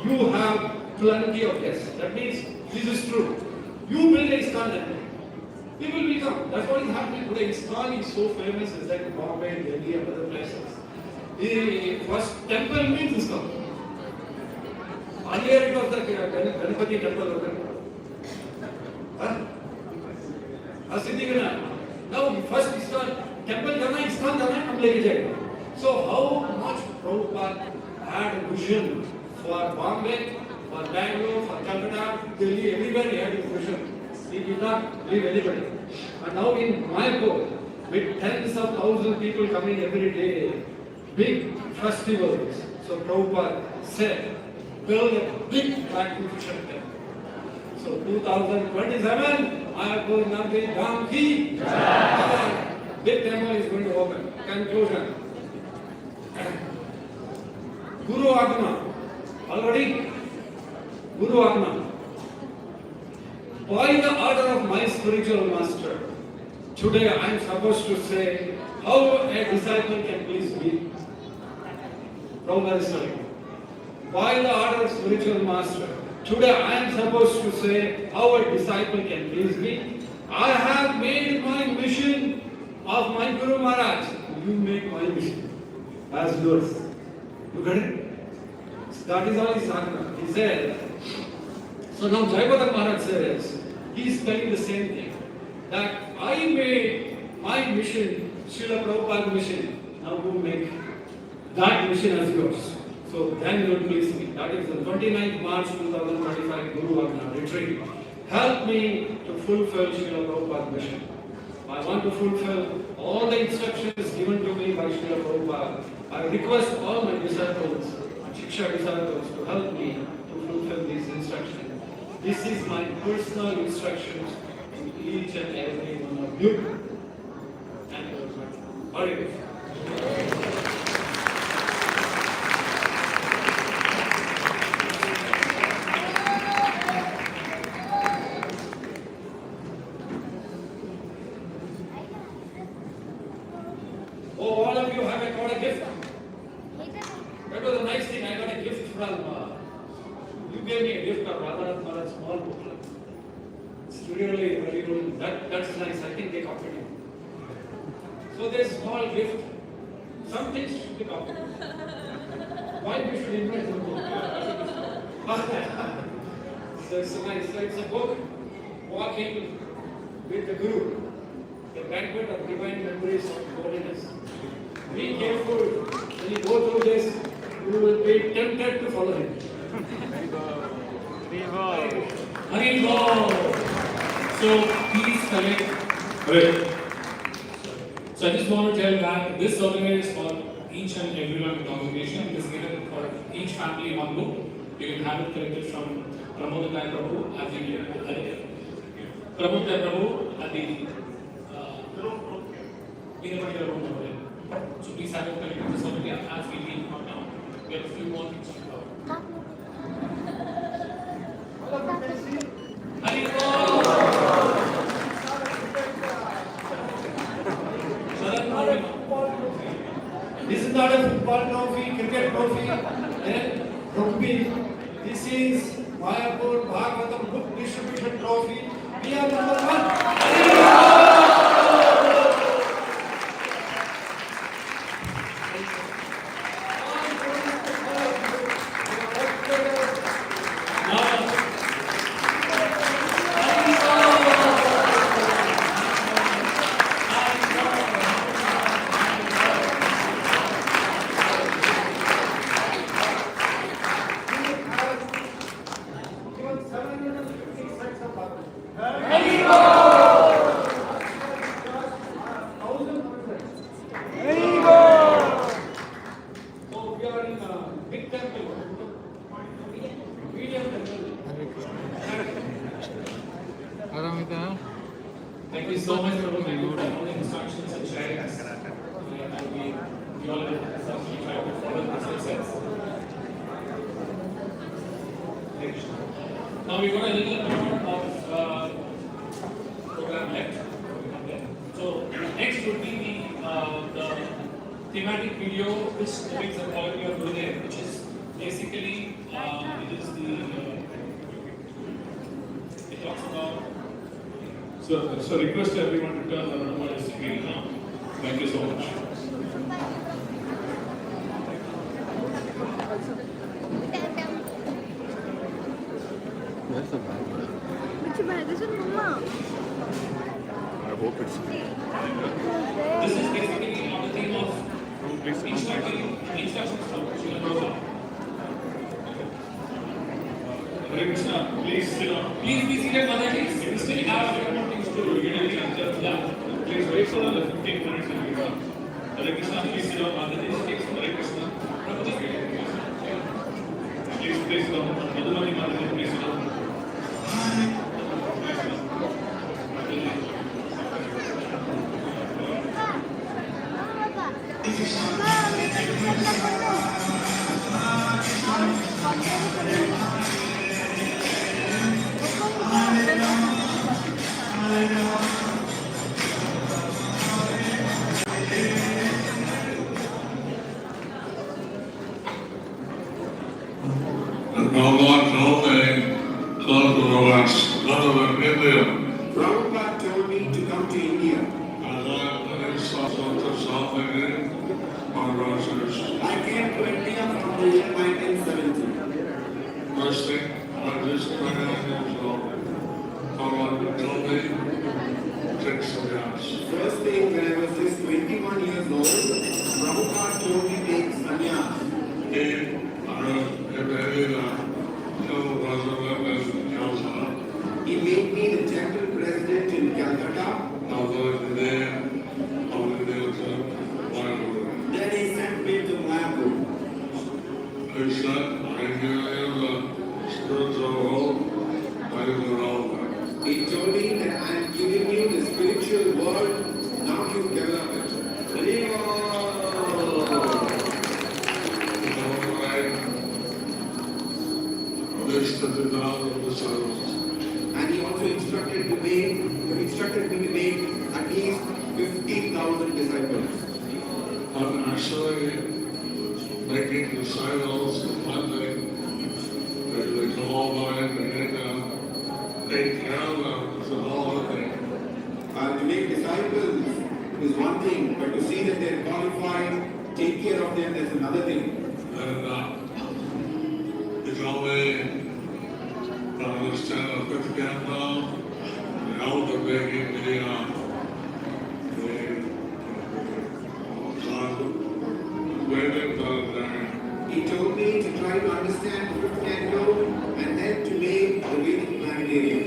You have plenty of guests. That means this is true. You build a ISKCON temple. People will come. That's what is happening today. ISKCON is so famous, it's like Bombay, Delhi and other places. The first temple means ISKCON. Earlier it was the Ganpati temple. Now first ISKCON temple ISKCON हम लेके जाएंगे. So how much Prabhupada had a vision for Bombay, for Bangalore, for Calcutta, Delhi, everywhere he had a vision. He did not leave anybody. And now in Mayapur, with tens of thousands of people coming every day, big festivals. So Prabhupada said, build a big magnificent temple. So 2027, Mayapur Nandi Dham ki big temple is going to open. Conclusion. Guru Agna. Already? Guru Agna. By the order of my spiritual master, today I am supposed to say how a disciple can please me. Prabhupada is telling. By the order of spiritual master, today I am supposed to say how a disciple can please me. I have made my mission of my Guru Maharaj. You make my mission as yours. You get it? That is all his agna. He said. So now Jayabhadan Maharaj says, he is telling the same thing. That I made my mission, Srila Prabhupada mission. Now you make that mission as yours. So then you will please me. That is the 29th March 2025 Guru Agna retreat. Help me to fulfill Srila Prabhupada's mission. I want to fulfill all the instructions given to me by Srila Prabhupada. I request all my disciples, my Shiksha disciples, to help me to fulfill these instructions. This is my personal instructions to each and every one of you. Thank you very much. Oh, all of you have got a gift. That was a nice thing. I got a gift from. You gave me a gift of Radhanath Maharaj's small booklet. It's really, really, that's nice. I think they copied it. So there's a small gift. Some things should be copied. Why we should invent the book? So it's a nice. So it's a book, Walking with the Guru, the banquet of divine memories of holiness. Be careful when you go through this. You will be tempted to follow him. Haribol. So please collect. Right. So I just want to tell that this survey is for each and everyone in the congregation. It is given for each family one book. You can have it collected from Pramod Prabhu at the Pramod Prabhu at the in a particular room over there. So please have it collected. This survey as we leave now. We have a few more things to cover. This is not a football trophy, cricket trophy, rugby. This is Mayapur Bhagavatam book distribution trophy. We are number one. Haribol. we got a little more of program left. So next would be the thematic video which depicts the quality of Gurudev, which is basically it is the it talks about. So request everyone to turn the number screen now. Thank you so much. Where's the bag? Which bag is it, Mama? I hope it's. This is basically on the theme of instructions from Srila Prabhupada. Hare Krishna, please sit down. Please be seated, Motherji. We still have a few more things to do. Yeah. Please wait for another 15 minutes and we go. Hare Krishna, please sit down, Motherji. Hare Krishna. Please sit down. Madhumani Motherji, please sit down. Prabhupada told me to come to India. I came to India from the year 1970. First thing, I just went out and told me, take some gas. First thing, when I was just 21 years old, Prabhupada told me to take sannyas. He made me the temple president in Calcutta. Then he sent me to Mayapur. He said, I give you the spiritual world, I will all that. He told me that I am giving you the spiritual world, now you develop it. And he also instructed me to make at least 15,000 disciples. But actually, making disciples is one thing. They come all by and they take care of them is another thing. To make disciples is one thing, but to see that they are qualified, take care of them, that's another thing. And he told me, I understand the fifth camp now, the elder making the waiting for the He told me to try to understand the fifth canto and then to make the Vedic planetarium.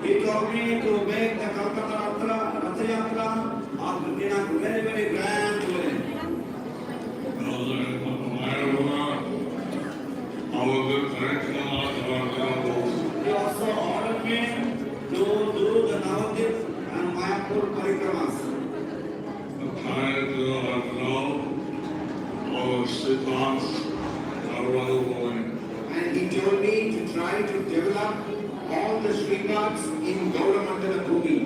He told me to make the Calcutta Ratha Yatra in a very, very grand way. He also ordered me to do the Navadip and Mayapur Parikramas. And he told me to try to develop all the Sripads in Gauramandala Bhumi.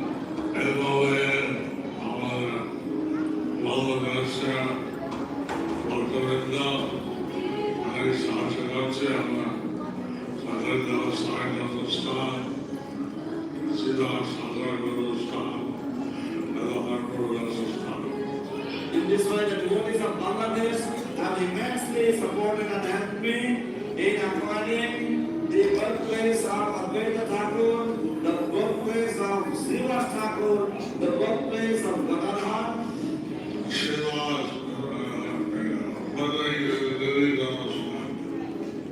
In this way, the devotees of Bangladesh have immensely supported and helped me in acquiring the birthplace of Advaita Thakur, the birthplace of Srivas Thakur, the birthplace of Gadadhar,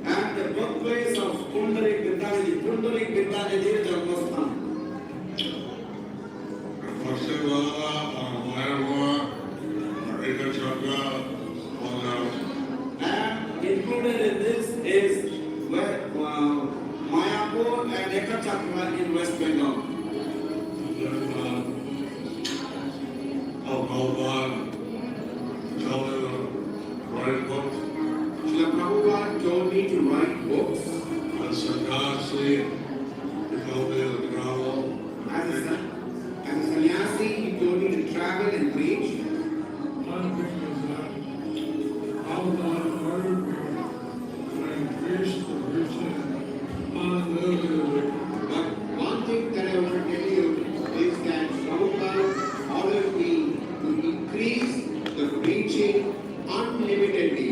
and the birthplace of Pundarik Vidyaji. Pundarik Vidyaji is Janmasthan. And included in this is Mayapur and Ekachakra in West Bengal. Tell me the right book sannyasi, he told me to travel. As a sannyasi, he told me to travel and preach. One thing is that how God ordered me to increase the preaching on the But one thing that I want to tell you is that Prabhupada ordered me to increase the preaching unlimitedly.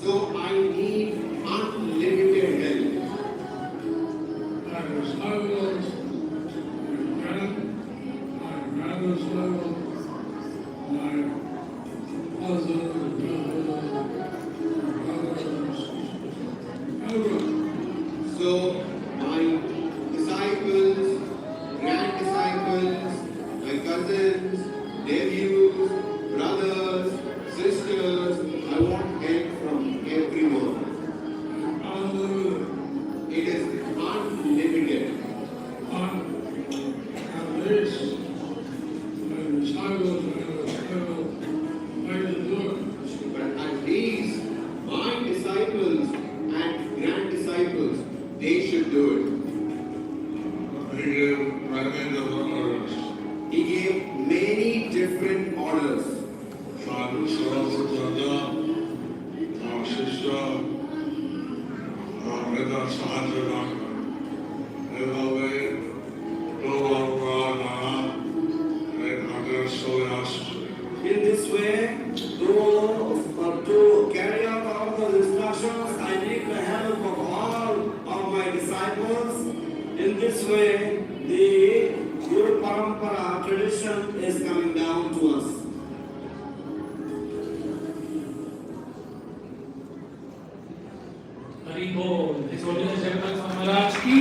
So I need unlimited help. My disciples, my grandson, my husband, everyone. So my disciples, grand disciples, my cousins, nephews, brothers, sisters, I want help from everyone. It is unlimited. At least my disciples But at least my disciples and grand disciples, they should do it. He gave many different orders. He gave many different orders. Sadhu Saraswata, Shishya, Veda Sahajana, Evawe, Lovarvana, and other solas. In this way, to carry out all the instructions, I need the help of all of my disciples. In this way, the Guru Parampara tradition is coming down to us. Hari Bol, His Holiness Jagannath Maharaj ki.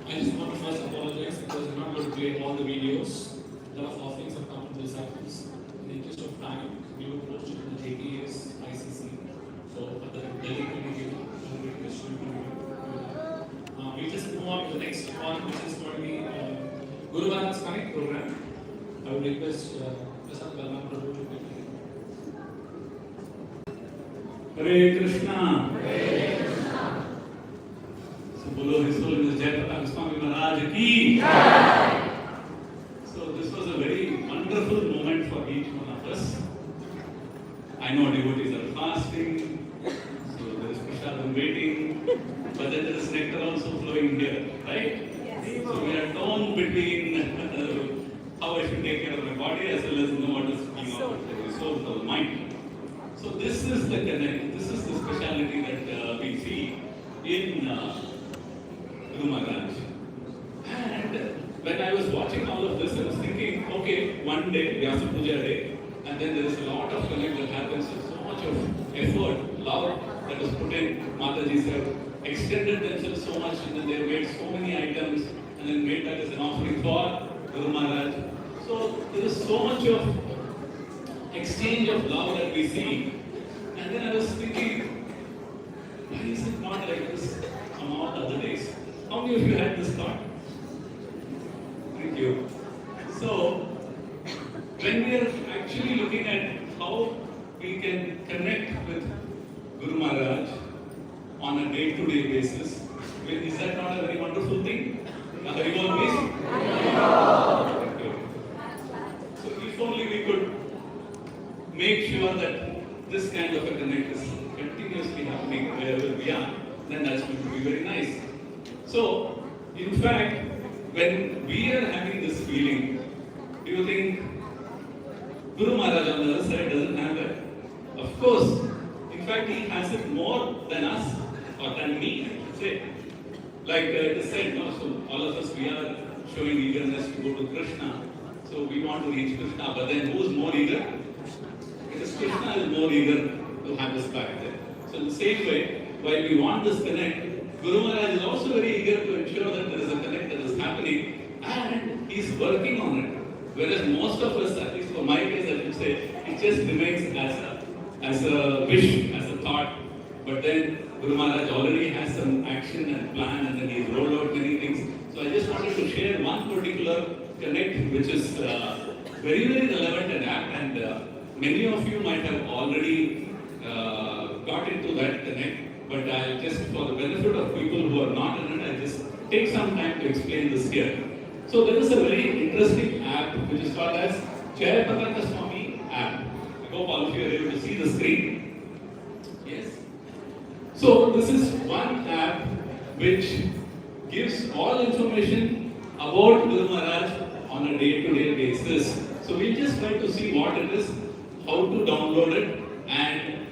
I just want to first apologize because I'm not going to play all the videos. A lot of offerings have come to the disciples. In the interest of time, we will post it in the JPA's ICC. So, at the Delhi committee, we request you to do that. We just move on to the next one, which is going to be Guru Maharaj's Connect program. I would request Prasad Balram Prabhu to take it. Hare Krishna. So, Bolo His Holiness Jagannath Swami Maharaj ki. So, this was a very wonderful moment for each one of us. I know devotees are fasting, so there is prasadam waiting, but then there is nectar also flowing here, right? So, we are torn between how I should take care of my body as well as know what is coming out of the soul, of the mind. So this is the connect, this is the speciality that we see in Guru Maharaj. And when I was watching all of this, I was thinking, okay, one day, Vyasa Puja day, and then there is a lot of connect that happens, so much of effort, love that was put in. Mataji have extended themselves so much, and then they made so many items, and then made that as an offering for Guru Maharaj. So there is so much of exchange of love that we see. And then I was thinking, why is it not like this on all other days? How many of you had this thought? Thank you. So, when we are actually looking at how we can connect with Guru Maharaj on a day-to-day basis, is that not a very wonderful thing? Hari Bol, please. Thank you. So, if only we could make sure that this kind of a connect is continuously happening wherever we are, then that's going to be very nice. So, in fact, when we are having this feeling, do you think Guru Maharaj on the other side doesn't have that? Of course. In fact, he has it more than us, or than me, I should say. Like it is said, no? So all of us, we are showing eagerness to go to Krishna. So we want to reach Krishna, but then who is more eager? Because Krishna is more eager to have us back there. So in the same way, while we want this connect, Guru Maharaj is also very eager to ensure that there is a connect that is happening, and he is working on it. Whereas most of us, at least for my case, I should say, it just remains as a wish, as a thought. But then Guru Maharaj already has some action and plan, and then he's rolled out many things. So I just wanted to share one particular connect which is very, very relevant and apt, and many of you might have already got into that connect, but I'll just, for the benefit of people who are not in it, I'll just take some time to explain this here. So there is a very interesting app which is called as Jayapataka Swami app. I hope all of you are able to see the screen. Yes. So this is one app which gives all information about Guru Maharaj on a day-to-day basis. So we'll just try to see what it is, how to download it, and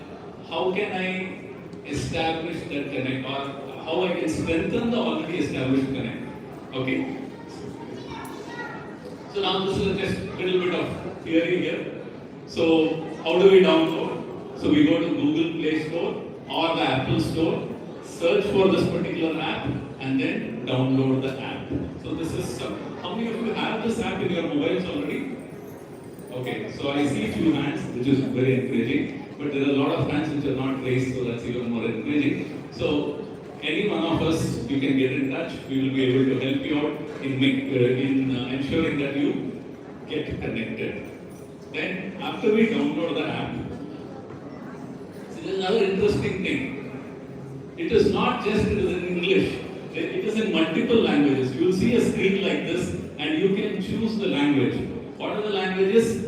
how can I establish that connect, or how I can strengthen the already established connect. Okay. So now this is just a little bit of theory here. So how do we download? So we go to Google Play Store or the Apple Store, search for this particular app, and then download the app. So this is how many of you have this app in your mobiles already? Okay, so I see few hands, which is very encouraging, but there are a lot of hands which are not raised, so that's even more encouraging. So any one of us, you can get in touch. We will be able to help you out in ensuring that you get connected. Then after we download the app, so there's another interesting thing. It is not just it is in English. It is in multiple languages. You will see a screen like this, and you can choose the language. What are the languages?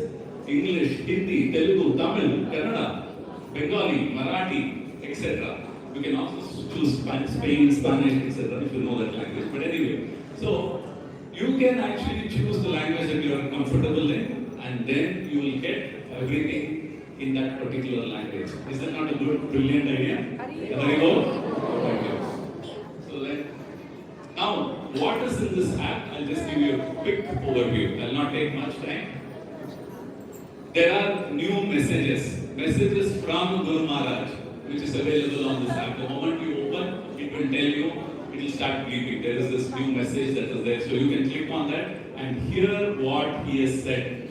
English, Hindi, Telugu, Tamil, Kannada, Bengali, Marathi, etc. You can also choose Spain, Spanish, etc. if you know that language. But anyway, so you can actually choose the language that you are comfortable in, and then you will get everything in that particular language. Is that not a good, brilliant idea? Haribol? So then, now, what is in this app? I'll just give you a quick overview. I'll not take much time. There are new messages from Guru Maharaj, which is available on this app. The moment you open, it will tell you, it will start beeping. There is this new message that is there. So you can click on that and hear what he has said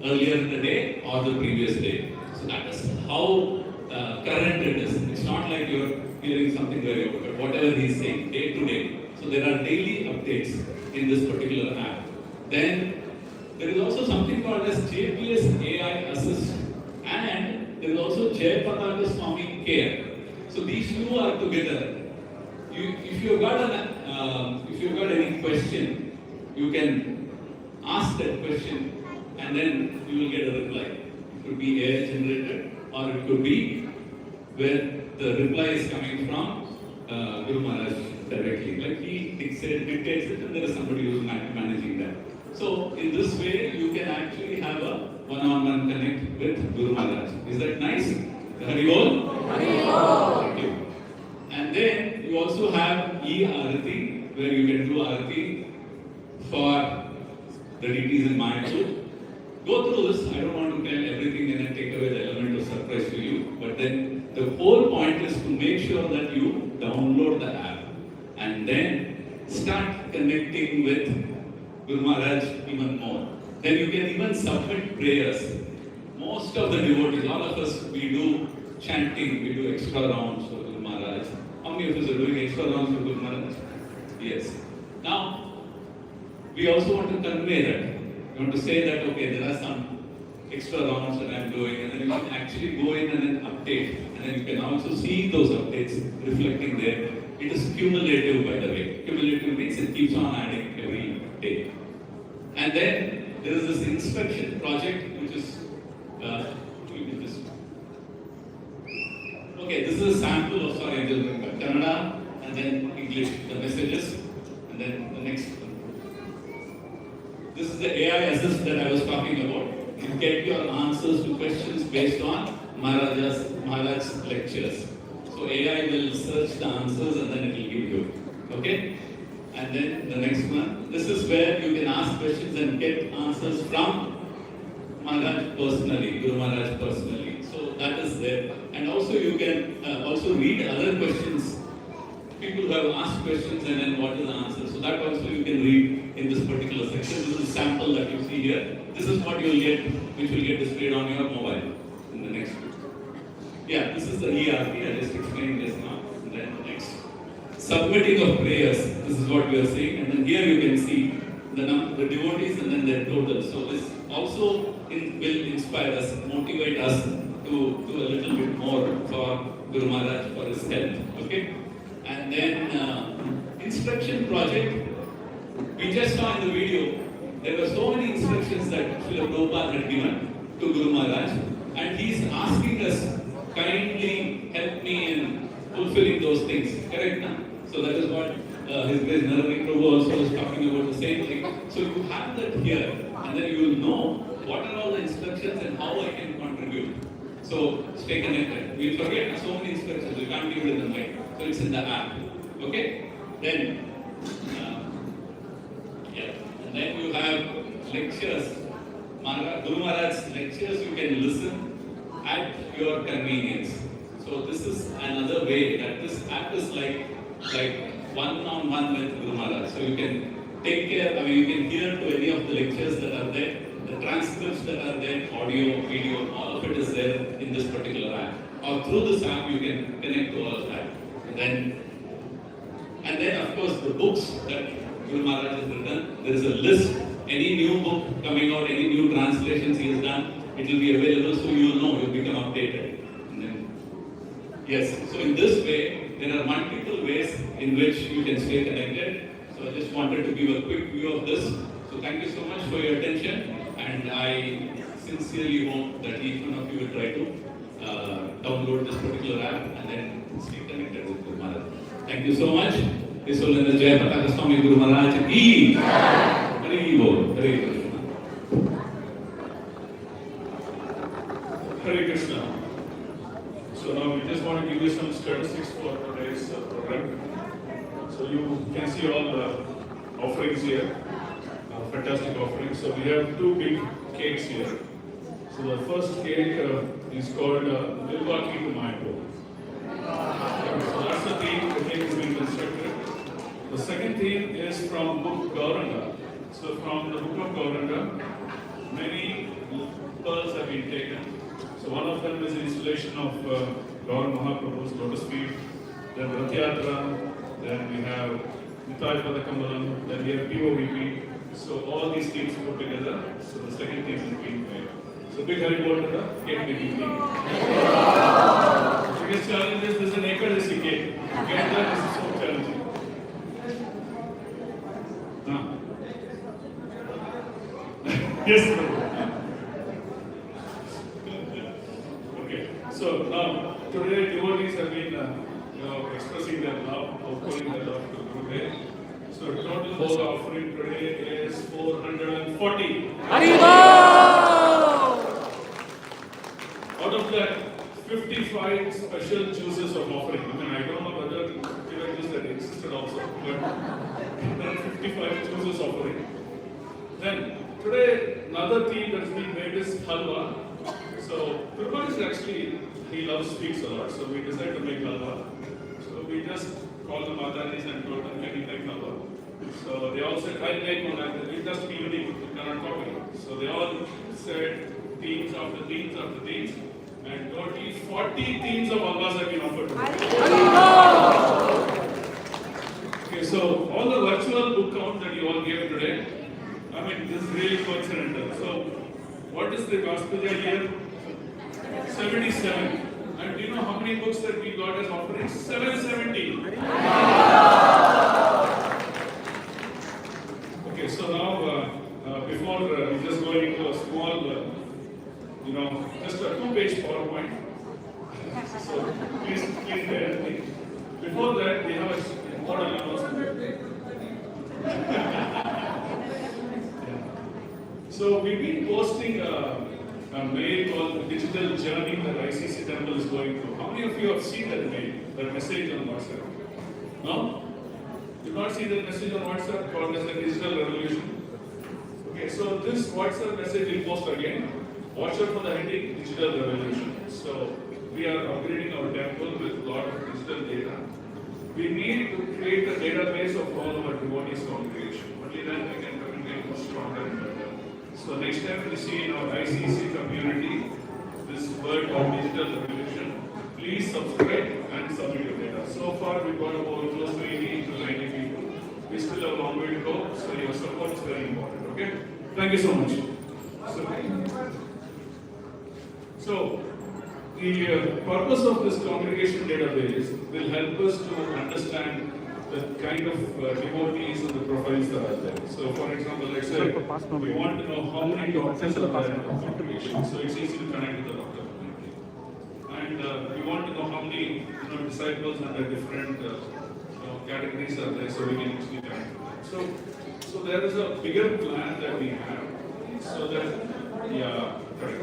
earlier in the day or the previous day. So that is how current it is. It's not like you're hearing something very old, but whatever he's saying, day to day. So there are daily updates in this particular app. Then there is also something called as JPS AI Assist, and there is also Jayapataka Swami Care. So these two are together. If you've got any question, you can ask that question, and then you will get a reply. It could be AI generated, or it could be where the reply is coming from Guru Maharaj directly. Like he dictates it, and there is somebody who is managing that. So in this way, you can actually have a one-on-one connect with Guru Maharaj. Is that nice? Haribol? Haribol! Thank you. And then you also have e-Arati, where you can do Arati for the deities in Mayapur. Go through this. I don't want to tell everything and then take away the element of surprise to you. But then the whole point is to make sure that you download the app and then start connecting with Guru Maharaj even more. Then you can even submit prayers. Most of the devotees, all of us, we do chanting, we do extra rounds for Guru Maharaj. How many of us are doing extra rounds for Guru Maharaj? Yes. Now, we also want to convey that. We want to say that, okay, there are some extra rounds that I'm doing, and then you can actually go in and then update. And then you can also see those updates reflecting there. It is cumulative, by the way. Cumulative means it keeps on adding every day. And then there is this inspection project, which is, okay, this is a sample of, sorry, Kannada, and then English, the messages, and then the next one. This is the AI assist that I was talking about. You get your answers to questions based on Maharaj's lectures. So AI will search the answers and then it will give you. Okay? And then the next one. This is where you can ask questions and get answers from Maharaj personally, Guru Maharaj personally. So that is there. And also you can also read other questions. People who have asked questions and then what is the answer. So that also you can read in this particular section. This is a sample that you see here. This is what you will get, which will get displayed on your mobile in the next one. Yeah, this is the ERP I just explained just now. And then the next. Submitting of prayers. This is what we are seeing. And then here you can see the devotees and then their total. So this also will inspire us, motivate us to do a little bit more for Guru Maharaj for his health. Okay? And then instruction project, we just saw in the video, there were so many instructions that Srila Prabhupada had given to Guru Maharaj, and he's asking us, kindly help me in fulfilling those things. Correct? Na? So that is what His Grace Narendra Prabhu also was talking about the same thing. So you have that here, and then you will know what are all the instructions and how I can contribute. So stay connected. We forget so many instructions, we can't give it in the mind. So it's in the app. Okay? Then, and then you have lectures. Guru Maharaj's lectures you can listen at your convenience. So this is another way that this app is like one-on-one with Guru Maharaj. So you can take care, you can hear to any of the lectures that are there, the transcripts that are there, audio, video, all of it is there in this particular app. Or through this app you can connect to all of that. And then of course the books that Guru Maharaj has written, there is a list. Any new book coming out, any new translations he has done, it will be available so you will know, you will become updated. Yes, so in this way, there are multiple ways in which you can stay connected. So I just wanted to give a quick view of this. So thank you so much for your attention, and I sincerely hope that each one of you will try to download this particular app and then stay connected with Guru Maharaj. Thank you so much. This will end the Jai Pataka Swami Guru Maharaj ki. Hari Bol. Hare Krishna. Hare Krishna. So now we just want to give you some statistics for today's program. So you can see all the offerings here, fantastic offerings. So we have two big cakes here. So the first cake is called Milwaukee to Mango. So that's the theme, the cake is being constructed. The second theme is from book Gauranga. So from the book of Gauranga, many pearls have been taken. So one of them is the installation of Gaur Mahaprabhu's lotus feet, then Rath Yatra, then we have Nitai Padakamalam, then we have POVP. So all these themes put together. So the second theme is being made. So big Hari Bol to the cake making team. The biggest challenge is there's an Ekadasi cake. To get that, this is so challenging. Yes, sir. So now, today devotees have been expressing their love, offering their love to Gurudev. So total whole offering today is 440. Out of that, 55 special juices of offering. I don't know whether juice that existed also, but there are 55 juices offering. Then today, another theme that has been made is halwa. So Prabhupada is actually, he loves sweets a lot, so we decided to make halwa. So we just called the Matanis and told them, can you make halwa? So they all said, I'll make one, and it has to be unique, you cannot copy. So they all said themes after themes after themes, and totally 40 themes of halwas have been offered today. Okay, so all the virtual book count that you all gave today, this is really coincidental. So what is the gospel here? 77. And do you know how many books that we got as offerings? 770. Okay, so now before we just go into a small, just a 2-page PowerPoint. So please bear with me. Before that, we have an important announcement. So we've been posting a mail called the Digital Journey that ICC Temple is going through. How many of you have seen that mail, that message on WhatsApp? No? You not see that message on WhatsApp called as the Digital Revolution? Okay, so this WhatsApp message we'll post again. Watch out for the heading Digital Revolution. So we are upgrading our temple with a lot of digital data. We need to create a database of all our devotees' congregation. Only then we can communicate more stronger and better. So next time we see in our ICC community this word called Digital Revolution, please subscribe and submit your data. So far we've got about close to 80 to 90 people. We still have a long way to go, so your support is very important. Okay? Thank you so much. So, So, the purpose of this congregation database will help us to understand the kind of devotees and the profiles that are there. So, for example, let's say we want to know how many doctors are there in the congregation, so it's easy to connect with the doctor community. And we want to know how many disciples under different categories are there, so we can actually connect with them. So there is a bigger plan that we have. So that, yeah, correct.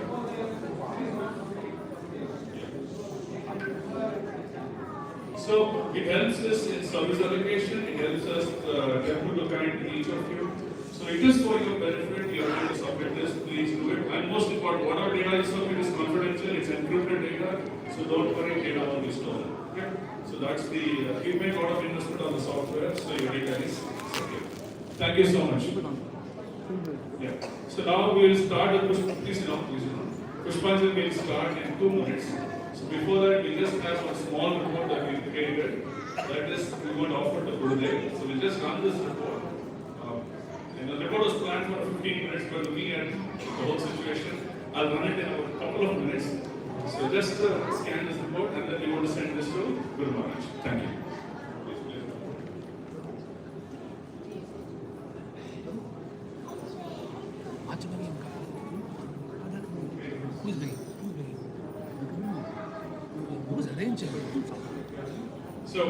So it helps us in service allocation, it helps us to connect with each of you. So it is for your benefit, you are going to submit this, please do it. And most important, whatever data you submit is confidential, it's encrypted data, so don't worry, data won't be stolen. Okay? So that's the, we make a lot of investment on the software, so your data is secure. Thank you so much. Yeah. So now we will start the please. Pushpanjali will start in 2 minutes. So before that, we just have a small report that we created. That is, we want to offer to Gurudev. So we'll just run this report. And the report was planned for 15 minutes, but looking at the whole situation, I'll run it in a couple of minutes. So just scan this report, and then we want to send this to Guru Maharaj. Thank you. So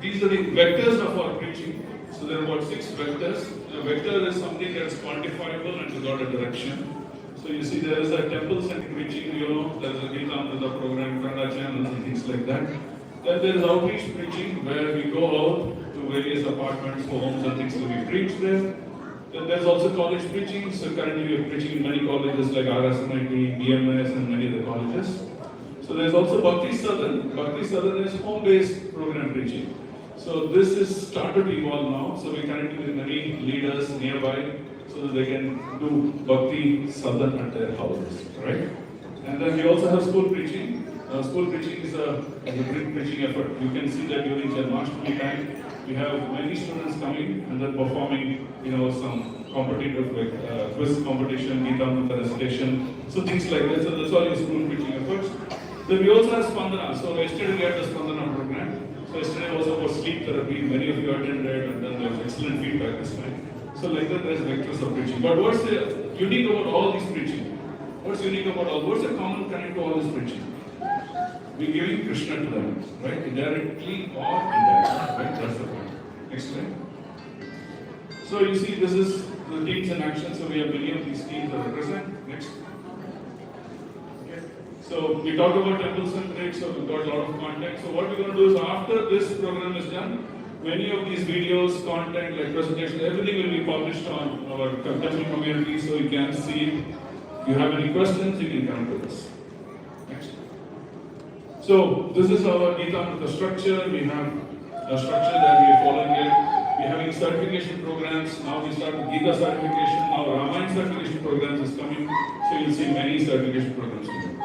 these are the vectors of our preaching. So there are about 6 vectors. A vector is something that is quantifiable and without a direction. So you see there is a temple-centric preaching, there is a Gita Amrita program, Kannada channels and things like that. Then there is outreach preaching where we go out to various apartments, homes and things to be preached there. Then there's also college preaching. So currently we are preaching in many colleges like RSMIT, BMS and many other colleges. So there's also Bhakti Southern. Bhakti Southern is home-based program preaching. So this is started to evolve now. So we connect with many leaders nearby so that they can do Bhakti Southern at their houses, right? And then we also have school preaching. School preaching is a big preaching effort. You can see that during Janmashtami time, we have many students coming and then performing, some competitive like quiz competition, Gita Amrita recitation, so things like that. So that's all your school preaching efforts. Then we also have Spandana. So yesterday we had the Spandana program. So yesterday was about sleep therapy. Many of you attended and then there was excellent feedback this time. So like that there's vectors of preaching. But what's unique about all this preaching? What's unique about all? What's the common connect to all this preaching? We're giving Krishna to them, right? Indirectly or indirectly, right? That's the point. Next slide. So you see this is the teams in action. So we have many of these teams that represent. Next. So we talked about temple-centric, so we've got a lot of content. So what we're going to do is after this program is done, many of these videos, content, like presentations, everything will be published on our temple community so you can see. If you have any questions, you can come to us. Next. So this is our Gita Amrita structure. We have a structure that we are following here. We're having certification programs. Now we start with Gita certification. Now Ramayana certification programs is coming. So you'll see many certification programs coming.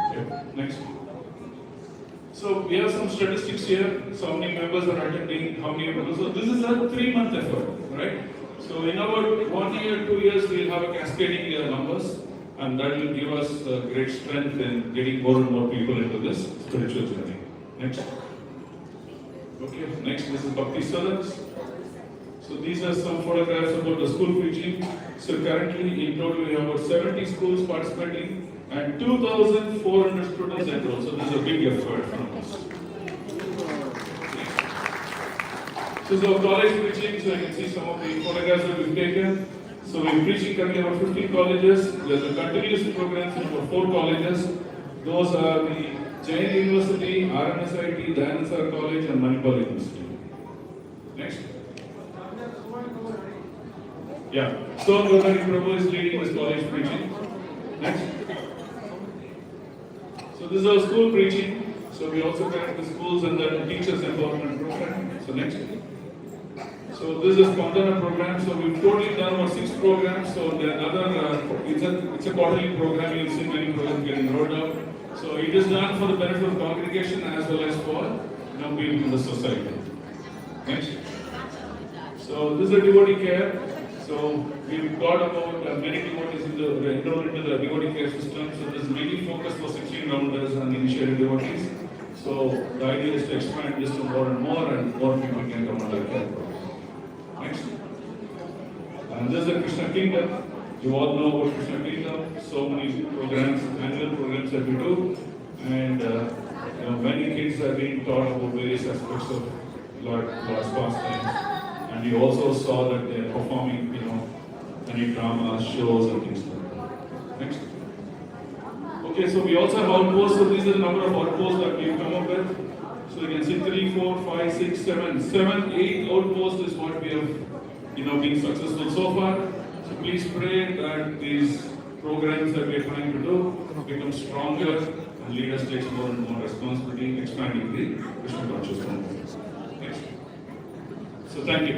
Next. So we have some statistics here. So how many members are attending, how many members. So this is a 3-month effort, right? So in about 1 year, 2 years, we'll have a cascading numbers, and that will give us great strength in getting more and more people into this spiritual journey. Next. Okay, next this is Bhakti Sadhans. So these are some photographs about the school preaching. So currently in total we have about 70 schools participating and 2,400 students enrolled. So this is a big effort from us. So college preaching, so you can see some of the photographs that we've taken. So we're preaching currently about 15 colleges. There's a continuous programs in about 4 colleges. Those are the Jain University, RMSIT, Dayanand College and Manipal University. Next. Yeah. So Gopal Prabhu is leading this college preaching. Next. So this is our school preaching. So we also connect the schools and the teachers empowerment program. So next. So this is Spandana program. So we've totally done about 6 programs. So the other, it's a quarterly program. You'll see many programs getting rolled out. So it is done for the benefit of the congregation as well as for people in the society. Next. So this is a devotee care. So we've got about many devotees enrolled into the devotee care system. So this mainly focused for 16 rounders and initiated devotees. So the idea is to expand this to more and more people can come under care. Next. And this is the Krishna Kingdom. You all know about Krishna Kingdom. So many programs, annual programs that we do, and many kids are being taught about various aspects of Lord's pastimes. And we also saw that they are performing, many dramas, shows, and things like that. Next. Okay, so we also have outposts. So these are the number of outposts that we've come up with. So you can see 3, 4, 5, 6, 7, 8 outposts is what we have, been successful so far. So please pray that these programs that we are trying to do become stronger and lead us to take more and more responsibility, expanding the Krishna consciousness. Next. So thank you.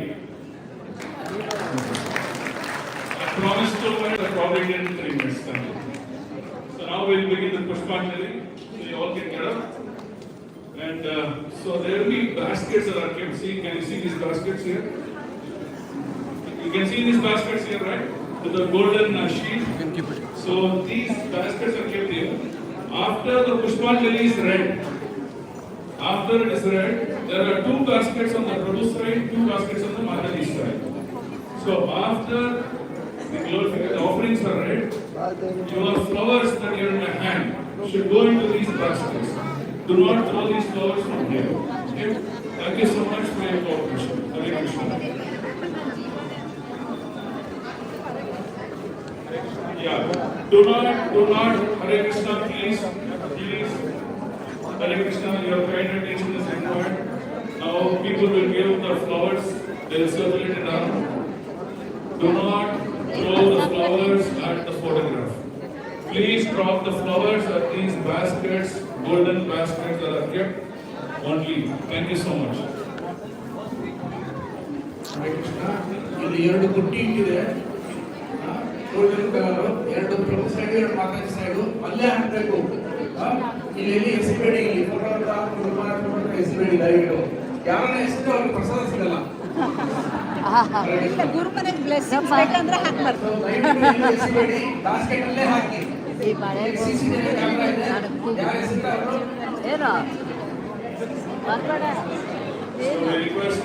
I promised 2 minutes, I probably did 3 minutes. Thank you. So now we'll begin the Pushpanjali. So you all can get up. And so there will be baskets that are kept. See, can you see these baskets here? You can see these baskets here, right? With the golden sheet. So these baskets are kept here. After the Pushpanjali is read, after it is read, there are 2 baskets on the Prabhu side, 2 baskets on the Mataji side. So after the offerings are read, your flowers that you have in your hand should go into these baskets. Do not throw these flowers from here. Okay? Thank you so much for your cooperation. Hare Krishna. Yeah. Do not, Hare Krishna, please. Hare Krishna, your kind attention is required. Now people will give the flowers, they will circulate it around. Do not throw the flowers at the photograph. Please drop the flowers at these baskets, golden baskets that are kept only. Thank you so much. Hare Krishna, ಇದು 2 ಪುಟ್ಟಿ ಇಟ್ಟಿದೆ. Golden colour 2 ಪ್ರಭು side 2 Mataji side ಅಲ್ಲೇ ಹಾಕಬೇಕು. ಇಲ್ಲಿ ಎಸಿಬೇಡಿ, ಇಲ್ಲಿ photo ಎಸಿಬೇಡಿ ದಯವಿಟ್ಟು. ಯಾರನ್ನ ಎಸಿದ್ರೆ ಅವ್ರಿಗೆ ಪ್ರಸಾದ ಸಿಗಲ್ಲ. ಗುರು ಮನೆಗೆ ಬ್ಲೆಸ್ಸಿಂಗ್ಸ್ ಬೇಕಂದ್ರೆ ಹಾಕ್ಬಾರ್ದು. ದಯವಿಟ್ಟು ಎಸಿಬೇಡಿ, ಬಾಸ್ಕೆಟ್ ಅಲ್ಲೇ ಹಾಕಿ. ಈ ಬಾಳೆ ಸಿಸಿಟಿವಿ ಕ್ಯಾಮೆರಾ ಇದೆ. ಯಾರು ಎಸಿದ್ರೆ ಅವರು ಏನೋ ಮಾತಾಡ. So we request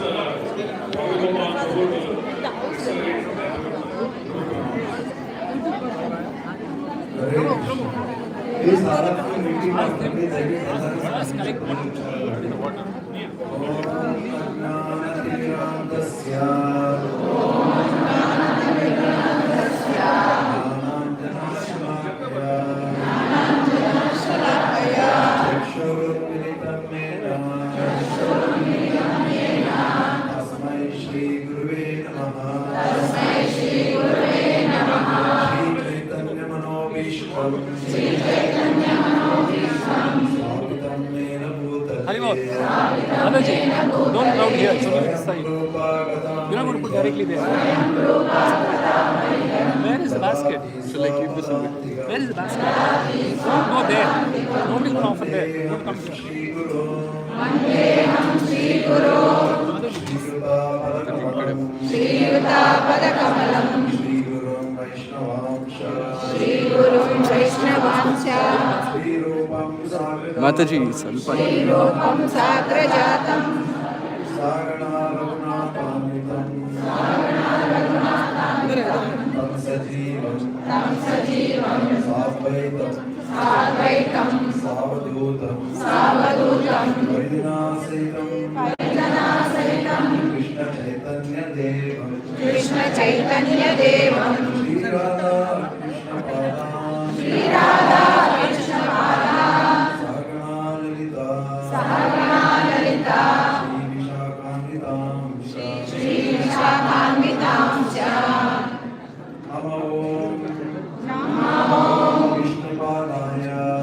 Anaji, don't crowd here, so this side. You're not going to put directly there. Where is the basket? Shall I keep this away? Where is the basket? Don't go there. Don't even offer there. Don't come here. Mataji, Salpa. Krishna Chaitanya Devam Shri Radha Krishna Pada Sahagana Lalita Shri Vishakhanvitam Cha Namo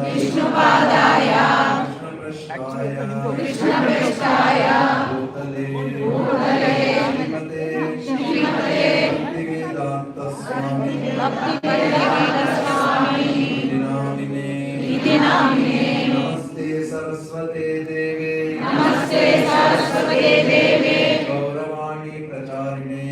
Vishnu Padaya Krishna Prasthaya Bhutale Shrimate Bhaktivedanta Swami Iti Namine Namaste Saraswate Deve Namaste Saraswate Deve Gauravani Pracharine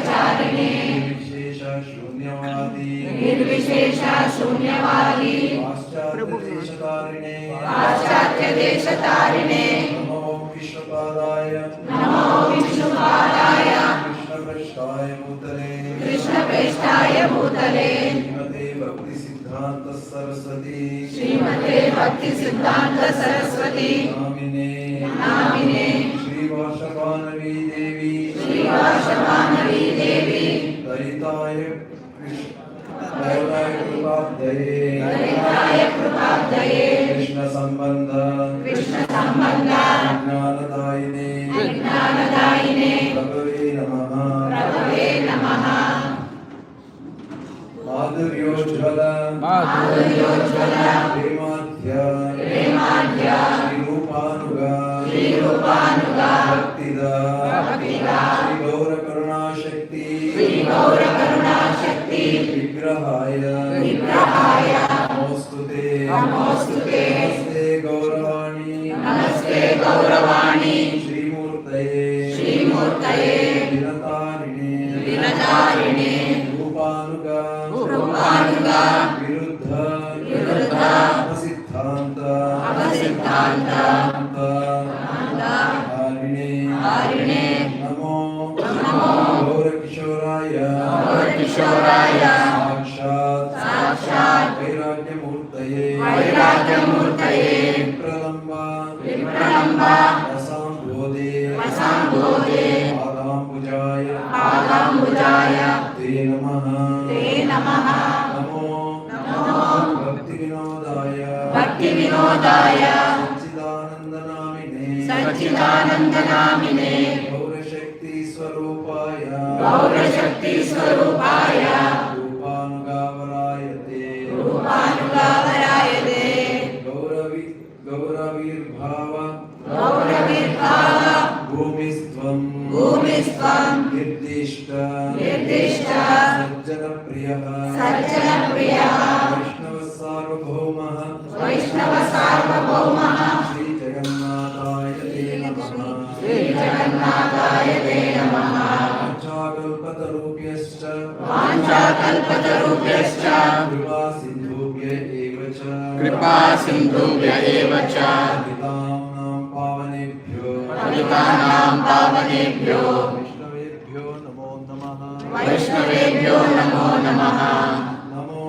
ब्रह्मचारिणे निर्विशेष शून्यवादी निर्विशेष शून्यवादी पाश्चात्यदेशतारिणे पाश्चात्यदेशतारिणे नमो विश्वपादाय नमो विष्णुपादाय कृष्णपृष्ठाय भूतले कृष्णप्रेष्ठाय भूतले श्रीमते भक्ति सिद्धांत सरस्वती श्रीमते भक्ति सिद्धांत सरस्वती नामिने नामिने श्रीवासवानवी देवी श्रीवासवानवी देवी दयिताय दयिताय कृपाब्धये दयिताय कृपाब्धये कृष्ण संबंध ज्ञानदायिने ज्ञानदायिने प्रभवे नमः प्रभवे नमः माधुर्योज्ज्वल प्रेमाध्य श्रीरूपानुग भक्तिद श्रीगौरकरुणाशक्ति विग्रहाय नमोस्तुते नमस्ते गौरवाणी श्रीमूर्तये विनतारिणे रूपानुग विरुद्ध अपसिद्धांत हारिणे नमो गौरकिशोराय साक्षात् वैराग्यमूर्तये विप्रलम्ब रसाम्भोदे पादाम्बुजाय ते नमः नमो भक्तिविनोदाय सच्चिदानन्दनामिने गौरशक्ति स्वरूपाय रूपानुगावरायते गौरवीर्भाव भूमिस्त्वं निर्दिष्ट सज्जनप्रियः वैष्णव सार्वभौमः श्रीजगन्नाथाय ते नमः वाञ्छाकल्पतरुभ्यश्च कृपा सिन्धुभ्य एव च पतितानां पावनेभ्यो वैष्णवेभ्यो नमो नमः नमो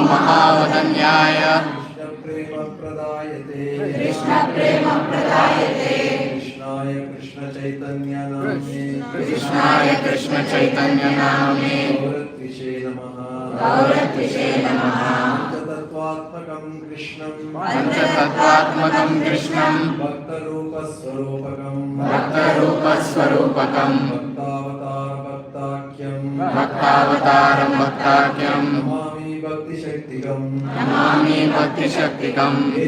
महावदन्याय कृष्णप्रेमप्रदायते कृष्णाय कृष्णचैतन्यनामे गौरत्विषे नमः पंचतत्त्वात्मकं कृष्णं भक्तरूपस्वरूपकं भक्तावतारं भक्ताख्यं नमामि भक्तिशक्तिकं हे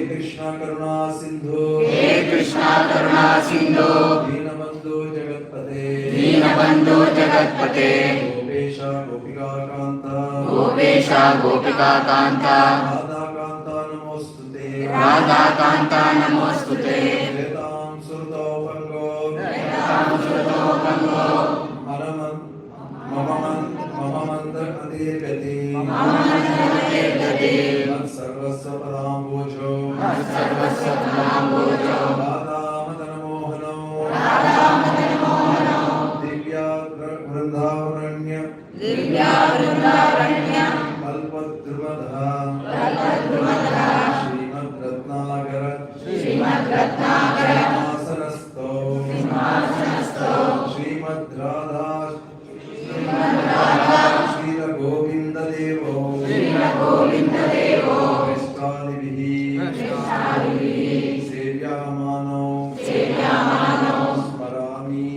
कृष्ण करुणा सिंधु दीनबन्धो जगत्पते गोपेश गोपिकान्ता राधाकान्ता नमोस्तुते सर्वस्व पदाम्बोजो राधामदनमोहनो दिव्या वृन्दारण्य कल्पद्रुमधा श्रीमद्रत्नाकर सिंहासनस्थो श्रीमद्राधा श्रीरगोविन्ददेवो विष्टादिभिः सेव्यामानो स्मरामि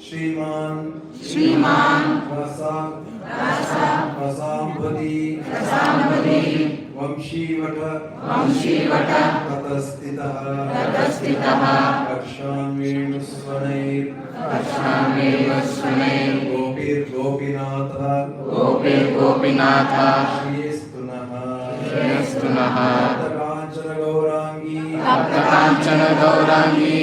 श्रीमान् रसाम्पदी वंशीवट ततस्थितः कर्षान्वेणुस्वनैर् गोपीर्गोपीनाथ श्रियस्तु नः काञ्चन गौरांगी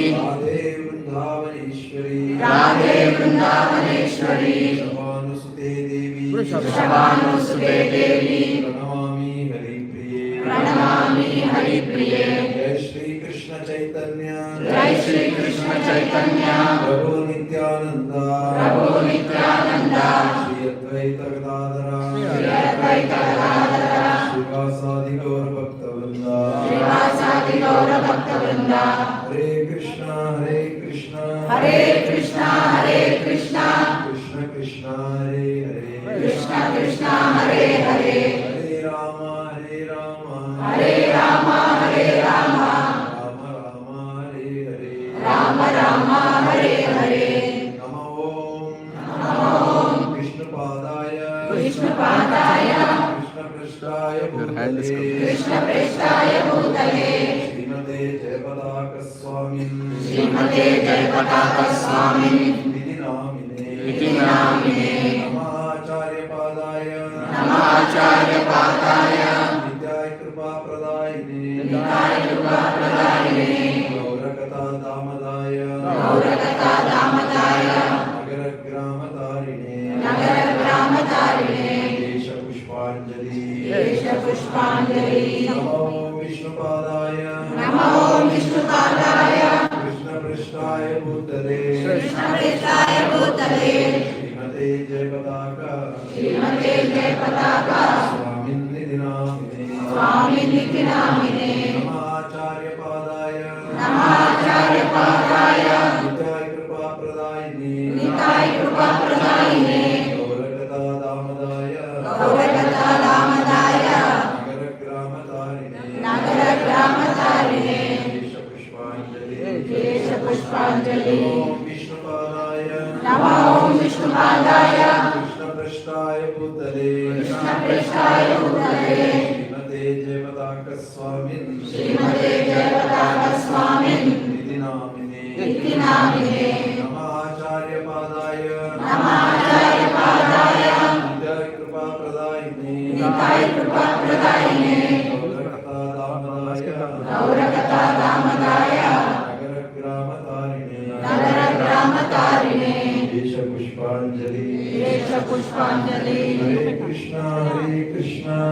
राधे वृंदावनेश्वरी शबानुसुते देवी शबानुसुते देवी प्रणमामि हरिप्रिये प्रणमामि हरिप्रिये जय श्री कृष्ण चैतन्य जय श्री कृष्ण चैतन्य प्रभु नित्यानंद प्रभु नित्यानंद श्री अद्वैत गदाधर श्री अद्वैत गदाधर श्रीवासादि गौर भक्तवृंद श्रीवासादि गौर भक्तवृंद हरे कृष्णा हरे कृष्णा कृष्ण कृष्ण हरे हरे कृष्ण कृष्ण हरे हरे हरे राम हरे राम हरे राम राम राम हरे हरे राम राम हरे हरे नमो विष्णुपादाय विष्णुपादाय कृष्णपृष्ठाय भूतले कृष्णप्रेष्ठाय भूतले श्रीमते जयपताक स्वामिन् श्रीमते जयपताक स्वामिन् इति नामिने नमाचार्यपादाय नित्याय कृपाप्रदायिने गौरकथा दामदाय नगरग्रामतारिणे देशपुष्पाञ्जलि नमो विष्णुपादाय कृष्णपृष्ठाय भूतले श्रीमते जयपताका स्वामिन्निधि नामिने नमाचार्यपादाय नित्याय कृपाप्रदायिने गौरकथा दामदाय नगरग्रामतारिणे देशपुष्पाञ्जलि नमो विष्णुपादाय कृष्णपृष्ठाय भूतले श्रीमते जयपताक स्वामिन् इति नामिने नमाचार्यपादाय नित्याय कृपाप्रदायिने गौरकथा दामदाय नगरग्रामतारिणे देशपुष्पाञ्जलि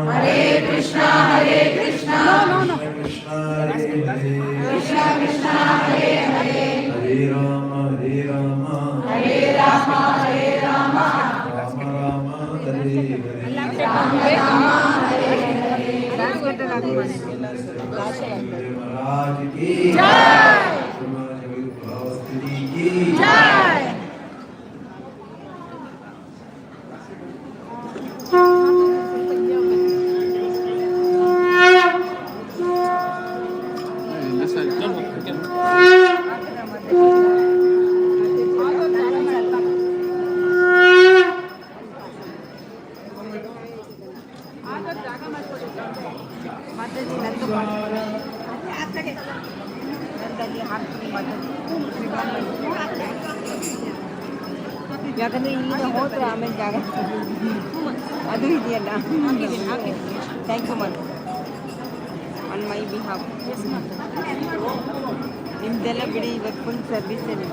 हरे कृष्णा हरे कृष्णा कृष्ण कृष्ण हरे हरे हरे राम हरे राम राम राम हरे हरे महाराज की स्थिति की ಯಾಕಂದ್ರೆ ಈಗ ಹೋದ್ರೆ ಆಮೇಲೆ ಜಾಗ ಅದು ಇದೆಯಲ್ಲ thank you ma'am on my behalf ನಿಮ್ದೆಲ್ಲ ಬಿಡಿ ಇವತ್ತು ಫುಲ್ ಸರ್ವಿಸಲ್ಲಿ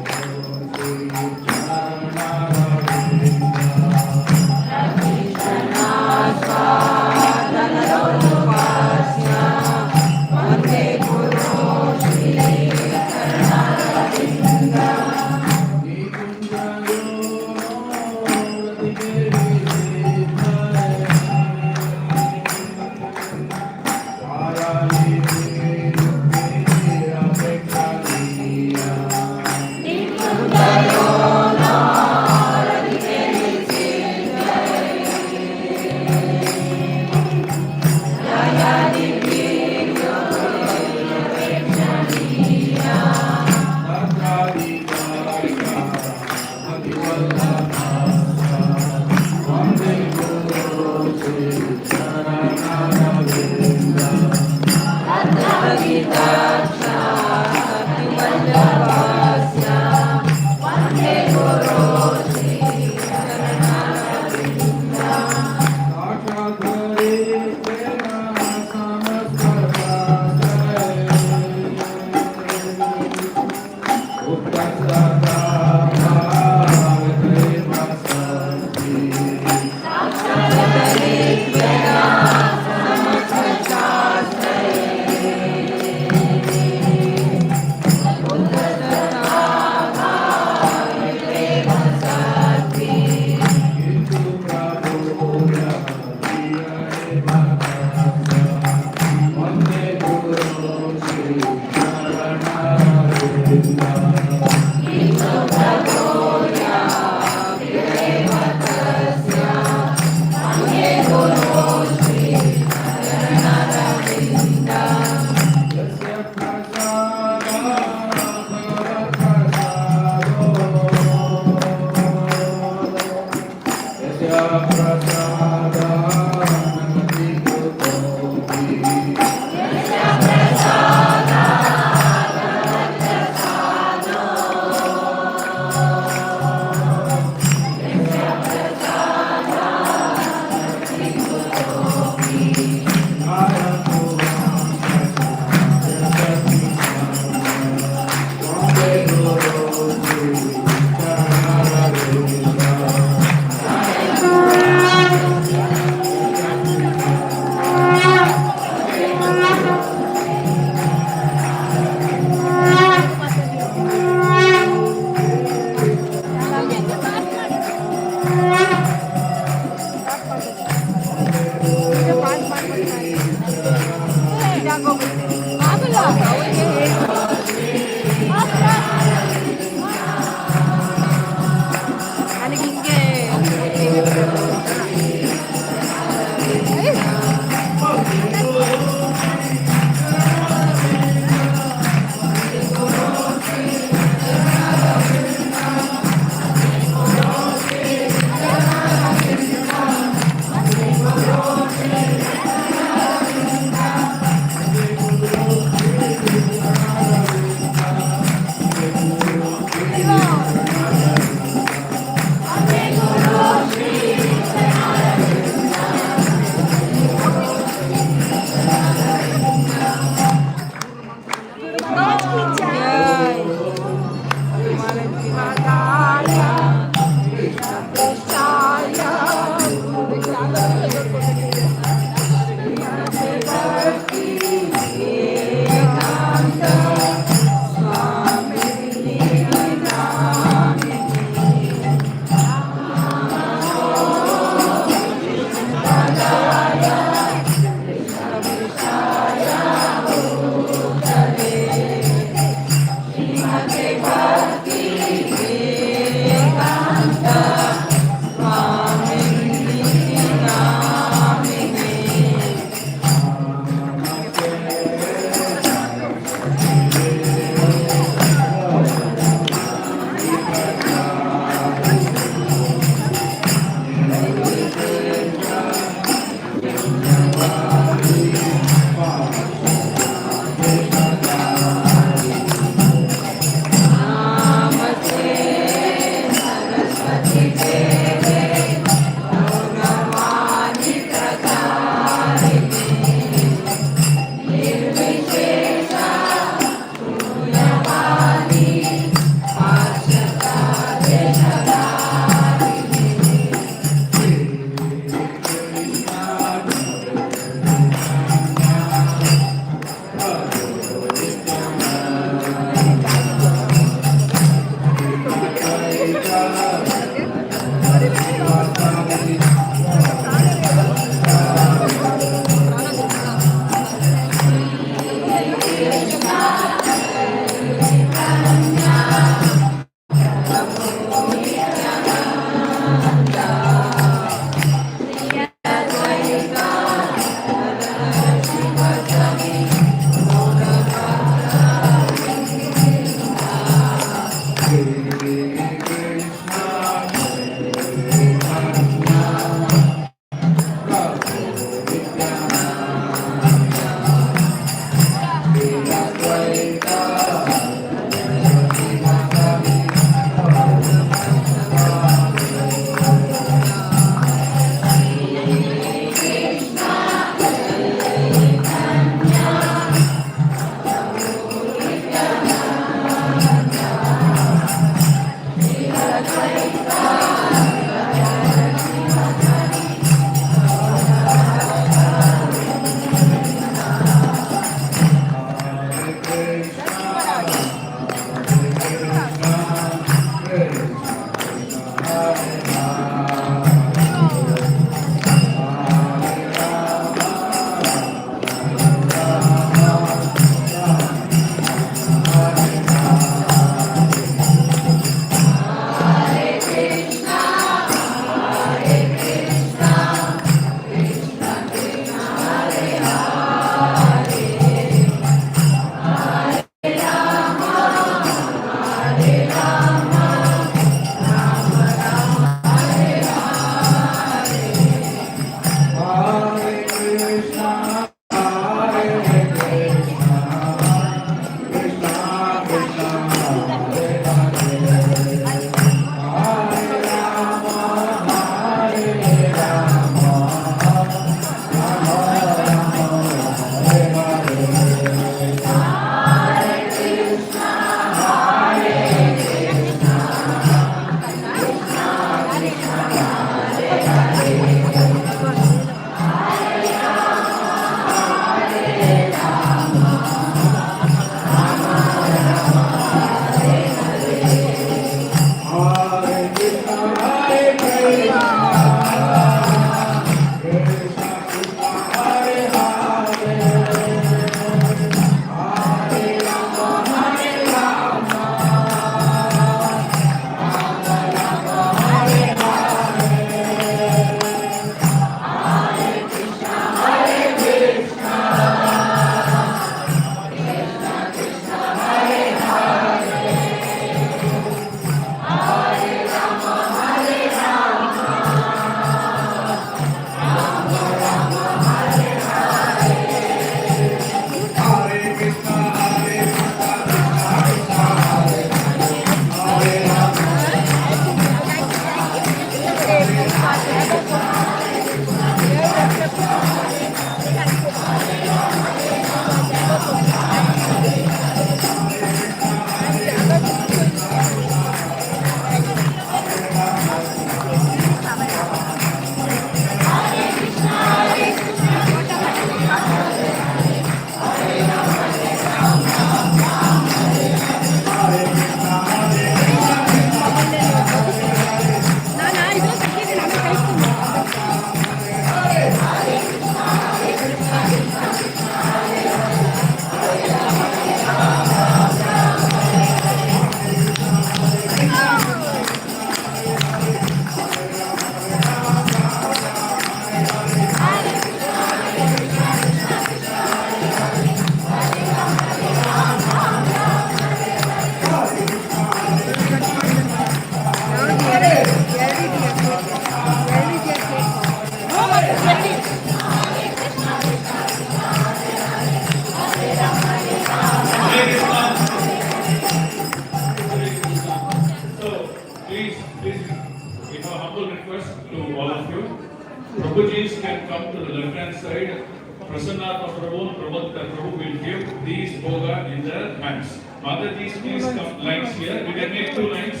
Prabhujis can come to the left hand side. Prasanna Prabhu, Prabhu will give these bhoga in their hands. Mataji's, please come lines here. We can make 2 lines.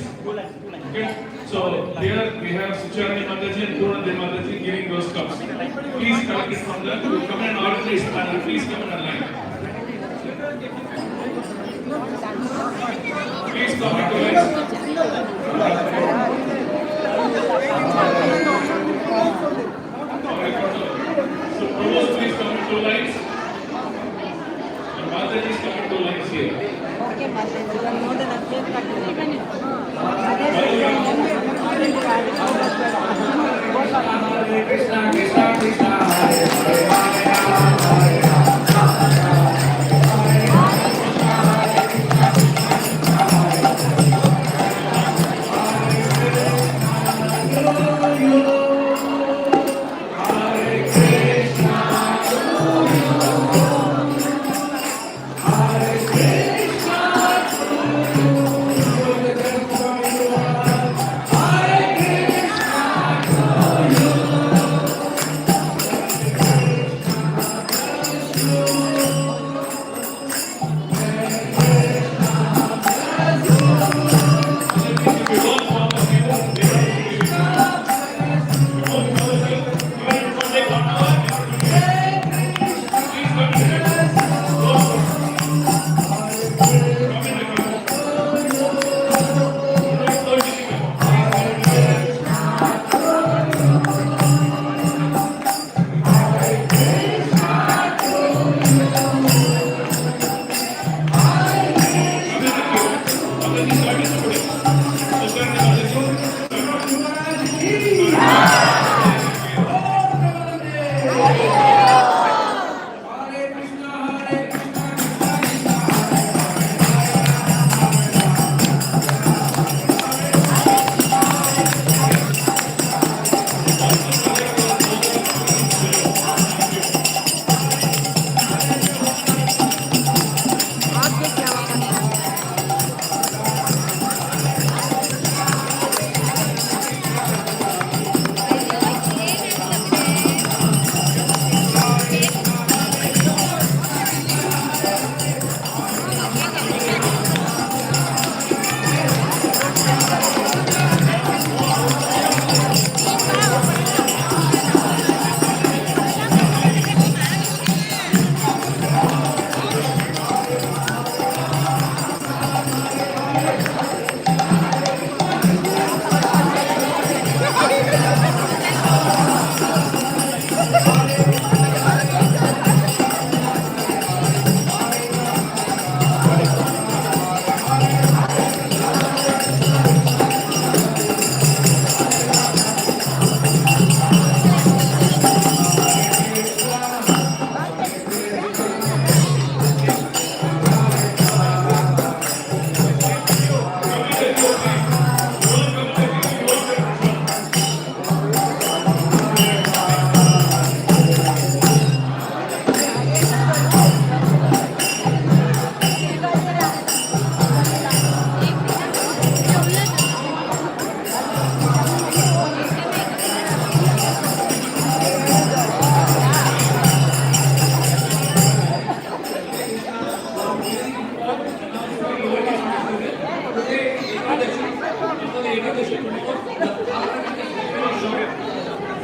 Okay. So here we have Sucharani Mataji and Purnade Mataji giving those cups. Please collect it from them. You come in order this panel. Please come in a line. Please come into lines. So Prabhu, please come in 2 lines. And Mataji is coming 2 lines here. Okay, Mataji, you are more than a cake cutting. Krishna, Krishna, Krishna, Hare Hare,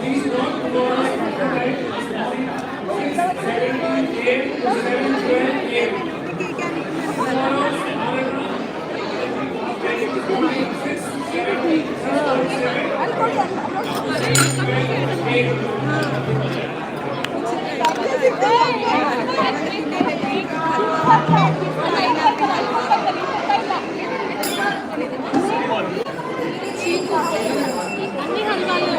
Please note tomorrow's right this morning 6:17 a.m. to 7:12 a.m. Tomorrow's marathon this morning 6:17 అన్ని హల్వాలు